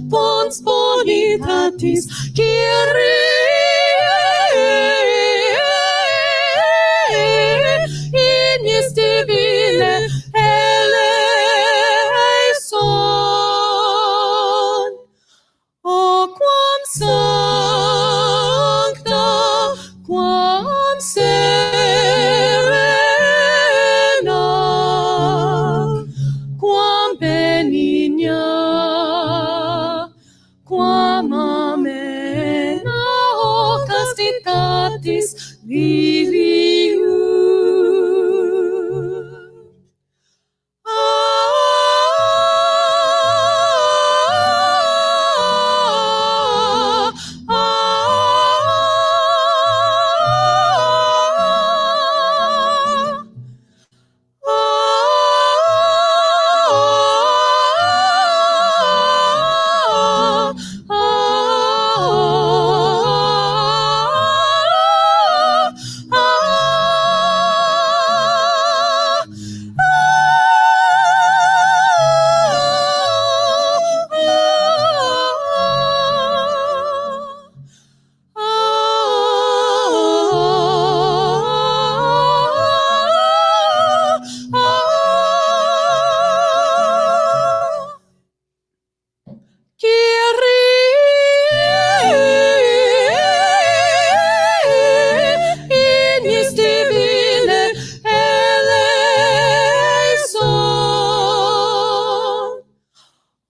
pons bonitatis Kyrie ignis divine eleison. niña, quam amena castitatis livium.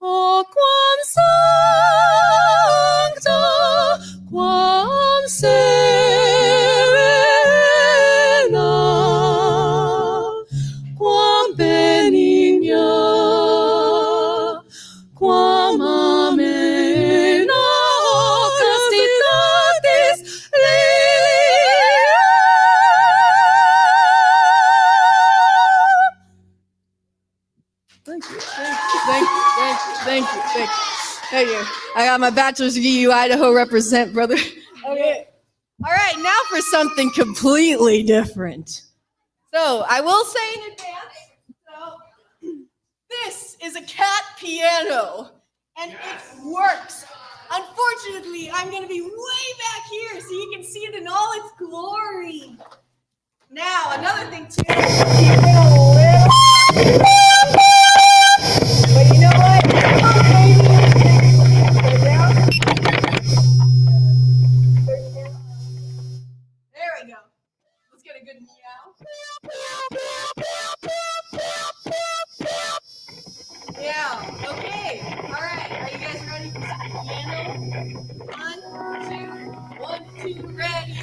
O quam sancta, quam serena, quam benigna, quam amena castitatis lilium. Thank you. I got my bachelor's degree, Idaho represent, brother. Okay. All right, now for something completely different. So I will say in advance, this is a cat piano, and it works. Unfortunately, I'm going to be way back here so you can see it in all its glory. Now, another thing too. But you know what? There we go. Let's get a good meow. Yeah. Okay. All right. Are you guys ready for some piano? 1, 2, 1, 2, ready.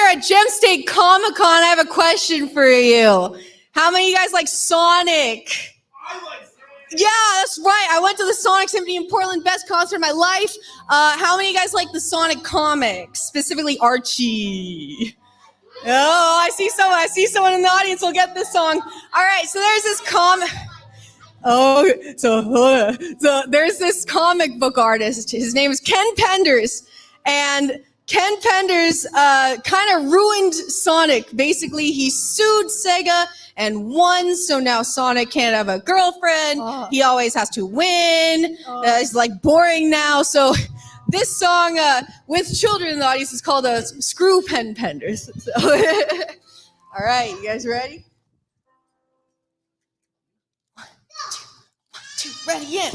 at Gem State Comic Con, I have a question for you. How many of you guys like Sonic? Yeah, that's right. I went to the Sonic Symphony in Portland, best concert of my life. How many of you guys like the Sonic comics, specifically Archie? Oh, I see someone in the audience will get this song. All right, so there's this comic. Oh, so there's this comic book artist. His name is Ken Penders, and Ken Penders kind of ruined Sonic. Basically, he sued Sega and won, so now Sonic can't have a girlfriend. He always has to win. It's like boring now. So this song with children in the audience is called Screw Pen Penders. So all right, you guys ready? Ready, in.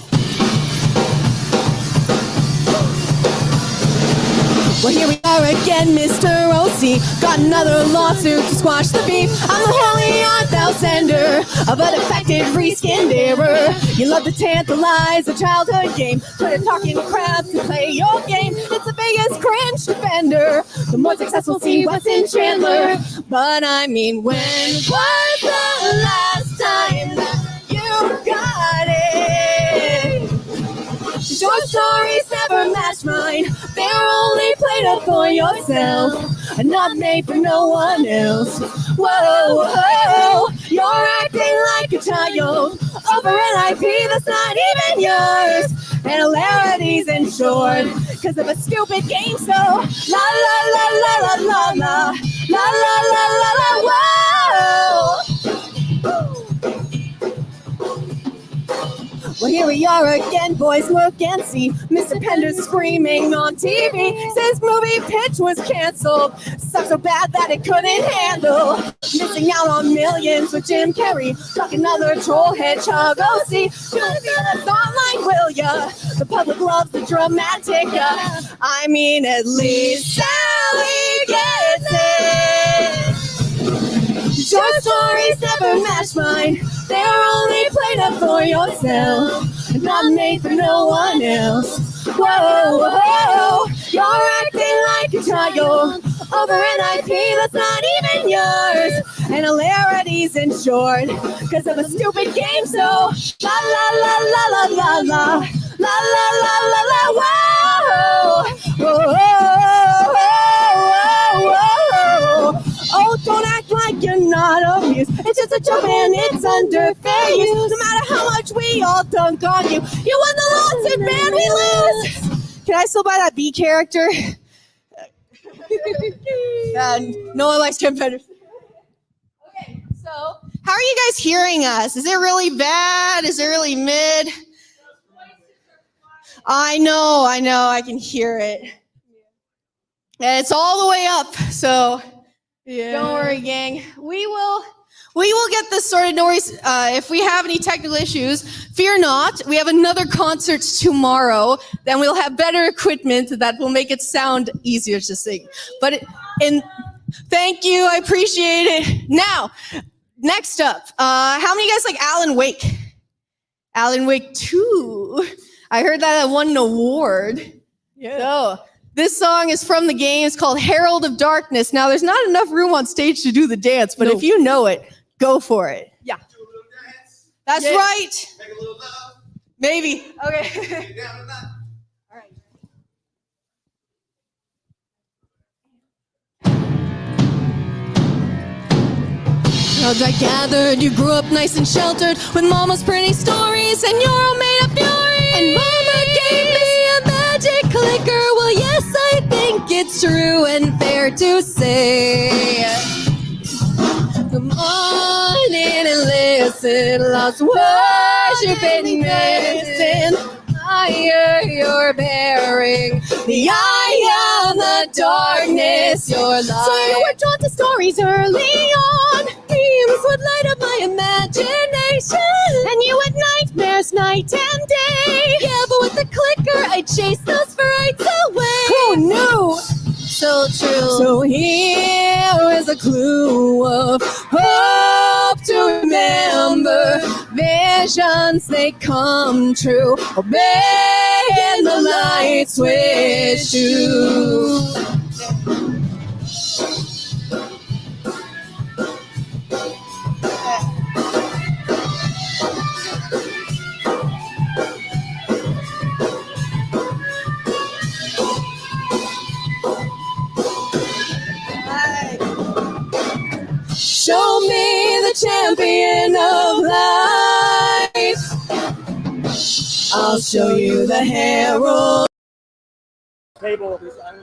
Well, here we are again, Mr. O.C. Got another lawsuit to squash the beef. I'm the holy art thou sender of a defective reskinned error. You love to tantalize a childhood game, Twitter talking crap to play your game. It's the biggest cringe defender. The more successful see what's in Chandler. But I mean, when was the last time that you got it? Your stories never match mine. They're only played up for yourself and not made for no one else. Whoa, whoa, you're acting like a child over an IP that's not even yours. And hilarity's in short because of a stupid game. So la la la la la la la la la la la la whoa. Well, here we are again, boys, look and see. Mr. Penders screaming on TV. Says movie pitch was canceled. Sucked so bad that it couldn't handle. Missing out on millions with Jim Carrey. Fuck another troll hedgehog OC. Don't feel us online, will ya? The public loves the dramatic. I mean, at least Sally gets it. Your stories never match mine. They're only played up for yourself and not made for no one else. Whoa, whoa, you're acting like a child over an IP that's not even yours. And hilarity's in short because of a stupid game. So la la la la la la la la la la la la whoa, whoa, whoa, whoa, whoa. Oh, don't act like you're not amused. It's just a joke and it's under fair use. No matter how much we all dunk on you, you won the lawsuit, man, we lose. Can I still buy that B character? No one likes Ken Penders. Okay, so how are you guys hearing us? Is it really bad? Is it really mid? I know, I can hear it. And it's all the way up, so don't worry, gang. We will get this sorted. No worries. If we have any technical issues, fear not. We have another concert tomorrow. Then we'll have better equipment that will make it sound easier to sing. Thank you. I appreciate it. Now, next up, how many guys like Alan Wake? Alan Wake 2. I heard that won an award. Yeah. So, this song is from the game. It's called Herald of Darkness. Now, there's not enough room on stage to do the dance, but if you know it, go for it. Yeah. That's right. Make a little love. Maybe. Okay. All right. Crowds I gathered, you grew up nice and sheltered with mama's pretty stories and your own made up fury. And mama gave me a magic clicker. Well, yes, I think it's true and fair to say. Come on in and listen, lost worship and medicine. Higher you're bearing, the eye of the darkness, your light. So you were drawn to stories early on. Dreams would light up my imagination, and you had nightmares night and day. Yeah, but with the clicker, I chased those frights away. Who knew? So true. So here is a clue of hope to remember. Visions, they come true. Obey and the light switch to. champion of life. I'll show you the herald. Table.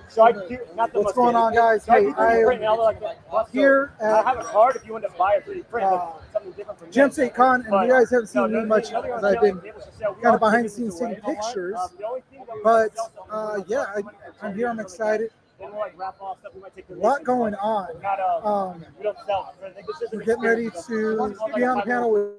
So I do, not the What's going on, guys? So I Hey, do 3D print and all I that. am here I at have a card if you want to buy a 3D print, but something different from Gem this. State Con, and But, you guys haven't seen no, me much nothing because on I've been sale. Tables for sale. We kind are of behind the giving scenes this away. taking pictures. The only thing that we But sell something yeah, I'm here. I'm excited. Then we'll like wrap off stuff. We might take A lot going on. we don't sell. This is We're an getting ready experience. to be on the panel with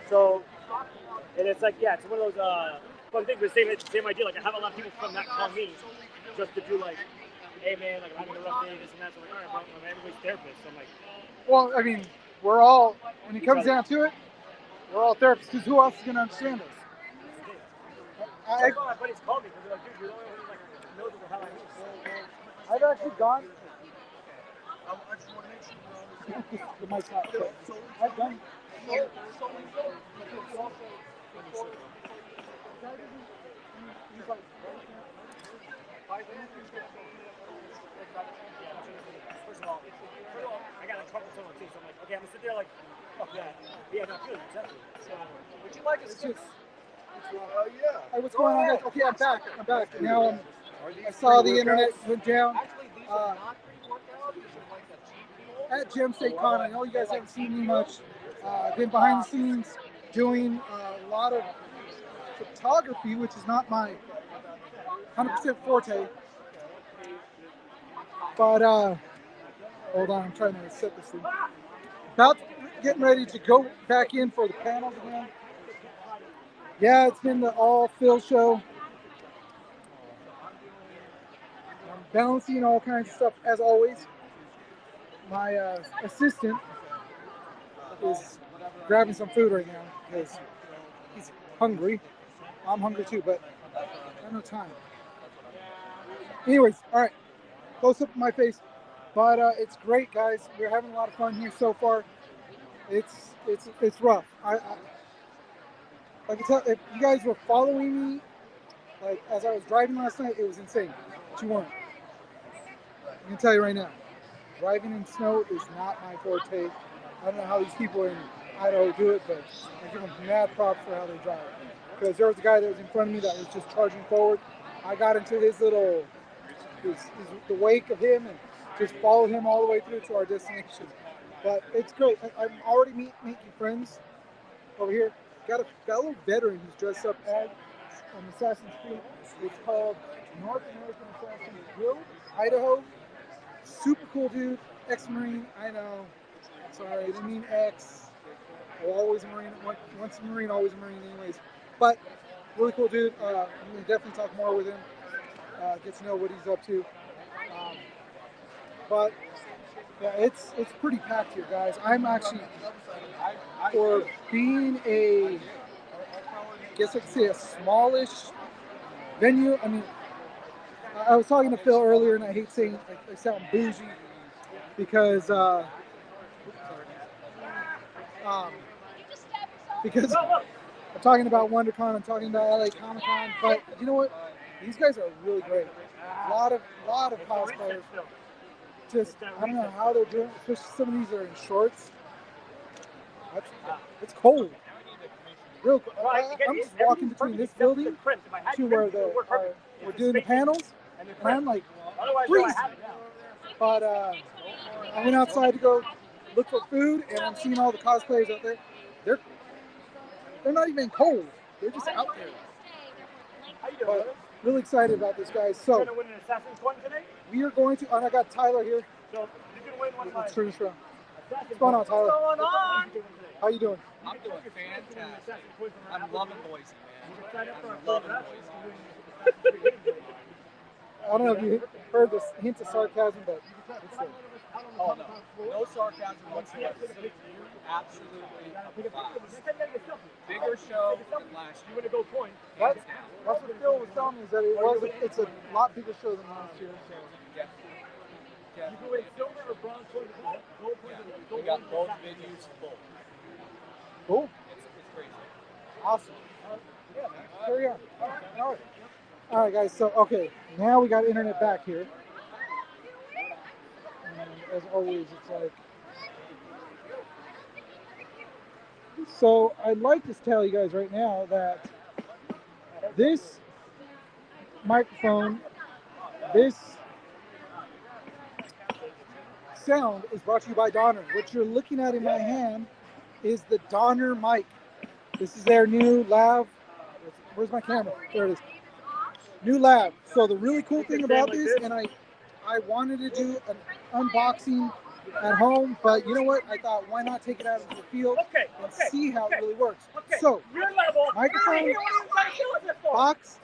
So, and it's like, yeah, it's one of those fun things, but same idea. Like, I have a lot of people from that call me just to do like, hey man, like I'm having a rough day, this and that. So I'm like, all right, bro, I'm everybody's therapist. So I'm like, well, I mean, we're all, when it comes down to it, we're all therapists, because who else is going to understand us? that's why my buddies called me because they're like, dude, you're the only one who like knows what the hell I mean. I've actually gone. The mic's not good. I've done. First of all, I got a couple someone too, so I'm like, okay, I'm gonna sit there like, fuck that. Yeah, no, good, exactly. So, would you like us to? Yeah. Hey, what's going on, guys? Okay, I'm back. Now I saw the internet went down. At Gem State Con, I know you guys haven't seen me much. Been behind the scenes doing a lot of photography, which is not my 100% forte. But hold on, I'm trying to set this thing. About getting ready to go back in for the panels again. Yeah, it's been the all Phil show. I'm balancing all kinds of stuff as always. My assistant is grabbing some food right now because he's hungry. I'm hungry too, but I have no time. Anyways, all right, close up my face. But it's great, guys. We're having a lot of fun here so far. It's rough. I can tell if you guys were following me, like as I was driving last night, it was insane. But you weren't. I can tell you right now, driving in snow is not my forte. I don't know how these people in Idaho do it, but I give them mad props for how they drive. Because there was a guy that was in front of me that was just charging forward. I got into his little, the wake of him and just followed him all the way through to our destination. But it's great. I'm already making friends over here. Got a fellow veteran who's dressed up as an Assassin's Creed. It's called North American Assassin's Guild, Idaho. Super cool dude, ex-Marine. I know. Sorry, I didn't mean ex. Well, always a Marine. Once a Marine, always a Marine anyways. But really cool dude. I'm going to definitely talk more with him. Get to know what he's up to. But yeah, it's pretty packed here, guys. I'm actually, for being a, I guess I could say a smallish venue. I mean, I was talking to Phil earlier, and I hate saying I sound bougie because I'm talking about WonderCon, I'm talking about LA Comic Con, but you know what? These guys are really great. A lot of cosplayers. Just I don't know how they're doing it, especially some of these are in shorts. It's cold. Real cold. I'm just walking between this building to where we're doing the panels, and I'm like freezing. But I went outside to go look for food, and I'm seeing all the cosplayers out there. They're not even cold. They're just out there. But really excited about this, guys. So we are going to, and I got Tyler here. Let's turn this around. What's going on, Tyler? What's going on? How you doing? I'm doing fantastic. I'm loving Boise, man. I'm loving Boise. I don't know if you heard this hint of sarcasm, but it's there. Oh, no sarcasm whatsoever. Absolutely a blast. Bigger show than last year. That's what Phil was telling me, is that it's a lot bigger show than last year. So. Yeah. We got both venues full. Cool. It's crazy. Awesome. Carry on. All right, guys. So, okay, now we got internet back here. And as always, it's like. So, I'd like to tell you guys right now that this microphone, this sound is brought to you by Donner. What you're looking at in my hand is the Donner mic. This is their new lav. Where's my camera? There it is. New lav. So the really cool thing about this, and I wanted to do an unboxing at home, but you know what? I thought, why not take it out into the field and see how it really works. So, microphone, box,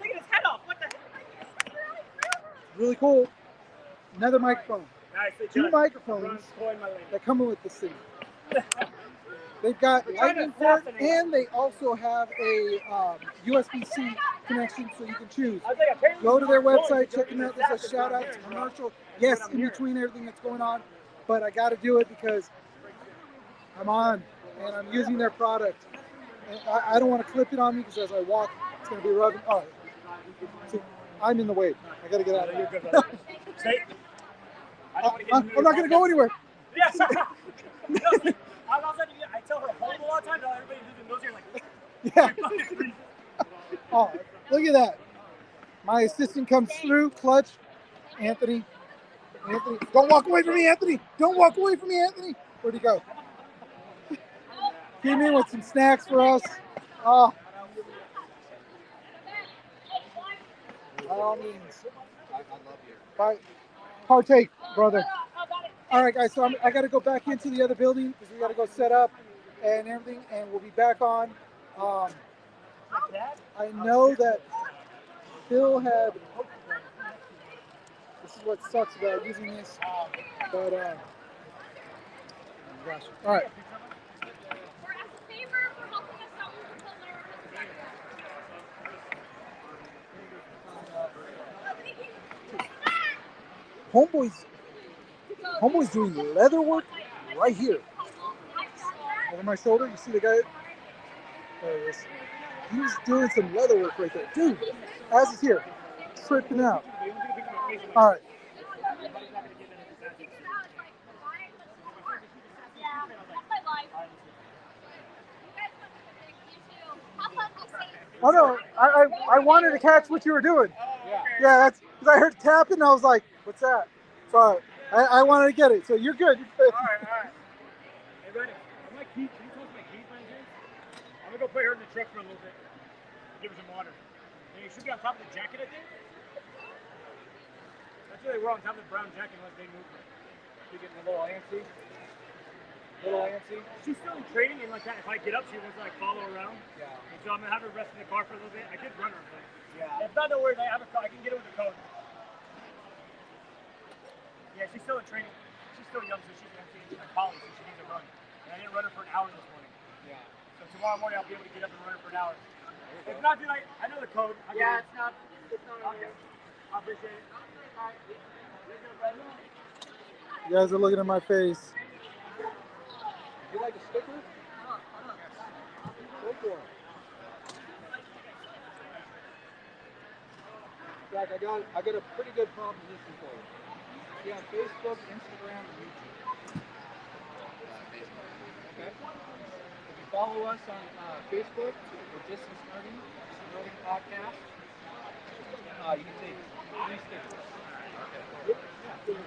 really cool. Another microphone. Two microphones that come with this thing. They've got lightning port, and they also have a USB-C connection, so you can choose. Go to their website, check them out. There's a shout out to commercial. Yes, in between everything that's going on, but I got to do it because I'm on and I'm using their product. And I don't want to clip it on me because as I walk, it's going to be rubbing. Oh, see, I'm in the way. I got to get out of here. I'm not going to go anywhere. I tell her hold a lot of times. Everybody knows you're like. Yeah. Oh, look at that. My assistant comes through. Clutch. Anthony, don't walk away from me, Anthony. Don't walk away from me, Anthony. Where'd he go? Came in with some snacks for us. Oh, By all means. Partake, brother. All right, guys. So I got to go back into the other building because we got to go set up and everything, and we'll be back on. I know that Phil had. This is what sucks about using this, but oh my gosh. All right. Homeboy's doing leather work right here. Over my shoulder, you see the guy? There he is. He's doing some leather work right there. Dude, as he's here, tripping out. All right. Oh no, I wanted to catch what you were doing. Yeah, that's because I heard tapping and I was like, what's that? So I wanted to get it. So you're good. You're good. All right. Hey, Brandon, are my keys? Can you close my keys, by any chance? I'm gonna go put her in the truck for a little bit. Give her some water. And you should be on top of the jacket, I think. That's really wrong. On top of the brown jacket unless they move her. She's getting a little antsy. She's still in training and like that. If I get up, she wants to like follow around. Yeah. And so I'm gonna have her rest in the car for a little bit. I could run her, but if not, no worries. I have a car. I can get her with a code. Yeah, she's still in training. She's still young, so she's a college, so she needs to run. And I didn't run her for an hour this morning. Yeah. So tomorrow morning I'll be able to get up and run her for an hour. If not, dude, I know the code. It's not. Okay. I appreciate it. All right. You guys are looking at my face. You like a sticker? Go for it. Jack, I got a pretty good proposition for you. See on Facebook, Instagram, and YouTube. Okay. If you follow us on Facebook, we're just starting podcast. You can take 3 stickers. Okay. Yeah.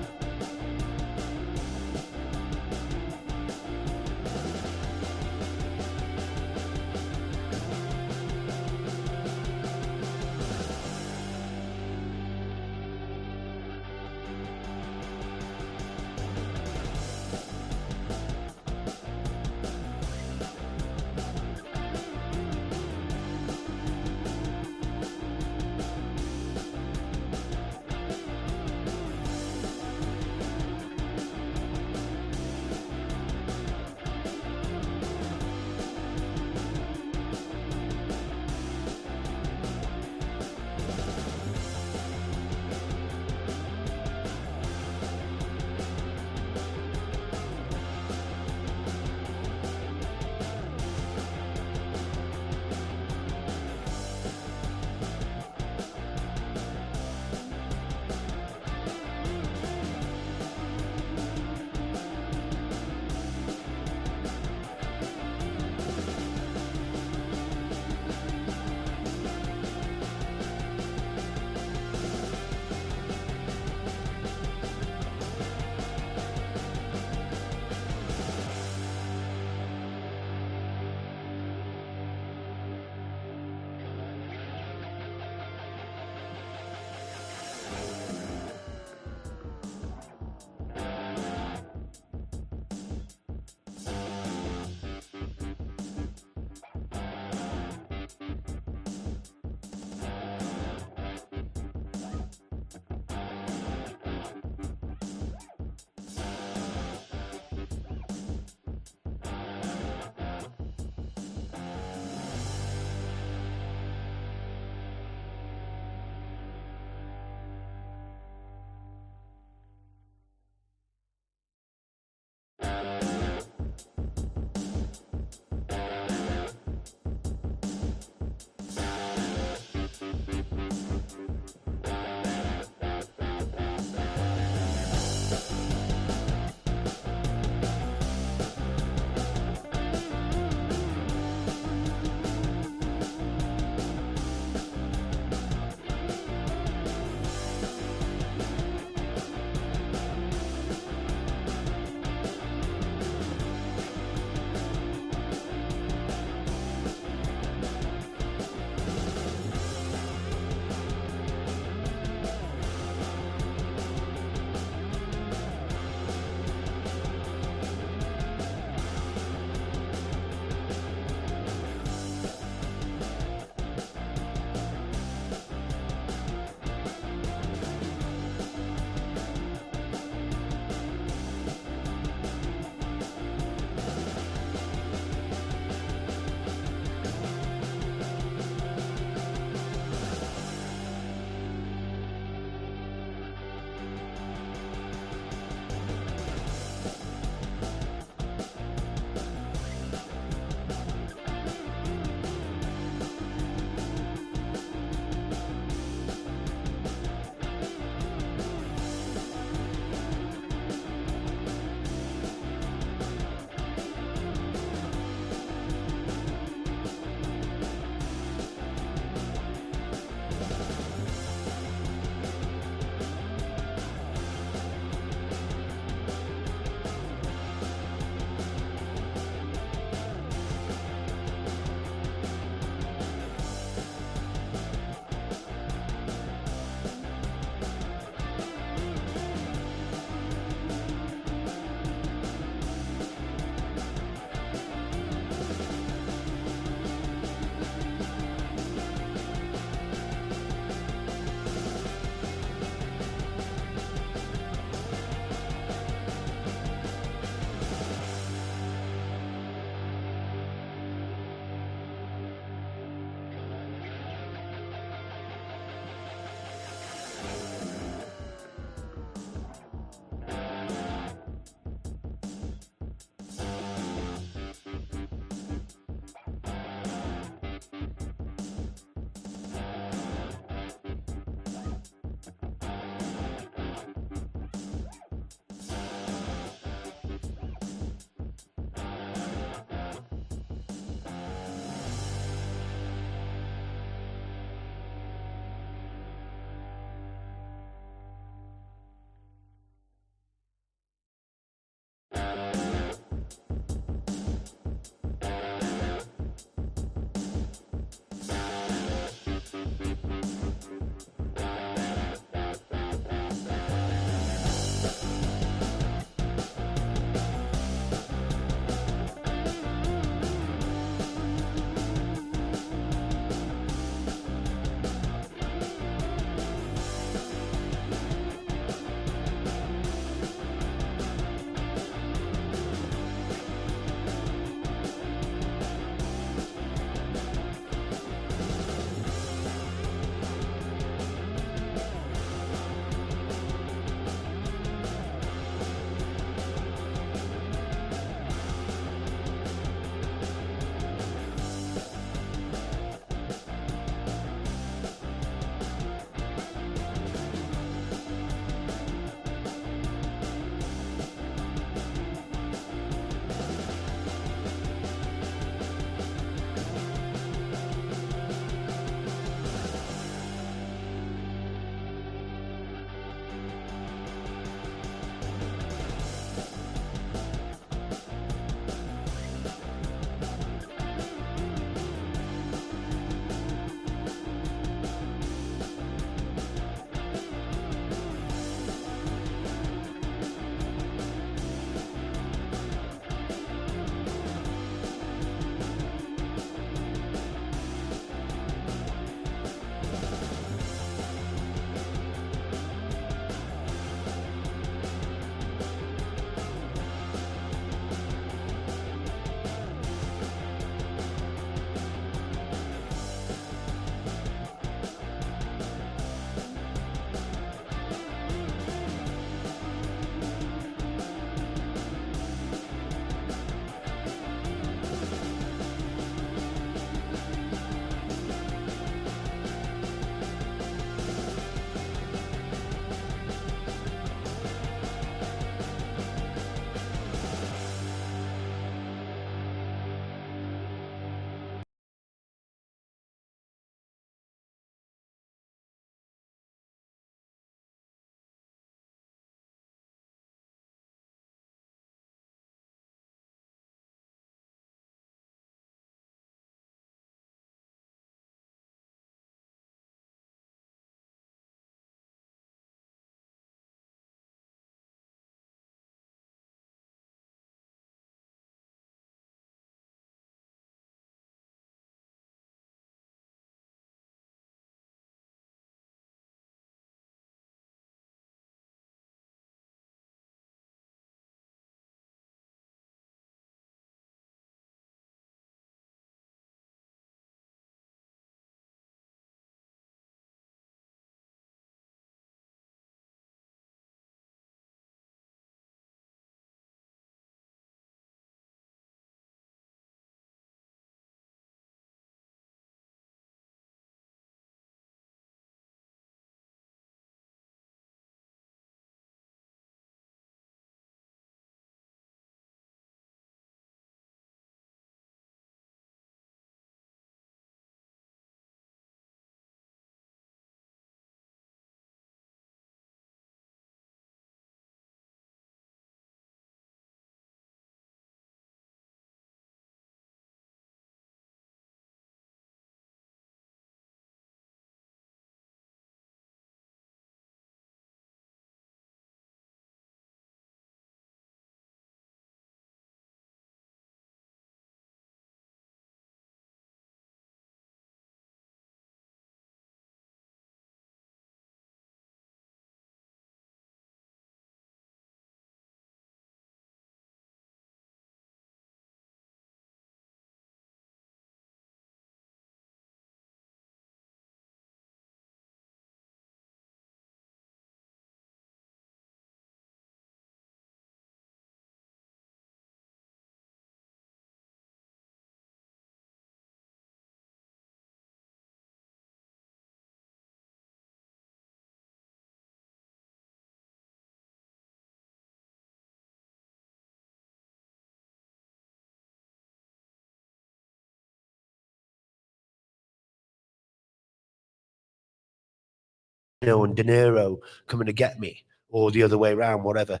and De Niro coming to get me, or the other way around, whatever.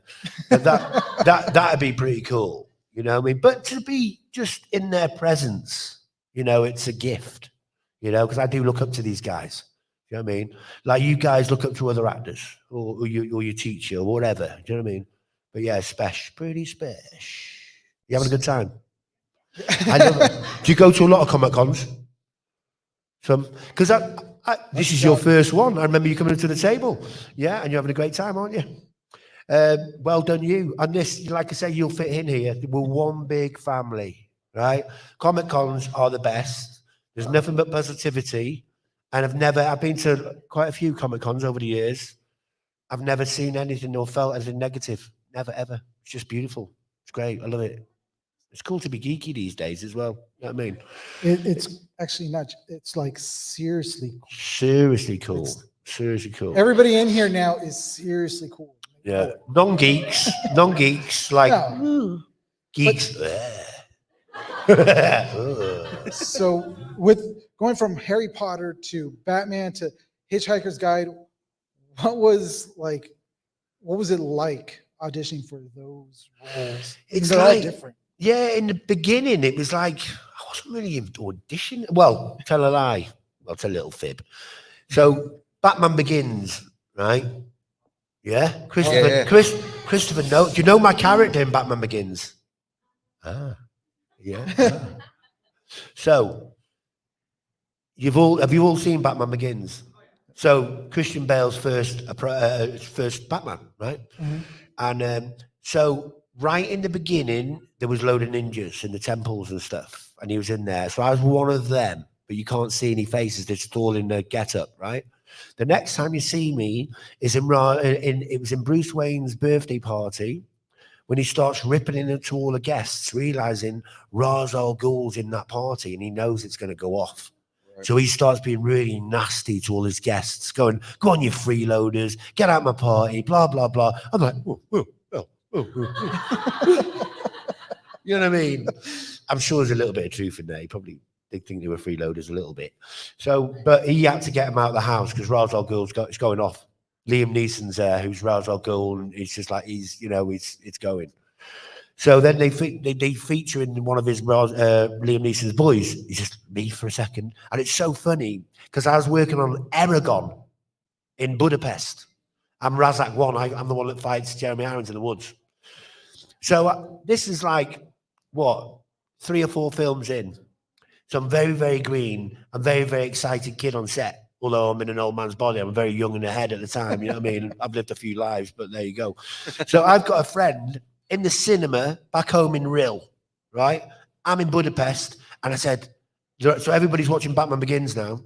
But that'd be pretty cool, you know what I mean? But to be just in their presence, you know, it's a gift, you know, because I do look up to these guys. You know what I mean? Like you guys look up to other actors, or your teacher, or whatever. Do you know what I mean? But yeah, pretty special. You having a good time? I love it. Do you go to a lot of Comic Cons? Some, because this is your first one. I remember you coming to the table, yeah, and you're having a great time, aren't you? Well done, you. And this, like I say, you'll fit in here. We're one big family, right? Comic Cons are the best. There's nothing but positivity, and I've been to quite a few Comic Cons over the years. I've never seen anything or felt anything negative. Never, ever. It's just beautiful. It's great. I love it. It's cool to be geeky these days as well. You know what I mean? It's actually not. It's like seriously cool. Seriously cool. Seriously cool. Everybody in here now is seriously cool. Yeah. Non-geeks, like geeks. So with going from Harry Potter to Batman to Hitchhiker's Guide, what was it like auditioning for those roles? It's They're all like, different. yeah, in the beginning, it was like, I wasn't really auditioning. Well, tell a lie. I'll tell a little fib. So, Batman Begins, right? Yeah? Christopher, no. Do you know my character in Batman Begins? Ah, yeah. So, have you all seen Batman Begins? So, Christian Bale's first Batman, right? Mm-hmm. And so right in the beginning, there was a load of ninjas in the temples and stuff, and he was in there. So I was one of them, but you can't see any faces. They're just all in the get-up, right? The next time you see me is it was in Bruce Wayne's birthday party when he starts ripping into all the guests, realizing Ra's al Ghul's in that party, and he knows it's going to go off. So he starts being really nasty to all his guests, going, "Go on, you freeloaders, get out my party, blah, blah, blah." I'm like, "Oh. You know what I mean? I'm sure there's a little bit of truth in there. He probably did think they were freeloaders a little bit. So, but he had to get him out of the house because Ra's al Ghul's it's going off. Liam Neeson's there, who's Ra's al Ghul, and it's just like it's going. So then they feature in one of his Liam Neeson's boys. He's just me for a second. And it's so funny because I was working on Aragon in Budapest. I'm Razak 1. I'm the one that fights Jeremy Irons in the woods. So this is like, 3 or 4 films in. So I'm very, very green. I'm very, very excited kid on set. Although I'm in an old man's body, I'm very young in the head at the time. You know what I mean? I've lived a few lives, but there you go. So I've got a friend in the cinema back home in Rhyl, right? I'm in Budapest, and I said, so everybody's watching Batman Begins now.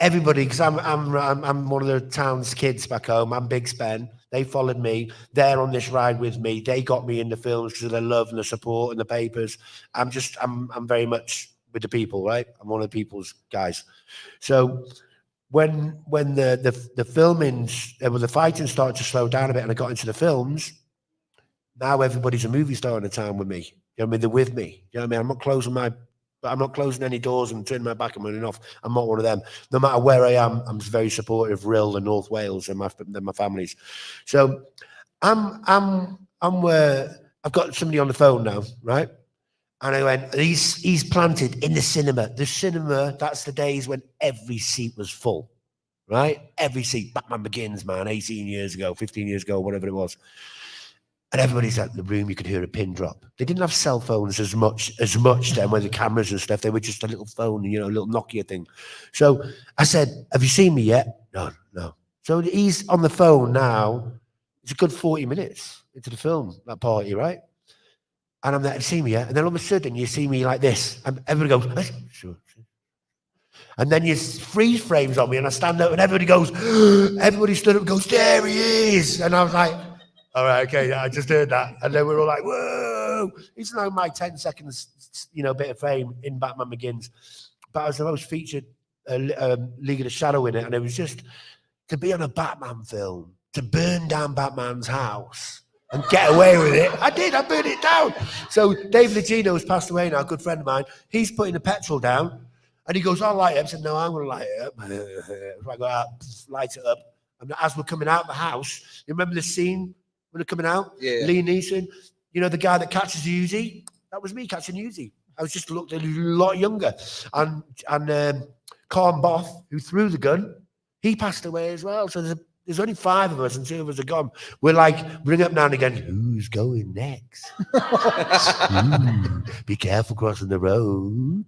Everybody, because I'm one of the town's kids back home. I'm Big Spen. They followed me. They're on this ride with me. They got me in the films because of their love and the support and the papers. I'm very much with the people, right? I'm one of the people's guys. So when the filming, when the fighting started to slow down a bit, and I got into the films, now everybody's a movie star in the town with me. You know what I mean? They're with me. You know what I mean? I'm not closing any doors and turning my back and running off. I'm not one of them. No matter where I am, I'm very supportive of Rhyl and North Wales and my families. So I've got somebody on the phone now, right? And I went, he's planted in the cinema. The cinema, that's the days when every seat was full, right? Every seat. Batman Begins, man, 18 years ago, 15 years ago, whatever it was. And everybody's at the room, you could hear a pin drop. They didn't have cell phones as much then with the cameras and stuff. They were just a little phone, a little Nokia thing. So I said, "Have you seen me yet?" No. So he's on the phone now. It's a good 40 minutes into the film, that party, right? And I'm there, "Have you seen me yet?" And then all of a sudden you see me like this. And everybody goes, "Sure." And then you freeze frames on me and I stand up and everybody stood up and goes, "There he is." And I was like, all right, okay, I just heard that. And then we're all like, whoa. It's now my 10 seconds, bit of fame in Batman Begins. But I was the most featured League of the Shadow in it. And it was just to be on a Batman film, to burn down Batman's house and get away with it. I burned it down. So Dave Legino has passed away now, a good friend of mine. He's putting the petrol down. And he goes, I'll light it up. I said, no, I'm going to light it up. So I go out, light it up. And as we're coming out of the house, you remember the scene when they're coming out? Yeah. Liam Neeson, you know, the guy that catches the Uzi? That was me catching Uzi. I was just looked a lot younger. And Corn Boff, who threw the gun, he passed away as well. So there's only 5 of us and 2 of us are gone. We're like, bring up now and again, who's going next? Be careful crossing the road.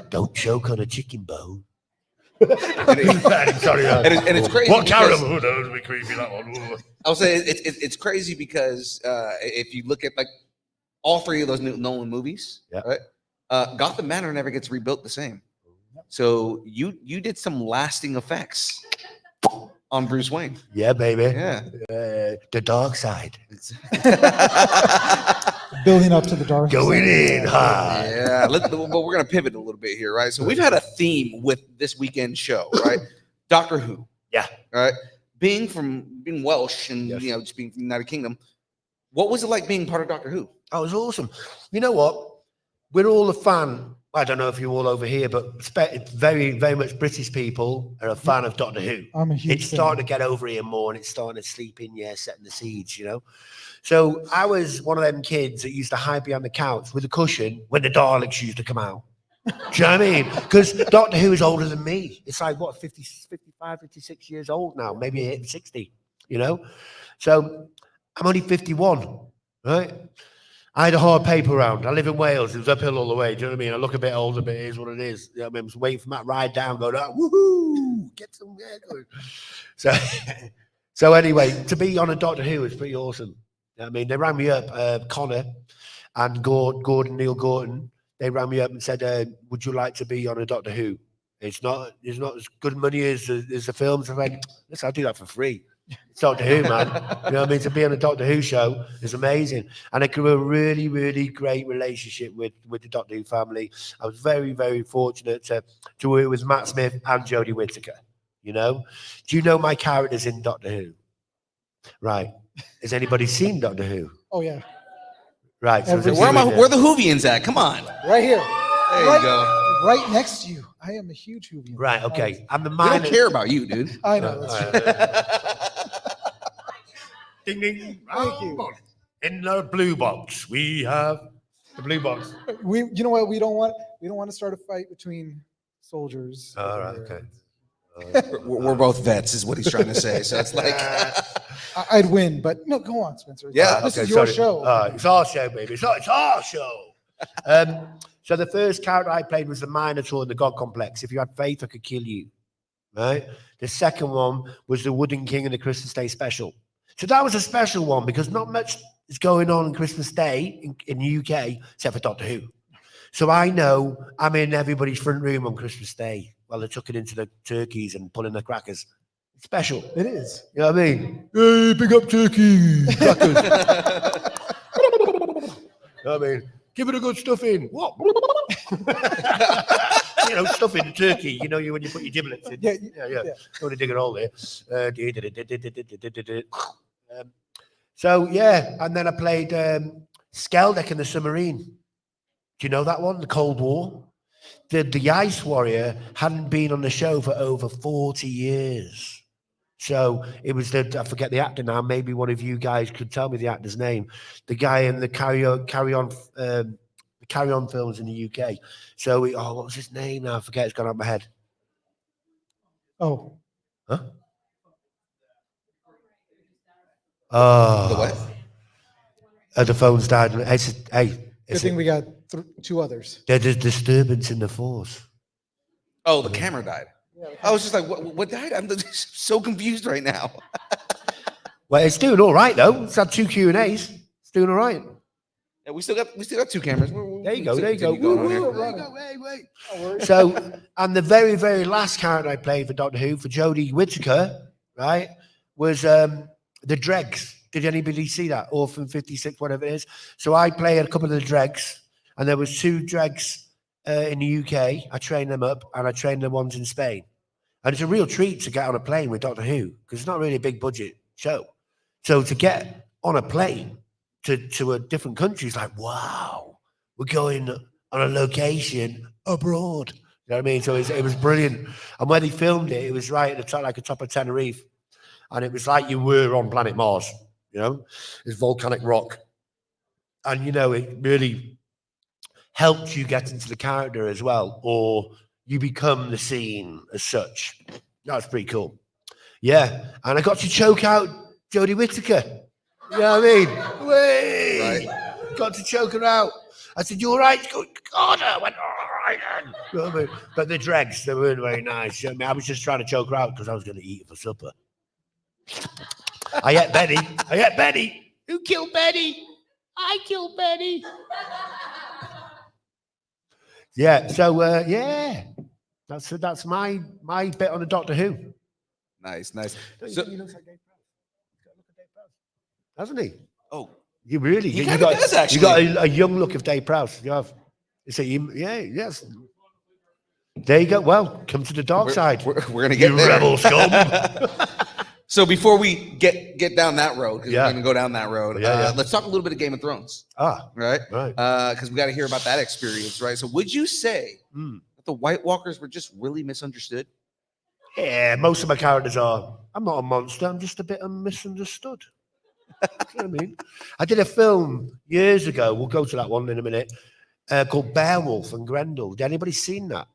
Don't choke on a chicken bone. Sorry, and it's crazy. What caribou knows be creepy, that one. I'll say it's crazy because if you look at like all 3 of those Nolan movies, right? Gotham Manor never gets rebuilt the same. So you did some lasting effects on Bruce Wayne. Yeah, baby. Yeah. The dark side. Building up to the dark Going side. in hard. Yeah. But we're going to pivot a little bit here, right? So we've had a theme with this weekend show, right? Doctor Who. Yeah. Right. Being Welsh and you know, just being from the United Kingdom, what was it like being part of Doctor Who? Oh, it was awesome. You know what? We're all a fan. I don't know if you're all over here, but very, very much British people are a fan of Doctor Who. I'm a huge It's starting to get over here more, and it's starting to sleep in, setting the seeds, you know. So I was one of them kids that used to hide behind the couch with a cushion when the Daleks used to come out. Do you know what I mean? Because Doctor Who is older than me. It's like, what, 55, 56 years old now, maybe hitting 60, you know? So I'm only 51, right? I had a hard paper round. I live in Wales. It was uphill all the way. Do you know what I mean? I look a bit older, but it is what it is. You know what I mean? I was waiting for that ride down, going, woohoo, get some air going. So anyway, to be on a Doctor Who is pretty awesome. You know what I mean? They rang me up, Connor and Neil Gordon. They rang me up and said, would you like to be on a Doctor Who? It's not as good money as the films. I went, listen, I'll do that for free. It's Doctor Who, man. You know what I mean? To be on a Doctor Who show is amazing. And I grew a really, really great relationship with the Doctor Who family. I was very, very fortunate to work with Matt Smith and Jodie Whittaker, you know? Do you know my characters in Doctor Who? Right. Has anybody seen Doctor Who? Oh, yeah. Right. So where the Whovians at? Come on. Right here. There you go. Right next to you. I am a huge Whovian. Right, okay. I'm the We minor. don't care about you, dude. I know. Ding, ding. Thank you. In the blue box, we have the blue box. You know what? We don't want to start a fight between soldiers. All right, okay. We're both vets, is what he's trying to say. So it's like I'd win, but no, go on, Spencer. Yeah, This okay, is your sorry. show. It's our show, baby. It's our show. So the first character I played was the Minotaur in the God Complex. If you had faith, I could kill you. Right? The second one was the Wooden King in the Christmas Day special. So that was a special one because not much is going on Christmas Day in the UK except for Doctor Who. So I know I'm in everybody's front room on Christmas Day while they're tucking into the turkeys and pulling the crackers. It's special. It is. You know what I mean? Hey, big up turkey. Crackers. You know what I mean? Give it a good stuffing. What? You know, stuffing the turkey. You know, when you put your giblets in. Yeah. Don't want to dig it all there. So yeah, and then I played Skeldek in the Submarine. Do you know that one? The Cold War. The Ice Warrior hadn't been on the show for over 40 years. So it was I forget the actor now. Maybe one of you guys could tell me the actor's name. The guy in the Carry On films in the UK. So what was his name now? I forget. It's gone out of my head. Oh. Huh? Oh. The what? The phone's died. Good thing we got 2 others. There's a disturbance in the force. Oh, the camera died. I was just like, what died? I'm so confused right now. Well, it's doing all right though. It's had 2 Q&As. It's doing all right. Yeah, we still got 2 cameras. There you go. Wait. So, and the very, very last character I played for Doctor Who, for Jodie Whittaker, right, was the Dregs. Did anybody see that? Orphan 56, whatever it is. So I played a couple of the Dregs, and there was 2 Dregs in the UK. I trained them up, and I trained the ones in Spain. And it's a real treat to get on a plane with Doctor Who, because it's not really a big budget show. So to get on a plane to a different country is like, wow, we're going on a location abroad. You know what I mean? So it was brilliant. And when they filmed it, it was right at the top, like the top of Tenerife. And it was like you were on planet Mars, you know? It's volcanic rock. And, you know, it really helped you get into the character as well, or you become the scene as such. That's pretty cool. Yeah. And I got to choke out Jodie Whittaker. You know what I mean? Whee! Right. Got to choke her out. I said, "You all right?" She goes, "God," I went, "All right then." You know what I mean? But the dregs, they weren't very nice. You know what I mean? I was just trying to choke her out because I was going to eat it for supper. I ate Betty. Who killed Betty? I killed Betty. Yeah. So yeah, that's my bit on the Doctor Who. Nice. Don't you So, think he looks like Dave Prowse? Look at Dave Prowse, hasn't he? oh, You really? he you kind got, of does actually. You got a young look of Dave Prowse. You have. So yes. There you go. Well, come to the dark side. We're gonna get you there. rebel scum. So before we get down that road, because Yeah. we're gonna go down that road, Yeah. let's talk a little bit of Game of Thrones. Right. Because we got to hear about that experience, right? So would you say that the White Walkers were just really misunderstood? Yeah, most of my characters are. I'm not a monster. I'm just a bit misunderstood. You know what I mean? I did a film years ago. We'll go to that one in a minute. Called Beowulf and Grendel. Did anybody seen that?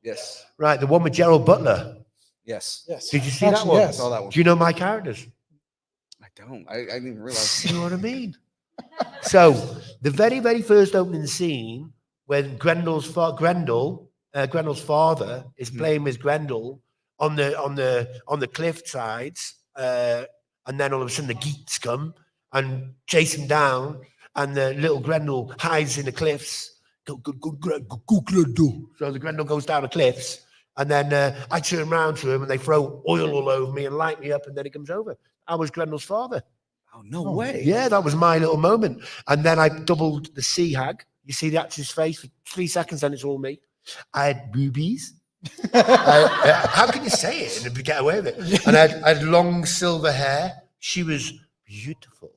Yes. Right, the one with Gerald Butler. Yes. Did you see that one? Yes. I saw that one. Do you know my characters? I don't. I didn't even realize. See what I mean? So the very, very first opening scene when Grendel's father is playing with Grendel on the cliff sides, and then all of a sudden the geeks come and chase him down, and the little Grendel hides in the cliffs. Go, Grendel. So the Grendel goes down the cliffs, and then I turn around to him, and they throw oil all over me and light me up, and then he comes over. I was Grendel's father. Oh, no way. Yeah, that was my little moment. And then I doubled the sea hag. You see the actor's face for 3 seconds, and it's all me. I had boobies. How can you say it and get away with it? And I had long silver hair. She was beautiful.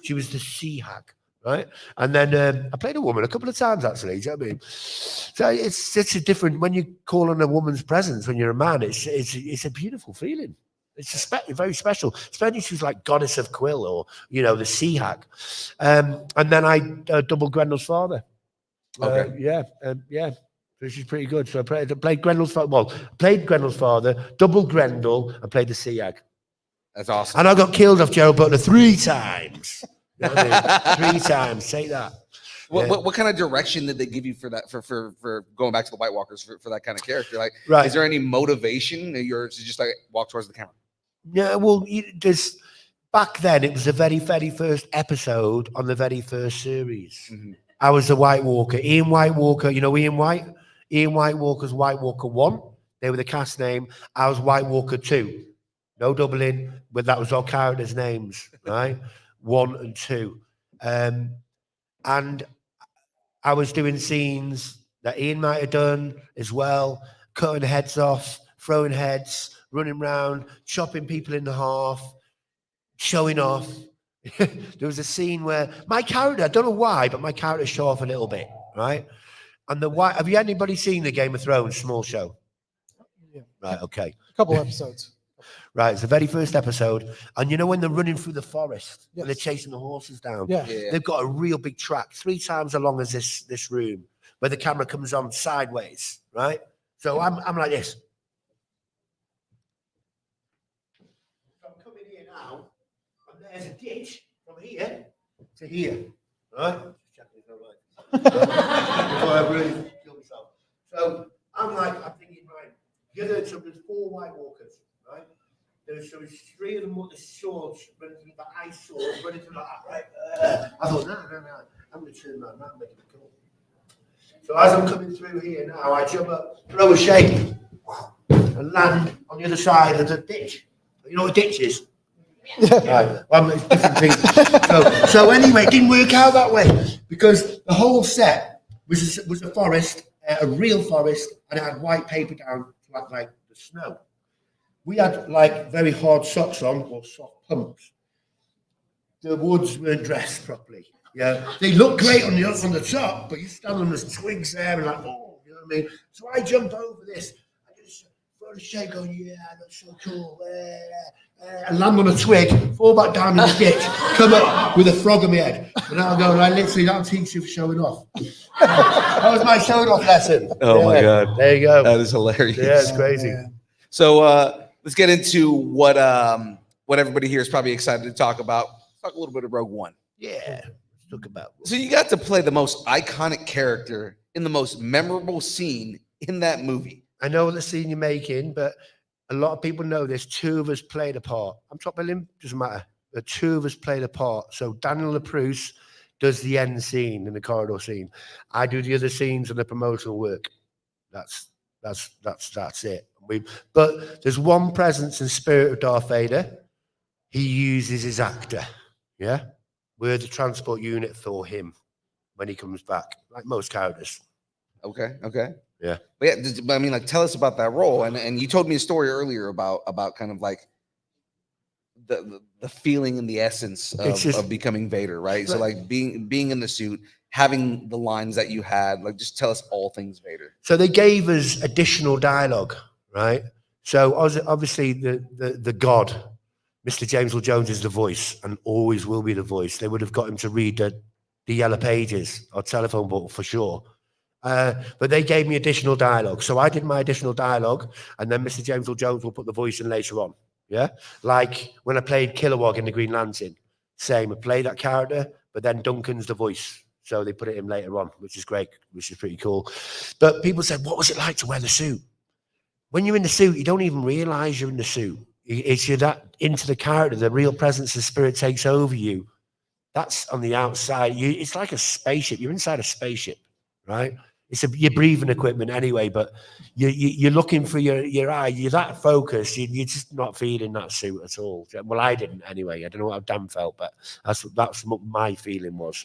She was the sea hag, right? And then I played a woman a couple of times, actually. Do you know what I mean? So it's a different, when you call on a woman's presence when you're a man, it's a beautiful feeling. It's very special, especially she's like goddess of Quill or, you know, the sea hag. And then I doubled Grendel's father. Okay. Yeah. Which is pretty good. So I played Grendel's father. Well, played Grendel's father, doubled Grendel, and played the sea hag. That's awesome. And I got killed off Gerald Butler 3 times. You know what I mean? 3 times. Take that. What kind of direction did they give you for that? For going back to the White Walkers for that kind of character? Like, Right. Is there any motivation? Or is it just like walk towards the camera? Yeah, well, back then it was the very, very first episode on the very first series. Mm-hmm. I was the White Walker. Ian White Walker, you know Ian White? Ian White Walker's White Walker 1. They were the cast name. I was White Walker 2. No doubling, but that was our characters' names, right? 1 and 2. And I was doing scenes that Ian might have done as well, cutting heads off, throwing heads, running around, chopping people in half, showing off. There was a scene where my character, I don't know why, but my character showed off a little bit, right? And have you anybody seen the Game of Thrones small show? Yeah. Right, okay. A couple episodes. Right, it's the very first episode. And you know when they're running through the forest, Yes. and they're chasing the horses down? Yeah. They've got a real big track, 3 times as long as this room, where the camera comes on sideways, right? So I'm like this. So I'm coming here now, and there's a ditch from here to here, right? Just checking it's all right. Before I really kill myself. So I'm thinking, right, so there's 4 White Walkers, right? There's 3 of them with the swords running through the ice swords, running through that, right? I thought, no, I'm going to turn around that and make it cool. So as I'm coming through here now, I jump up, throw a shake, and land on the other side of the ditch. You know what a ditch is? Right. Well, it's different things. So anyway, it didn't work out that way because the whole set was a forest, a real forest, and it had white paper down to act like the snow. We had like very hard socks on or soft pumps. The woods weren't dressed properly. Yeah, they look great on the top, but you stand on the twigs there and like, oh, you know know what I mean? So I jump over this. I just throw the shake on, yeah, that's so cool. And land on a twig, fall back down in the ditch, come up with a frog on my head. And I'll go, I literally, that'll teach you for showing off. That was my showing off lesson. Oh my God. There you go. That is hilarious. Yeah, it's crazy. So let's get into what everybody here is probably excited to talk about. Let's talk a little bit of Rogue One. Yeah. Let's talk about. So you got to play the most iconic character in the most memorable scene in that movie. I know the scene you're making, but a lot of people know this. Two of us played a part. I'm top billing, doesn't matter. The two of us played a part. So Daniel LaPruce does the end scene in the corridor scene. I do the other scenes and the promotional work. That's it. But there's one presence and spirit of Darth Vader. He uses his actor. Yeah, we're the transport unit for him when he comes back, like most characters. Okay. Yeah. But yeah, I mean, like, tell us about that role. And you told me a story earlier about kind of like the feeling and the essence of becoming Vader, right? So like being in the suit, having the lines that you had, like just tell us all things Vader. So they gave us additional dialogue, right? So obviously the God, Mr. James Earl Jones, is the voice and always will be the voice. They would have got him to read the yellow pages or telephone book for sure. But they gave me additional dialogue. So I did my additional dialogue, and then Mr. James Earl Jones will put the voice in later on. Yeah. Like when I played Kilowog in the Green Lantern, same. I play that character, but then Duncan's the voice. So they put it in later on, which is great, which is pretty cool. But people said, what was it like to wear the suit? When you're in the suit, you don't even realize you're in the suit. It's you're that into the character, the real presence of spirit takes over you. That's on the outside. It's like a spaceship. You're inside a spaceship, right? It's your breathing equipment anyway, but you're looking for your eye. You're that focused. You're just not feeling that suit at all. Well, I didn't anyway. I don't know how Dan felt, but that's what my feeling was.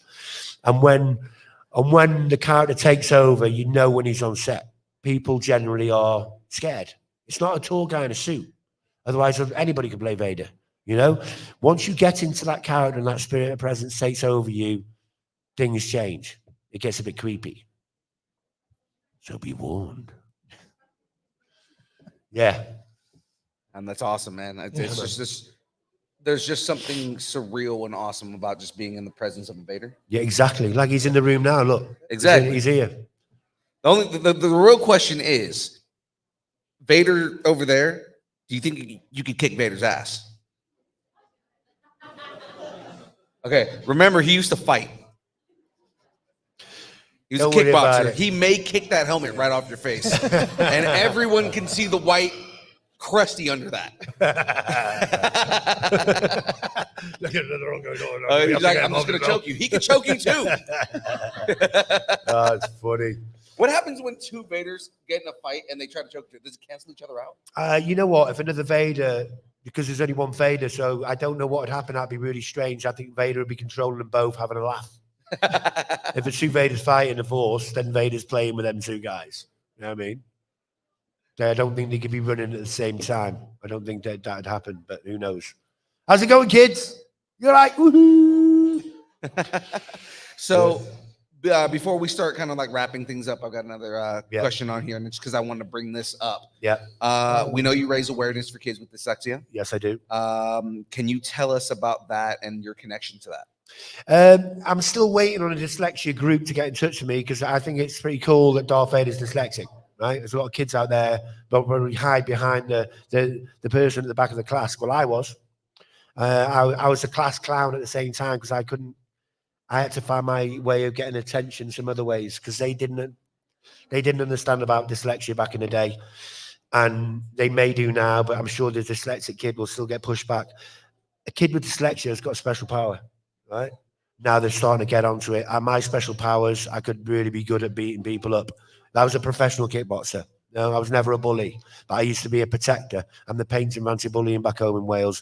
And when the character takes over, you know when he's on set, people generally are scared. It's not a tall guy in a suit. Otherwise, anybody can play Vader. You know, once you get into that character and that spirit of presence takes over you, things change. It gets a bit creepy. So be warned. Yeah. And that's awesome, man. It's just this. There's just something surreal and awesome about just being in the presence of a Vader. Yeah, exactly. Like he's in the room now. Look. Exactly. He's here. The real question is, Vader over there, do you think you could kick Vader's ass? Okay. Remember, he used to fight. He was a kickboxer. He may kick that helmet right off your face. And everyone can see the white crusty under that. Look at the wrong going on. He's like, I'm just going to choke you. He could choke you too. That's funny. What happens when two Vaders get in a fight and they try to choke each other? Does it cancel each other out? You know what? If another Vader, because there's only one Vader, so I don't know what would happen. That'd be really strange. I think Vader would be controlling them both, having a laugh. If the two Vaders fight in a force, then Vader's playing with them two guys. You know what I mean? I don't think they could be running at the same time. I don't think that'd happen, but who knows? How's it going, kids? You're like, woohoo! So, before we start kind of like wrapping things up, I've got another question on here, and it's because I wanted to bring this up. Yeah. We know you raise awareness for kids with dyslexia. Yes, I do. Can you tell us about that and your connection to that? I'm still waiting on a dyslexia group to get in touch with me because I think it's pretty cool that Darth Vader's dyslexic. Right? There's a lot of kids out there, but we hide behind the person at the back of the class. Well, I was. I was a class clown at the same time because I had to find my way of getting attention some other ways because they didn't understand about dyslexia back in the day, and they may do now, but I'm sure the dyslexic kid will still get pushed back. A kid with dyslexia has got special power, right? Now they're starting to get onto it. And my special powers, I could really be good at beating people up. I was a professional kickboxer. No, I was never a bully, but I used to be a protector. I'm the painting anti-bullying back home in Wales.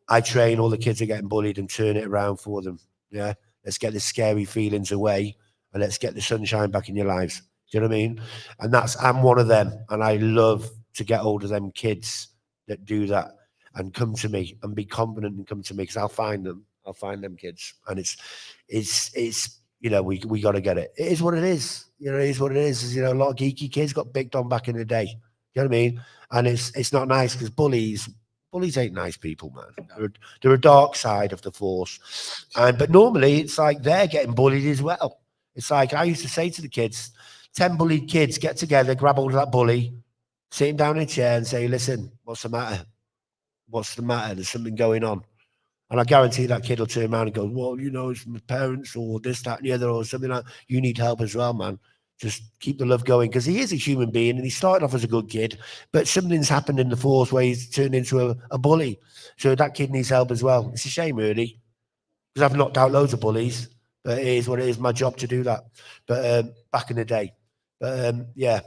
I train all the kids that are getting bullied and turn it around for them. Yeah, let's get the scary feelings away and let's get the sunshine back in your lives. Do you know what I mean? And I'm one of them, and I love to get hold of them kids that do that and come to me and be confident and come to me because I'll find them. I'll find them kids, and it's you know, we got to get it. It is what it is. You know, it is what it is. You know, a lot of geeky kids got picked on back in the day. You know what I mean? And it's not nice because bullies ain't nice people, man. They're a dark side of the force. But normally it's like they're getting bullied as well. It's like I used to say to the kids, 10 bullied kids get together, grab hold of that bully, sit him down in a chair and say, listen, what's the matter? What's the matter? There's something going on. And I guarantee that kid will turn around and go, well, you know, it's my parents or this, that, and the other, or something like that. You need help as well, man. Just keep the love going, because he is a human being and he started off as a good kid, but something's happened in the force where he's turned into a bully. So that kid needs help as well. It's a shame, really, because I've knocked out loads of bullies, but it is what it is. My job to do that. But back in the day, yeah.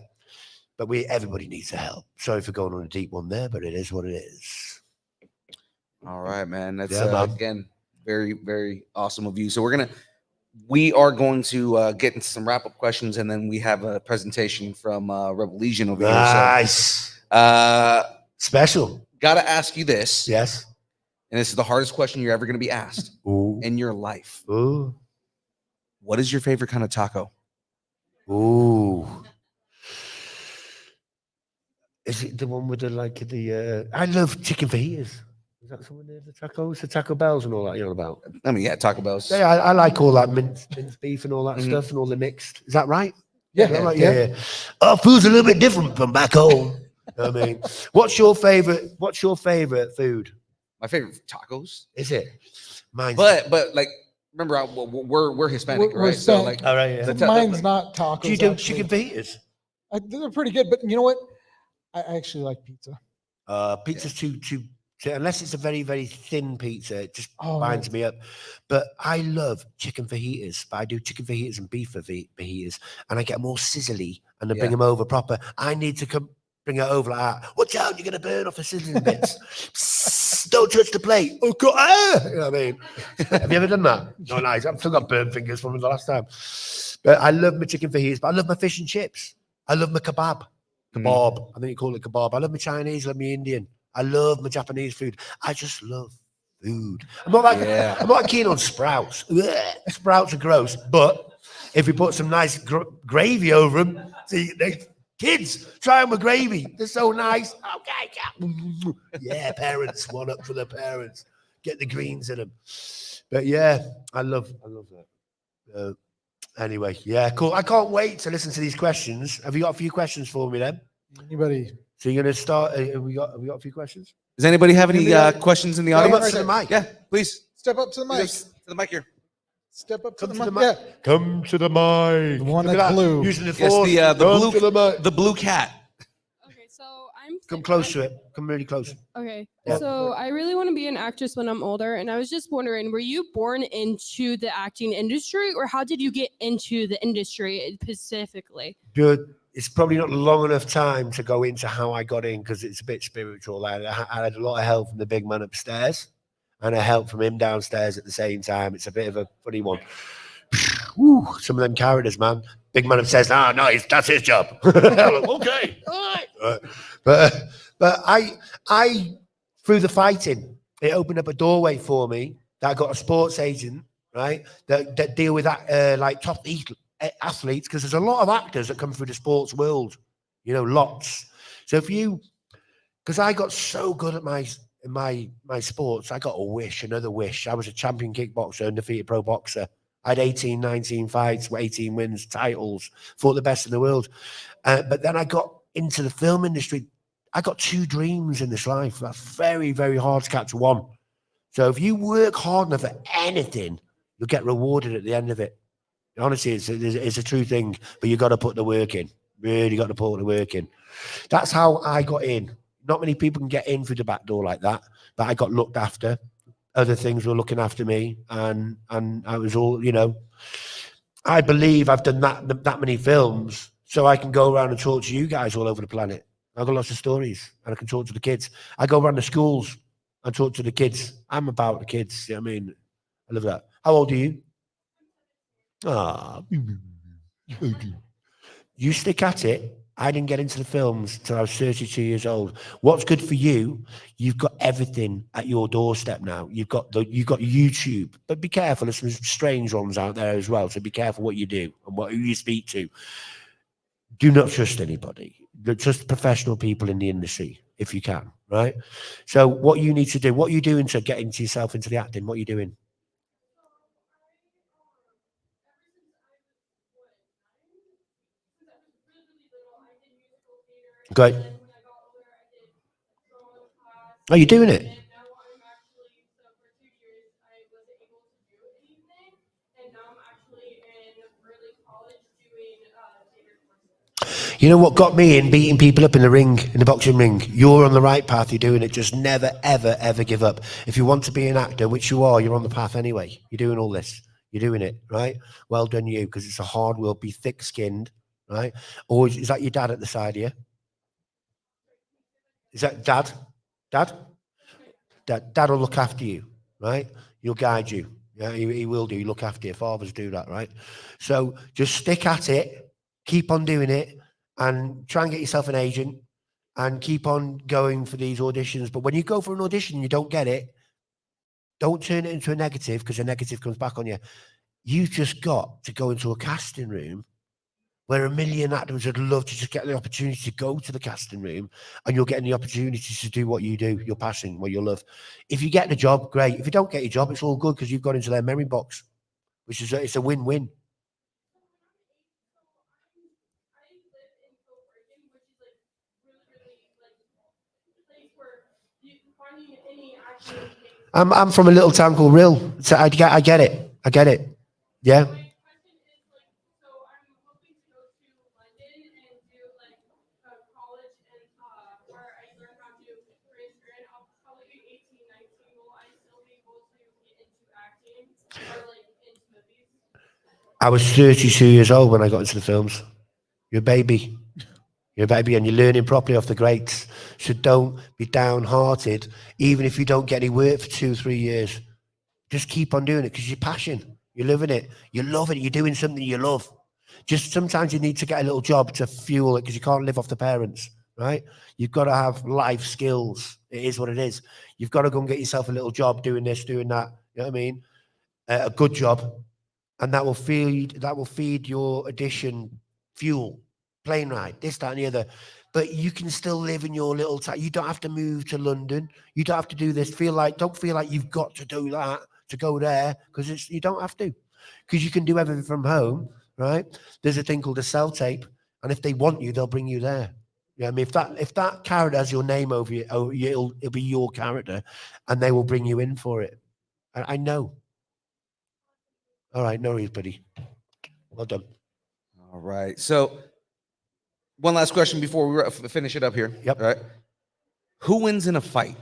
But everybody needs the help. Sorry for going on a deep one there, but it is what it is. All right, man. That's man. Again, very, very awesome of you. So we are going to get into some wrap-up questions, and then we have a presentation from Rebel Legion over here. Nice. Special. Got to ask you this. Yes. And this is the hardest question you're ever going to be asked in your life. Ooh. What is your favorite kind of taco? Ooh. Is it the one with the I love chicken fajitas. Is that someone there? The tacos, the Taco Bells, and all that you're on about? I mean, yeah, Taco Bells. Yeah, I like all that minced beef and all that stuff, and all the mixed. Is that right? Yeah, Right? Yeah. Our food's a little bit different from back home. I mean, what's your favorite food? My favorite tacos. Is it? Mine's But like, remember, we're Hispanic, We're right? So Hispanic. like, all right, yeah. Mine's not tacos. Do you do actually. chicken fajitas? They're pretty good, but you know what? I actually like pizza. Pizza's too unless it's a very, very thin pizza, it just Oh, binds no. me up. But I love chicken fajitas. But I do chicken fajitas and beef fajitas, and I get them all sizzly, and I bring them over proper. I need to come bring it over like that. Watch out, you're gonna burn off the sizzling bits. Psst, don't touch the plate. Oh God! Ah! You know what I mean? Have you ever done that? No, nice. I've still got burnt fingers from the last time. But I love my chicken fajitas. But I love my fish and chips. I love my kebab. Kebab. I think you call it kebab. I love my Chinese. I love my Indian. I love my Japanese food. I just love food. I'm not keen on sprouts. Ugh, sprouts are gross. But if we put some nice gravy over them, kids, try them with gravy. They're so nice. Okay. Yeah, parents. One up for the parents. Get the greens in them. But yeah, I love that. Anyway, yeah, cool. I can't wait to listen to these questions. Have you got a few questions for me then? Anybody? So you're going to start. Have we got a few questions? Does anybody have any questions in the Come audience? up to the mic. Yeah, please. Step up to the mic. To the mic here. Step up to Come the to mic. the Yeah. mic. Come to the mic. The one Look at that's blue. Using the Yes, force. the blue cat. Okay, so I'm. Come close to it. Come really close. Okay, Yeah. so I really want to be an actress when I'm older, and I was just wondering, were you born into the acting industry, or how did you get into the industry specifically? Good. It's probably not long enough time to go into how I got in because it's a bit spiritual. I had a lot of help from the big man upstairs and a help from him downstairs at the same time. It's a bit of a funny one. Woo, some of them characters, man. Big man upstairs. No, that's his job. Okay, all right. But I through the fighting, it opened up a doorway for me. That I got a sports agent, right? That deal with that like top athletes, because there's a lot of actors that come through the sports world, you know, lots. So because I got so good at my sports, I got another wish. I was a champion kickboxer, undefeated pro boxer. I had 18, 19 fights, 18 wins, titles, fought the best in the world. But then I got into the film industry. I got 2 dreams in this life. That's very, very hard to catch one. So if you work hard enough at anything, you'll get rewarded at the end of it. Honestly, it's a true thing, but you got to put the work in. Really got to put the work in. That's how I got in. Not many people can get in through the back door like that, but I got looked after. Other things were looking after me, and I was all, you know. I believe I've done that many films, so I can go around and talk to you guys all over the planet. I've got lots of stories, and I can talk to the kids. I go around the schools and talk to the kids. I'm about the kids. You know what I mean, I love that. How old are you? Ah, you stick at it, I didn't get into the films until I was 32 years old. What's good for you? You've got everything at your doorstep now. You've got YouTube, but be careful. There's some strange ones out there as well. So be careful what you do and who you speak to. Do not trust anybody. Trust professional people in the industry if you can, right? So what you need to do, what are you doing to get into yourself into the acting? What are you doing? Great. Oh, you're doing it? You know what got me in beating people up in the ring, in the boxing ring? You're on the right path. You're doing it. Just never, ever, ever give up. If you want to be an actor, which you are, you're on the path anyway. You're doing all this. You're doing it, right? Well done, you, because it's a hard world. Be thick-skinned, right? Or is that your dad at the side here? Is that dad? Dad? Dad will look after you, right? He'll guide you. Yeah, he will do. He'll look after you. Fathers do that, right? So just stick at it. Keep on doing it. And try and get yourself an agent and keep on going for these auditions. But when you go for an audition and you don't get it, don't turn it into a negative, because a negative comes back on you. You've just got to go into a casting room where a million actors would love to just get the opportunity to go to the casting room, and you're getting the opportunity to do what you do, your passion, what you love. If you get the job, great. If you don't get your job, it's all good, because you've gone into their memory box, which is it's a win-win. I'm from a little town called Rill, so I get it. Yeah. I was 32 years old when I got into the films. You're a baby. You're a baby, and you're learning properly off the greats. So don't be downhearted, even if you don't get any work for 2-3 years. Just keep on doing it, because you're passion. You're loving it. You're loving it. You're doing something you love. Just sometimes you need to get a little job to fuel it, because you can't live off the parents, right? You've got to have life skills. It is what it is. You've got to go and get yourself a little job doing this, doing that. You know what I mean? A good job. And that will feed your audition fuel, plane ride, this, that, and the other. But you can still live in your little town. You don't have to move to London. You don't have to do this. Don't feel like you've got to do that to go there, because you don't have to. Because you can do everything from home, right? There's a thing called a cell tape, and if they want you, they'll bring you there. Yeah, I mean, if that character has your name over you, it'll be your character, and they will bring you in for it. I know. All right, no worries, buddy. Well done. All right. So, one last question before we finish it up here. Yep. All right. Who wins in a fight?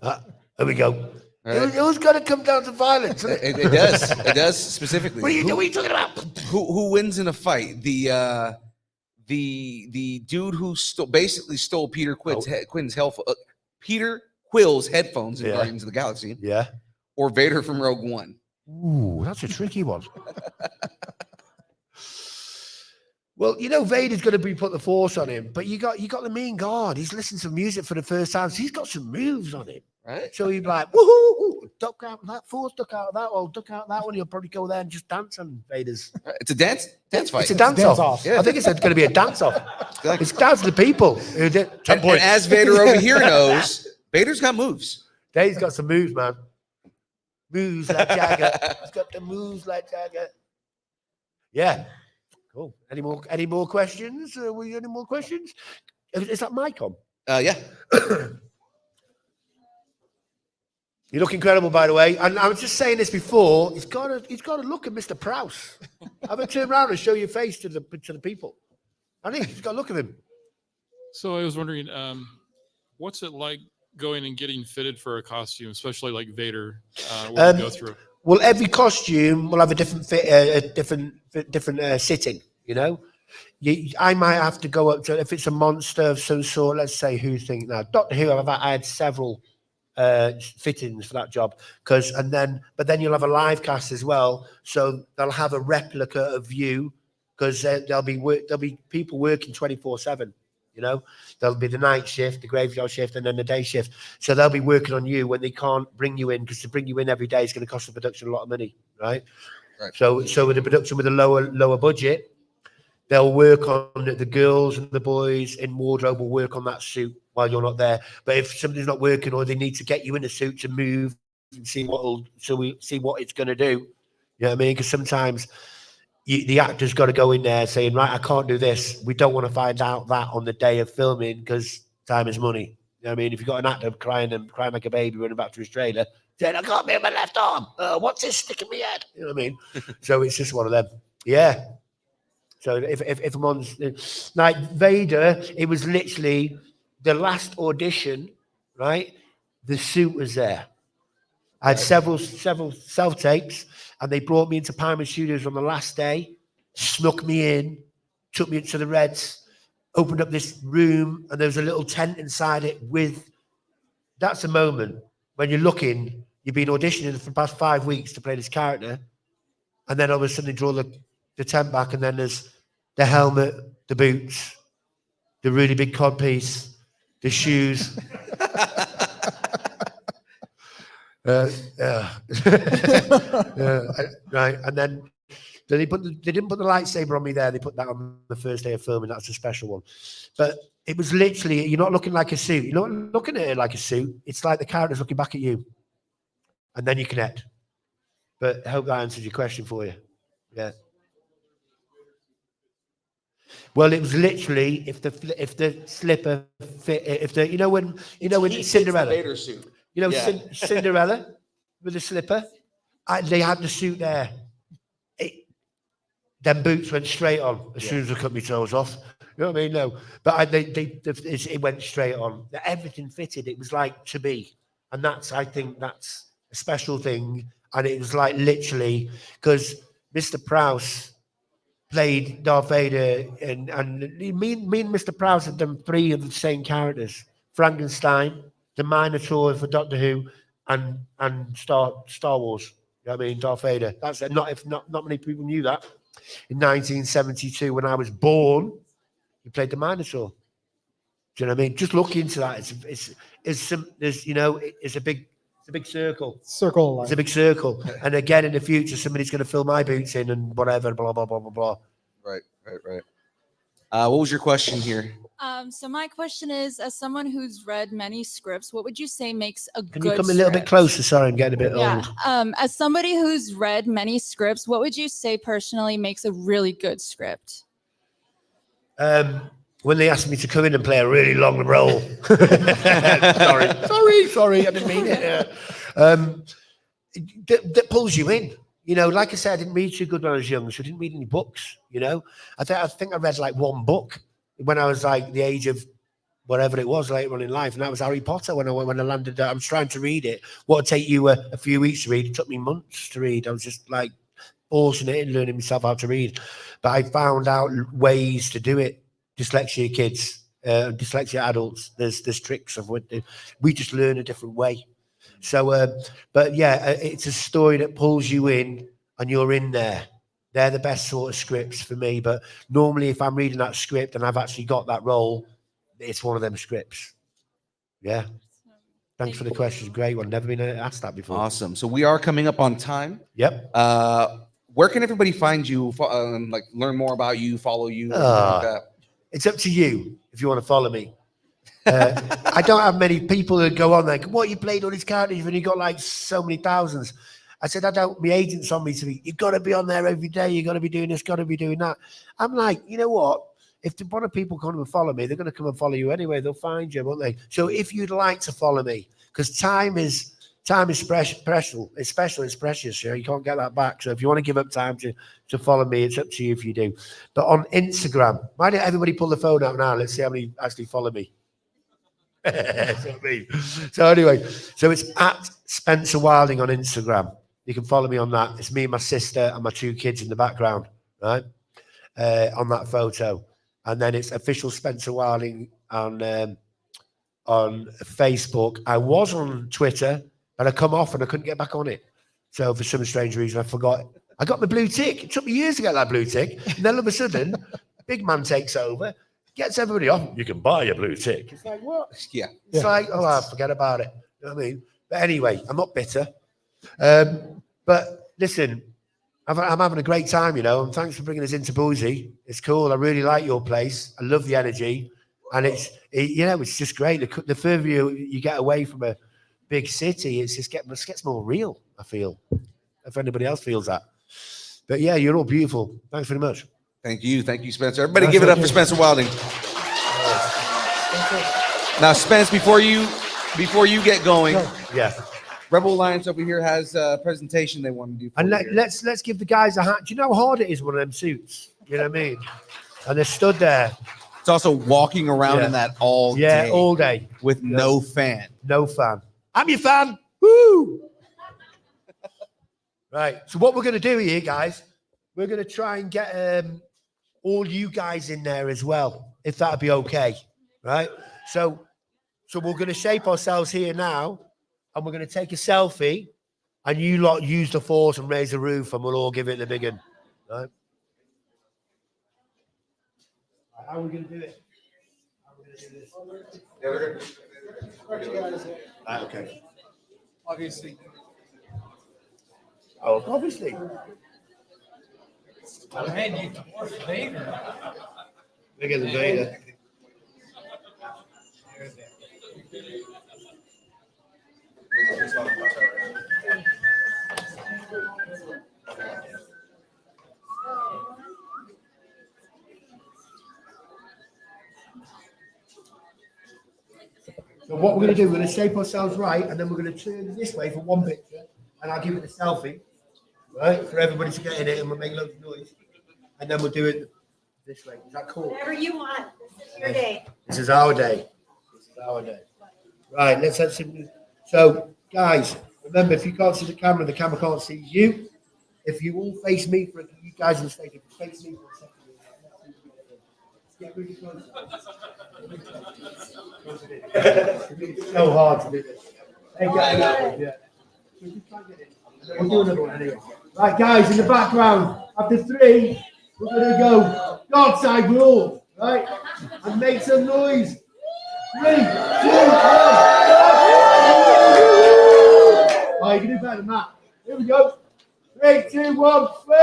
There we go. Right. Who's got to come down to violence? It does. It does specifically. What are you talking about? Who wins in a fight? The dude who basically stole Peter Quill's Peter Quill's headphones in Guardians of the Galaxy. Yeah. Or Vader from Rogue One. Ooh, that's a tricky one. Well, you know, Vader's going to be put the force on him, but you got the mean guard. He's listening to music for the first time, so he's got some moves on him. Right. So he'd be like, woohoo, duck out of that force, duck out of that one, duck out of that one. He'll probably go there and just dance on Vader's. It's a dance fight. It's a dance off. Yeah. I think it's going to be a dance off. It's down to the people who did. And as Vader over here knows, Vader's got moves. He's got some moves, man. Moves like Jagger. He's got the moves like Jagger. Yeah. Cool. Any more questions? Any more questions? Is that mic on? Yeah. You look incredible, by the way. And I was just saying this before. He's got to look at Mr. Prowse. Have a turn around and show your face to the people. I think he's got to look at him. So I was wondering, what's it like going and getting fitted for a costume, especially like Vader? What you go through? Well, every costume will have a different fit, different sitting. You know, I might have to go up to, if it's a monster of some sort. Let's say Doctor Who. I had several fittings for that job, but then you'll have a live cast as well, so they'll have a replica of you because there'll be people working 24/7. You know, there'll be the night shift, the graveyard shift, and then the day shift. So they'll be working on you when they can't bring you in, because to bring you in every day is going to cost the production a lot of money, right? So with the production with a lower budget, they'll work on it. The girls and the boys in wardrobe will work on that suit while you're not there. But if somebody's not working, or they need to get you in a suit to move and see we see what it's going to do. You know what I mean? Because sometimes the actor's got to go in there saying, right, I can't do this. We don't want to find out that on the day of filming, because time is money. You know what I mean? If you've got an actor crying like a baby running back to his trailer, saying, I can't move my left arm. What's this sticking in my head? You know what I mean? So it's just one of them. Yeah. So if I'm on, like Vader, it was literally the last audition, right? The suit was there. I had several self-tapes, and they brought me into Paramount Studios on the last day, snuck me in, took me into the Reds, opened up this room, and there was a little tent inside it with, that's a moment when you're looking, you've been auditioning for the past 5 weeks to play this character, and then all of a sudden they draw the tent back, and then there's the helmet, the boots, the really big codpiece, the shoes. Right, and then they didn't put the lightsaber on me there. They put that on the first day of filming. That's a special one. But it was literally, you're not looking like a suit. You're not looking at it like a suit. It's like the character's looking back at you, and then you connect. But I hope that answers your question for you. Yeah. Well, it was literally if the slipper fit, when Cinderella, Vader suit. Cinderella with the slipper, they had the suit there. Them boots went straight on as soon as I cut my toes off. You know what I mean? No, but it went straight on. Everything fitted. It was like to be, and I think that's a special thing. And it was like literally because Mr. Prowse played Darth Vader, and me and Mr. Prowse had done 3 of the same characters: Frankenstein, the Minotaur for Doctor Who, and Star Wars. You know what I mean? Darth Vader. That's not many people knew that. In 1972, when I was born, he played the Minotaur. Do you know what I mean? Just look into that. It's a big circle. Circle of life. It's a big circle. And again, in the future, somebody's going to fill my boots in and whatever, blah, blah, blah, blah, blah. Right. What was your question here? So my question is, as someone who's read many scripts, what would you say makes a Can good you come a little bit script? closer? Sorry, I'm getting a bit Yeah. old. As somebody who's read many scripts, what would you say personally makes a really good script? When they asked me to come in and play a really long role. Sorry, I didn't mean it. That pulls you in. You know, like I said, I didn't read too good when I was young, so I didn't read any books, you know. I think I read like 1 book when I was like the age of whatever it was later on in life, and that was Harry Potter when I landed there. I was trying to read it. What would take you a few weeks to read, it took me months to read. I was just like forcing it and learning myself how to read. But I found out ways to do it. Dyslexia kids, dyslexia adults, there's tricks of what we just learn a different way. So, but yeah, it's a story that pulls you in and you're in there. They're the best sort of scripts for me. But normally if I'm reading that script and I've actually got that role, it's one of them scripts. Yeah. Thanks for the question. Great one. Never been asked that before. Awesome. So we are coming up on time. Yep. Where can everybody find you, like learn more about you, follow you, anything like that? It's up to you if you want to follow me. I don't have many people that go on there. What, you played all these characters and you got like so many thousands. I said, my agent's on me to be, you've got to be on there every day. You've got to be doing this, got to be doing that. I'm like, you know what? If a lot of people come and follow me, they're going to come and follow you anyway. They'll find you, won't they? So if you'd like to follow me, because time is precious. It's special. It's precious. You know, you can't get that back. So if you want to give up time to follow me, it's up to you if you do. But on Instagram, why don't everybody pull the phone out now? Let's see how many actually follow me. That's what I mean. So anyway, so it's at Spencer Wilding on Instagram. You can follow me on that. It's me and my sister and my 2 kids in the background, right? On that photo. And then it's official Spencer Wilding on Facebook. I was on Twitter, but I come off and I couldn't get back on it. So for some strange reason, I forgot I got my blue tick. It took me years to get that blue tick. And then all of a sudden, big man takes over, gets everybody off. You can buy a blue tick. It's like, what? Yeah. It's like, oh, forget about it. You know what I mean? But anyway, I'm not bitter. But listen, I'm having a great time, you know, and thanks for bringing us into Boise. It's cool. I really like your place. I love the energy. And it's just great. The further you get away from a big city, it gets more real, I feel. If anybody else feels that. But yeah, you're all beautiful. Thanks very much. Thank you, Spencer. Everybody, give it up for Spencer Wilding. Now, Spence, before you get going, Rebel Alliance over here has a presentation they want to do. And let's give the guys a hand. Do you know how hard it is one of them suits? You know what I mean? And they're stood there. It's also walking around in that all day. All day with no fan. No fan. I'm your fan. Woo! Right. So what we're going to do here, guys, we're going to try and get all you guys in there as well, if that'd be okay. Right. So we're going to shape ourselves here now, and we're going to take a selfie, and you lot use the force and raise the roof, and we'll all give it the big one. Right. How are we going to do it? How are we going to do this? Okay. Obviously. Oh, obviously. Man, you dwarf Vader. Bigger than Vader. So what we're going to do, we're going to shape ourselves right, and then we're going to turn this way for one picture, and I'll give it a selfie, right, for everybody to get in it, and we'll make loads of noise, and then we'll do it this way. Is that cool? Whatever you want. This is your day. This is our day. This is our day. Right, let's have some. So, guys, remember, if you can't see the camera can't see you. If you all face me, for you guys in the stage, if you face me for a second. Get really close. It's so hard to do this. Hey, guys, yeah. We'll do another one anyway. Right, guys, in the background, after 3, we're going to go God side rule, right? And make some noise. 3, 2, 1. Oh, you can do better than that. Here we go. 3, 2, 1, 3.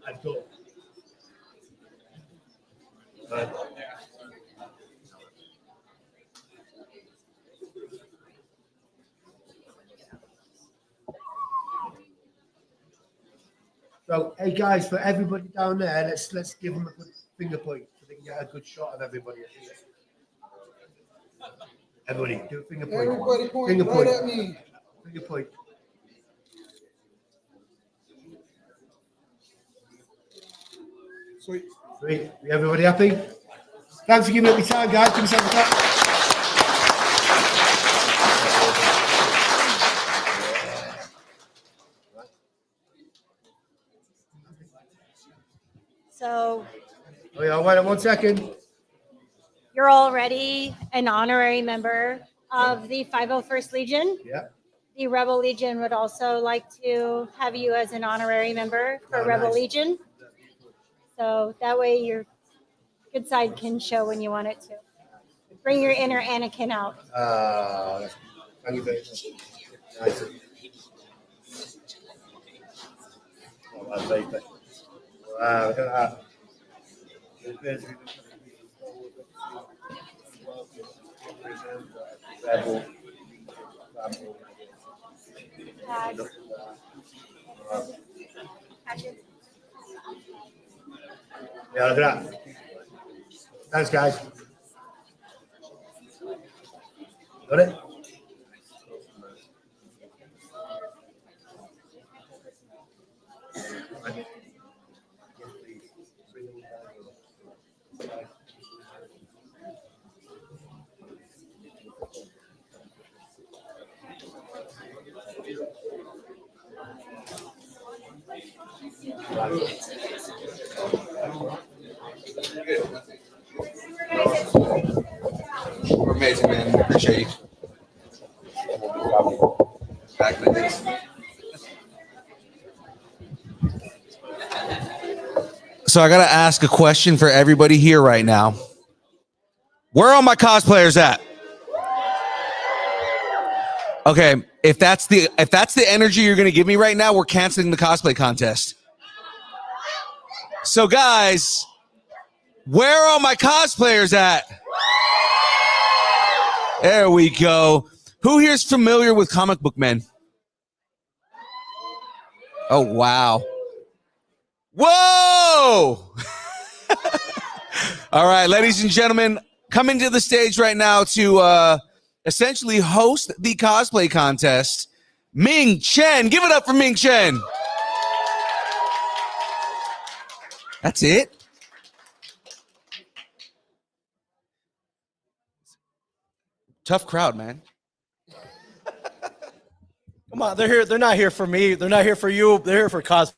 That's good. Right. So, hey guys, for everybody down there, let's give them a good finger point so they can get a good shot of everybody. Everybody, do a finger point. Everybody point finger right point. at me. Finger point. Sweet. Sweet. Everybody happy? Thanks for giving up your time, guys. Give yourself a clap. So Oh, yeah, wait 1 second. you're already an honorary member of the 501st Legion. Yeah. The Rebel Legion would also like to have you as an honorary member for Oh, Rebel nice. Legion. So that way your good side can show when you want it to. Bring your inner Anakin out. Thank you very much. Nice. Oh, that's very good. Wow, look at that. Rebel. Yeah, look at that. Thanks, guys. Got it? We're amazing, man. Appreciate you. Back in the day. So I got to ask a question for everybody here right now. Where are all my cosplayers at? Okay, if that's the energy you're going to give me right now, we're canceling the cosplay contest. So guys, where are all my cosplayers at? There we go. Who here is familiar with comic book men? Oh, wow. Whoa! All right, ladies and gentlemen, coming to the stage right now to essentially host the cosplay contest, Ming Chen. Give it up for Ming Chen. That's it? Tough crowd, man. Come on, they're here. They're not here for me. They're not here for you. They're here for cosplay.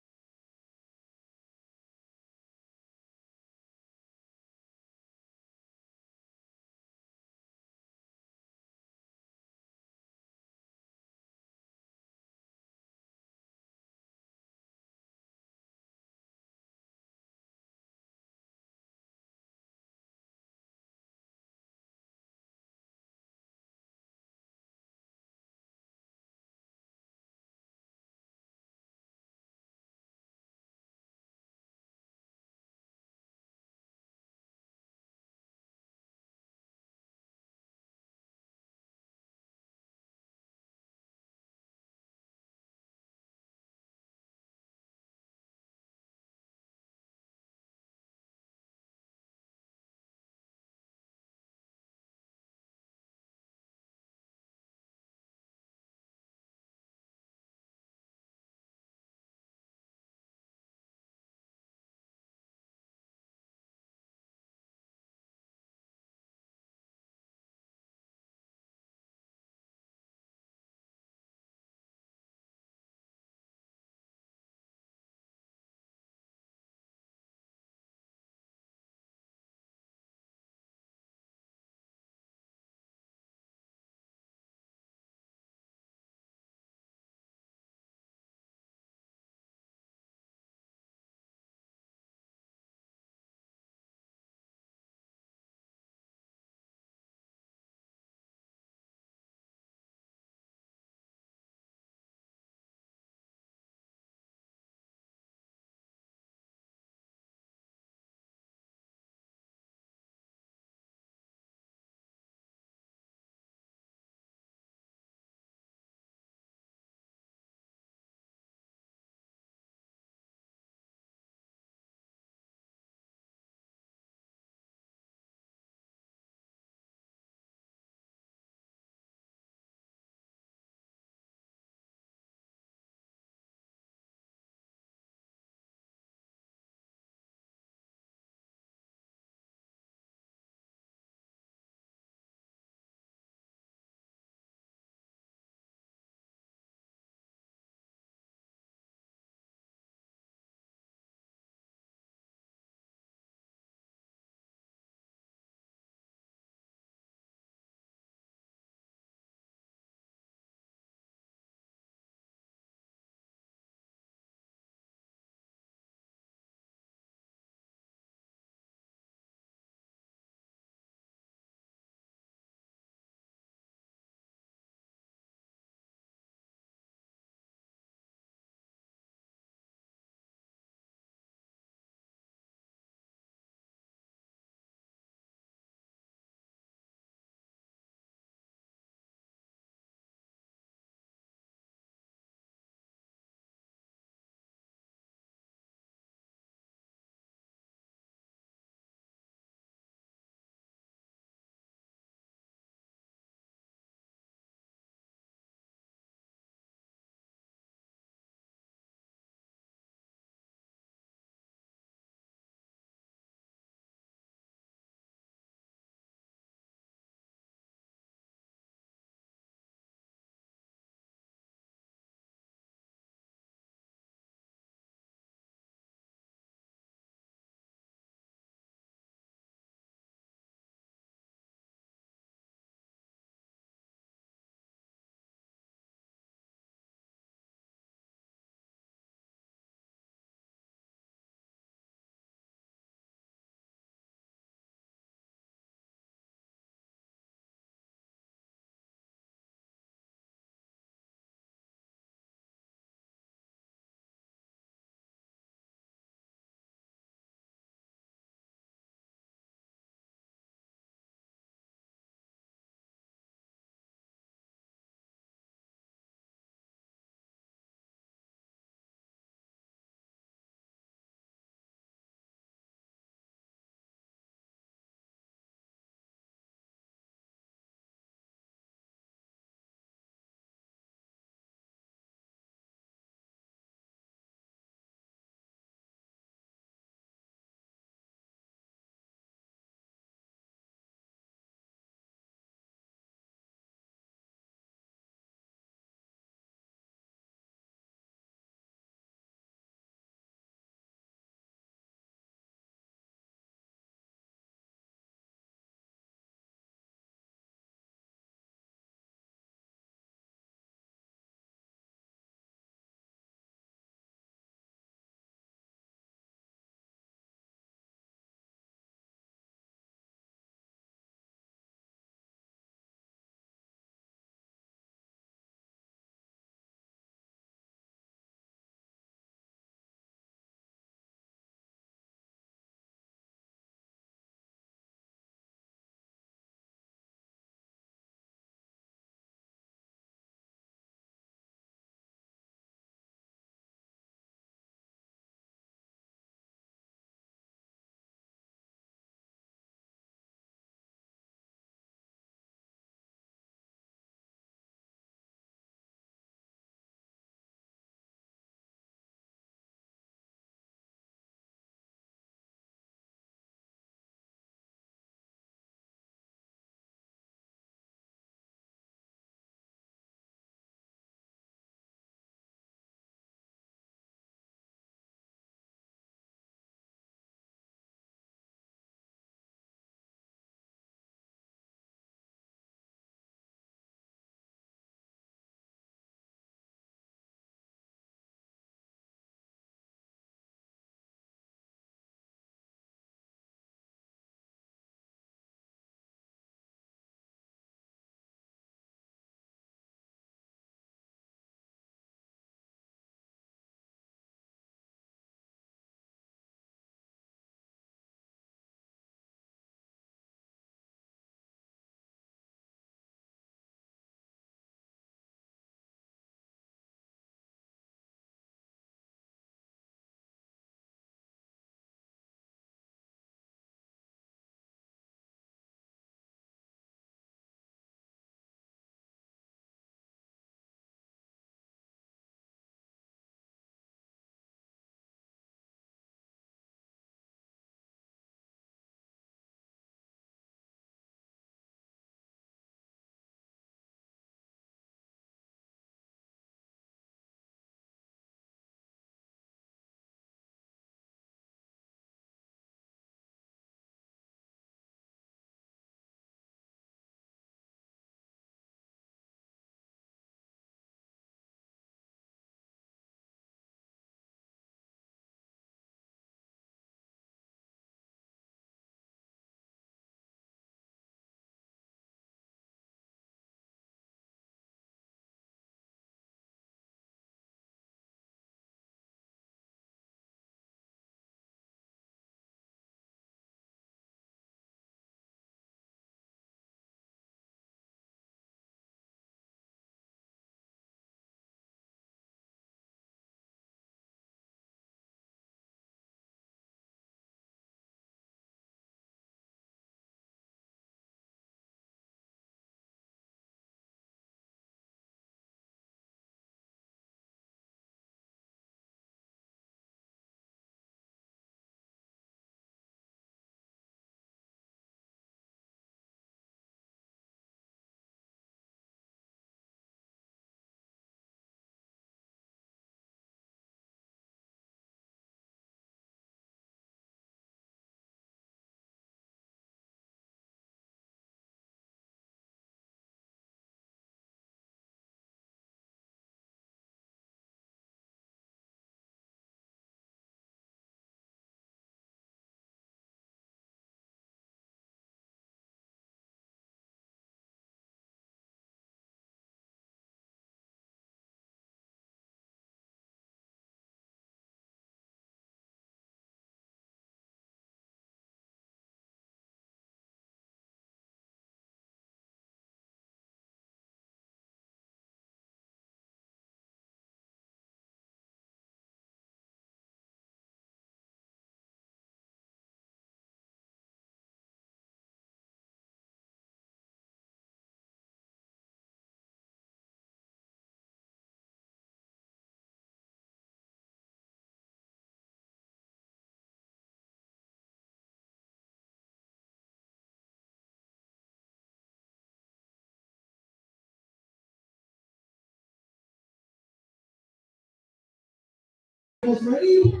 Ready?